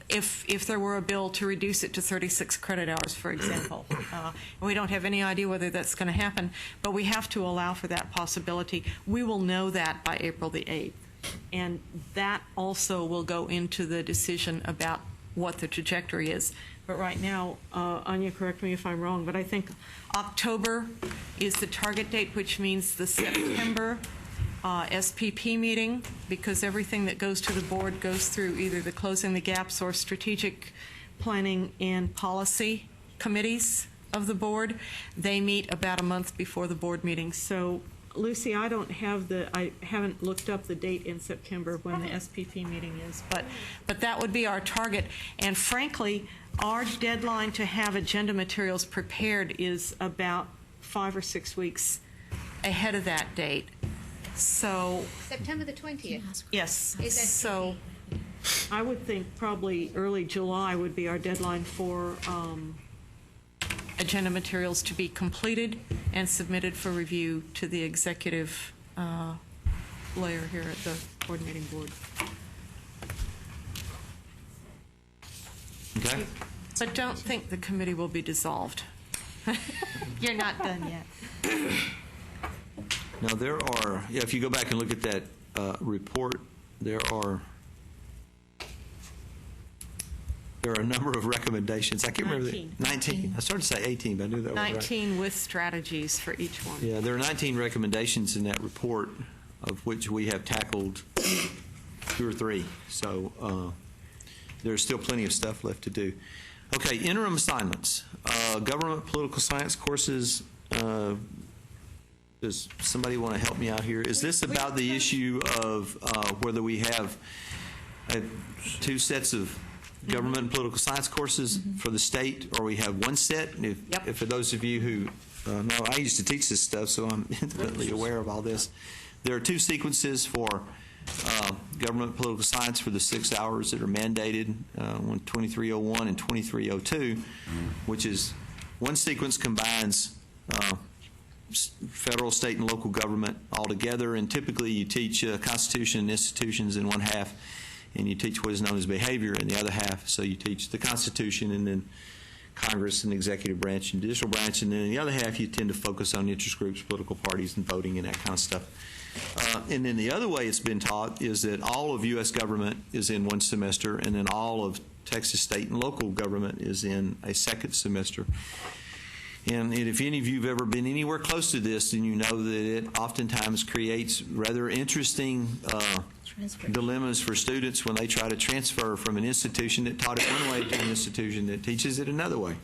I: if there were a bill to reduce it to 36 credit hours, for example. We don't have any idea whether that's going to happen, but we have to allow for that possibility. We will know that by April the 8th. And that also will go into the decision about what the trajectory is. But right now, Anya, correct me if I'm wrong, but I think October is the target date, which means the September SPP meeting, because everything that goes to the board goes through either the Closing the Gaps or Strategic Planning and Policy committees of the board. They meet about a month before the board meeting. So, Lucy, I haven't looked up the date in September when the SPP meeting is, but that would be our target. And frankly, our deadline to have agenda materials prepared is about 5 or 6 weeks ahead of that date. So
H: September the 20th.
I: Yes. So I would think probably early July would be our deadline for agenda materials to be completed and submitted for review to the executive layer here at the coordinating board.
A: Okay.
I: But don't think the committee will be dissolved. You're not done yet.
A: Now, there are, if you go back and look at that report, there are a number of recommendations. I can't remember. 19. I started to say 18, but I knew that was right.
I: 19 with strategies for each one.
A: Yeah, there are 19 recommendations in that report, of which we have tackled 2 or 3. So there's still plenty of stuff left to do. Okay, interim assignments. Government political science courses. Does somebody want to help me out here? Is this about the issue of whether we have 2 sets of government and political science courses for the state, or we have 1 set? If for those of you who know, I used to teach this stuff, so I'm intimately aware of all this. There are 2 sequences for government political science for the 6 hours that are mandated, 2301 and 2302, which is one sequence combines federal, state, and local government all together, and typically you teach Constitution and institutions in one half, and you teach what is known as behavior in the other half. So you teach the Constitution and then Congress and the executive branch and judicial branch, and then in the other half you tend to focus on interest groups, political parties, and voting and that kind of stuff. And then the other way it's been taught is that all of U.S. government is in 1 semester, and then all of Texas state and local government is in a 2nd semester. And if any of you have ever been anywhere close to this, then you know that it oftentimes creates rather interesting dilemmas for students when they try to transfer from an institution that taught it one way to an institution that teaches it another way.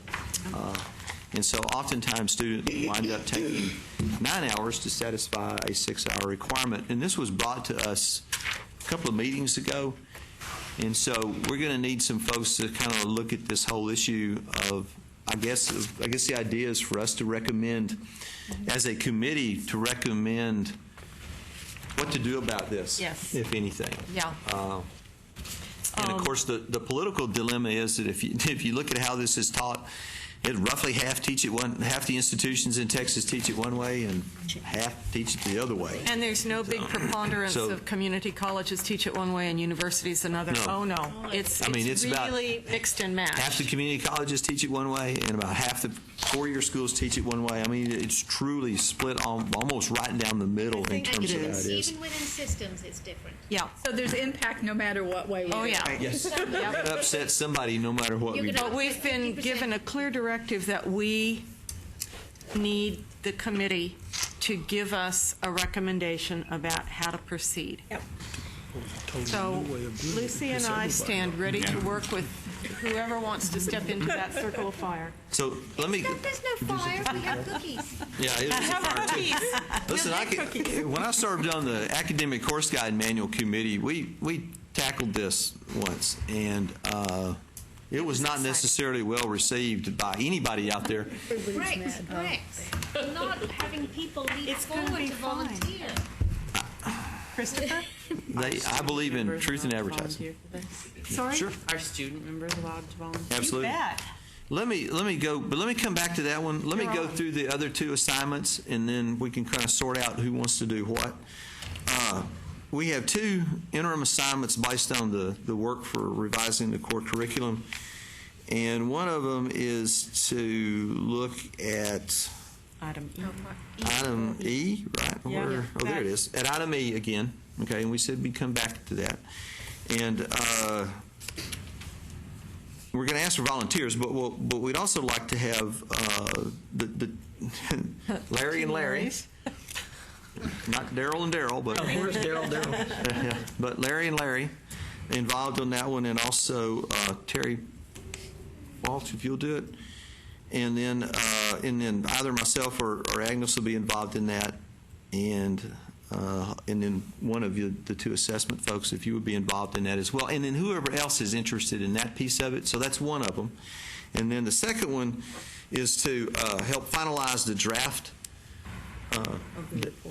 A: And so oftentimes students wind up taking 9 hours to satisfy a 6-hour requirement. And this was brought to us a couple of meetings ago. And so we're going to need some folks to kind of look at this whole issue of, I guess the idea is for us to recommend, as a committee, to recommend what to do about this, if anything.
I: Yeah.
A: And of course, the political dilemma is that if you look at how this is taught, it roughly half the institutions in Texas teach it one way, and half teach it the other way.
I: And there's no big preponderance of community colleges teach it one way and universities another.
A: No.
I: Oh no, it's really mixed and matched.
A: Half the community colleges teach it one way, and about half the 4-year schools teach it one way. I mean, it's truly split almost right down the middle in terms of how it is.
H: Even within systems, it's different.
I: Yeah.
Q: So there's impact no matter what way we go.
I: Oh yeah.
A: Yes. It upsets somebody no matter what we do.
I: But we've been given a clear directive that we need the committee to give us a recommendation about how to proceed. Yep. So Lucy and I stand ready to work with whoever wants to step into that circle of fire.
A: So let me.
H: There's no fire. We have cookies.
A: Yeah, it is a fire too. Listen, when I served on the academic course guide manual committee, we tackled this once, and it was not necessarily well received by anybody out there.
H: Rex, not having people lead forward to volunteer.
I: Christopher?
A: I believe in truth in advertising.
I: Sorry?
A: Sure.
L: Are student members allowed to volunteer?
A: Absolutely.
I: You bet.
A: Let me go, but let me come back to that one. Let me go through the other 2 assignments, and then we can kind of sort out who wants to do what. We have 2 interim assignments based on the work for revising the core curriculum, and one of them is to look at Item E, right?
I: Yeah.
A: There it is. At item E again, okay, and we said we'd come back to that. And we're going to ask for volunteers, but we'd also like to have the Larry and Larry. Not Daryl and Daryl, but
N: where's Daryl?
A: Yeah, but Larry and Larry involved on that one, and also Terry Walsh, if you'll do it. And then either myself or Agnes will be involved in that, and then one of you, the 2 assessment folks, if you would be involved in that as well, and then whoever else is interested in that piece of it. So that's one of them. And then the second one is to help finalize the draft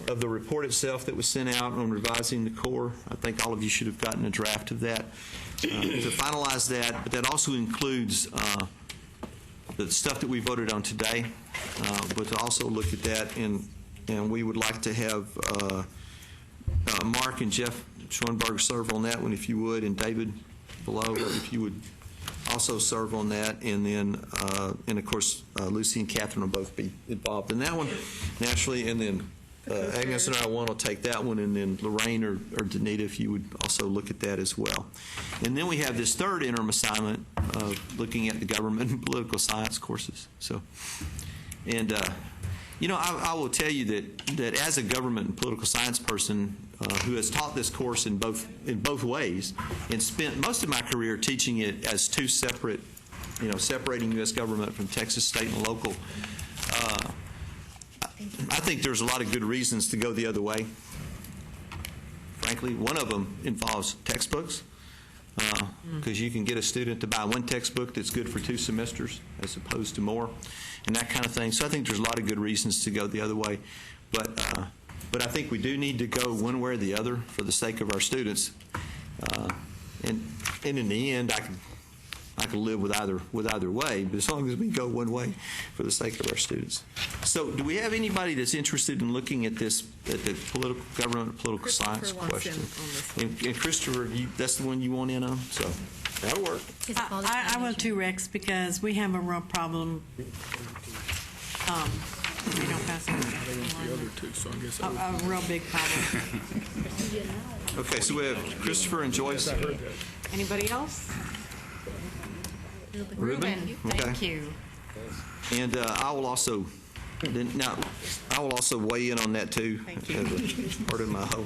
A: of the report itself that was sent out on revising the core. I think all of you should have gotten a draft of that. To finalize that, but that also includes the stuff that we voted on today, but to also look at that, and we would like to have Mark and Jeff Schoenberg serve on that one if you would, and David below, if you would also serve on that, and then, and of course, Lucy and Catherine will both be involved in that one, naturally, and then Agnes and I will take that one, and then Lorraine or Danita, if you would also look at that as well. And then we have this third interim assignment of looking at the government and political science courses. So, and you know, I will tell you that as a government and political science person who has taught this course in both ways, and spent most of my career teaching it as two separate, you know, separating U.S. government from Texas state and local. I think there's a lot of good reasons to go the other way. Frankly, one of them involves textbooks, because you can get a student to buy one textbook that's good for 2 semesters as opposed to more, and that kind of thing. So I think there's a lot of good reasons to go the other way. But I think we do need to go one way or the other for the sake of our students. And in the end, I can live with either way, but as long as we go one way for the sake of our students. So do we have anybody that's interested in looking at this, at the political science question? And Christopher, that's the one you want in on? So that'll work.
I: I will too, Rex, because we have a real problem. We don't pass it. A real big problem.
A: Okay, so we have Christopher and Joyce.
I: Anybody else?
A: Ruben? Okay.
I: Thank you.
A: And I will also weigh in on that too.
I: Thank you.
A: As part of my whole.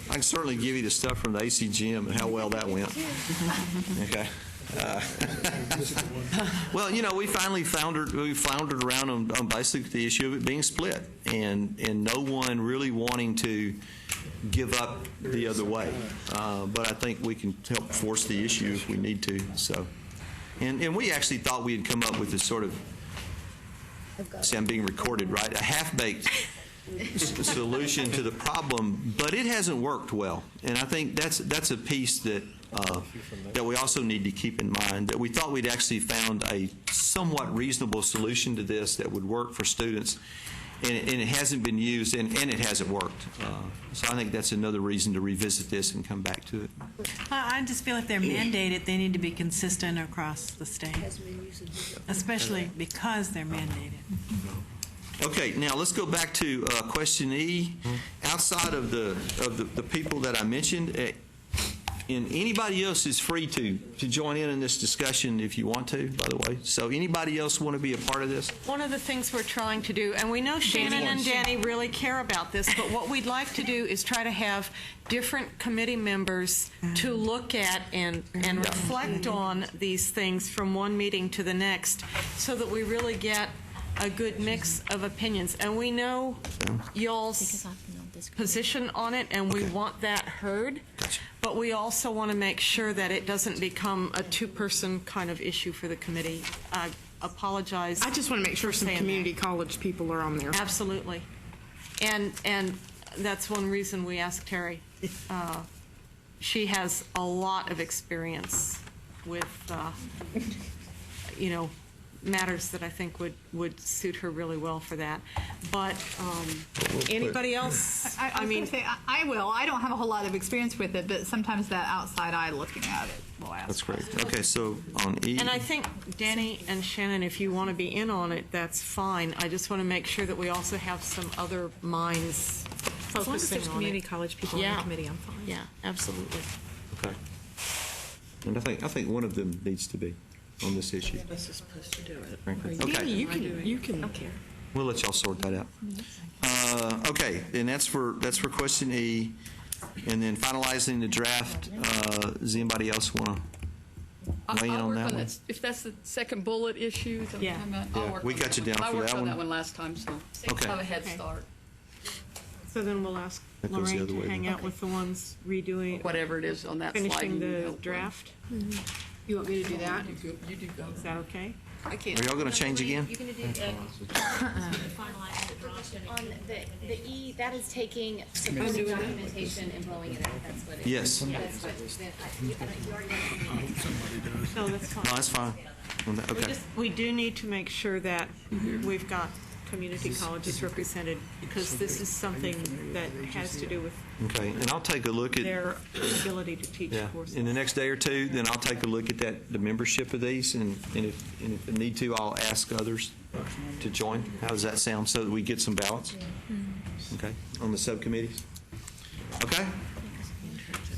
A: I can certainly give you the stuff from the ACGM and how well that went. Okay. Well, you know, we finally floundered around on basically the issue of it being split, and no one really wanting to give up the other way. But I think we can help force the issue if we need to. So, and we actually thought we had come up with this sort of, see, I'm being recorded, right? A half-baked solution to the problem, but it hasn't worked well. And I think that's a piece that we also need to keep in mind, that we thought we'd actually found a somewhat reasonable solution to this that would work for students, and it hasn't been used, and it hasn't worked. So I think that's another reason to revisit this and come back to it.
I: I just feel if they're mandated, they need to be consistent across the state, especially because they're mandated.
A: Okay, now let's go back to question E. Outside of the people that I mentioned, and anybody else is free to join in this discussion if you want to, by the way. So anybody else want to be a part of this?
I: One of the things we're trying to do, and we know Shannon and Danny really care about this, but what we'd like to do is try to have different committee members to look at and reflect on these things from one meeting to the next, so that we really get a good mix of opinions. And we know y'all's position on it, and we want that heard.
A: Gotcha.
I: But we also want to make sure that it doesn't become a two-person kind of issue for the committee. I apologize.
F: I just want to make sure some community college people are on there.
I: Absolutely. And that's one reason we asked Terry. She has a lot of experience with, matters that I think would suit her really well for that. But anybody else?
Q: I mean, say, I will. I don't have a whole lot of experience with it, but sometimes that outside eye looking at it will ask.
A: That's great. Okay, so on E.
I: And I think Danny and Shannon, if you want to be in on it, that's fine. I just want to make sure that we also have some other minds focusing on it.
L: As long as there's community college people on the committee, I'm fine.
I: Yeah, absolutely.
A: Okay. And I think one of them needs to be on this issue.
L: This is supposed to do it.
A: Frankly.
L: Okay.
A: Okay.
L: You can. Okay.
A: We'll let y'all sort that out. Okay, and that's for question E. And then finalizing the draft, does anybody else want to weigh in on that one?
D: If that's the second bullet issue, I'll work
A: we
D: on
A: got you
D: that
A: down
D: one.
A: for
D: I worked
A: that
D: on
A: one.
D: that one last time, so
A: Okay.
D: have a head start.
I: So then we'll ask
A: That goes the
I: Lorraine
A: other
I: to
A: way
I: hang
A: then.
I: out with the ones redoing,
D: Whatever it is on that slide.
I: finishing
D: you
I: the
D: help with.
I: draft.
L: You want me to do that?
D: You do go.
I: Is that okay?
L: I can't.
A: Are y'all going to change again?
M: You're going to do on the E, that is taking supposed documentation and blowing it out. That's what it is.
A: Yes.
M: That's what you already
I: No, that's fine.
A: No, that's fine. Okay.
I: We do need to make sure that we've got community colleges represented, because this is something that has to do with
A: Okay, and I'll take a look at
I: their ability to teach courses.
A: in the next day or two. Then I'll take a look at the membership of these, and if I need to, I'll ask others to join. How does that sound? So that we get some balance. Okay, on the subcommittees. Okay.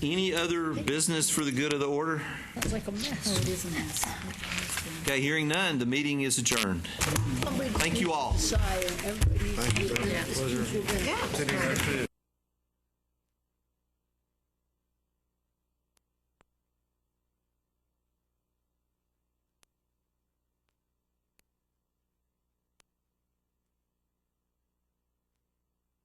A: Any other business for the good of the order?
L: It's like a mess. Oh, it is a mess.
A: Okay, hearing none, the meeting is adjourned. Thank you all.
L: Thank you.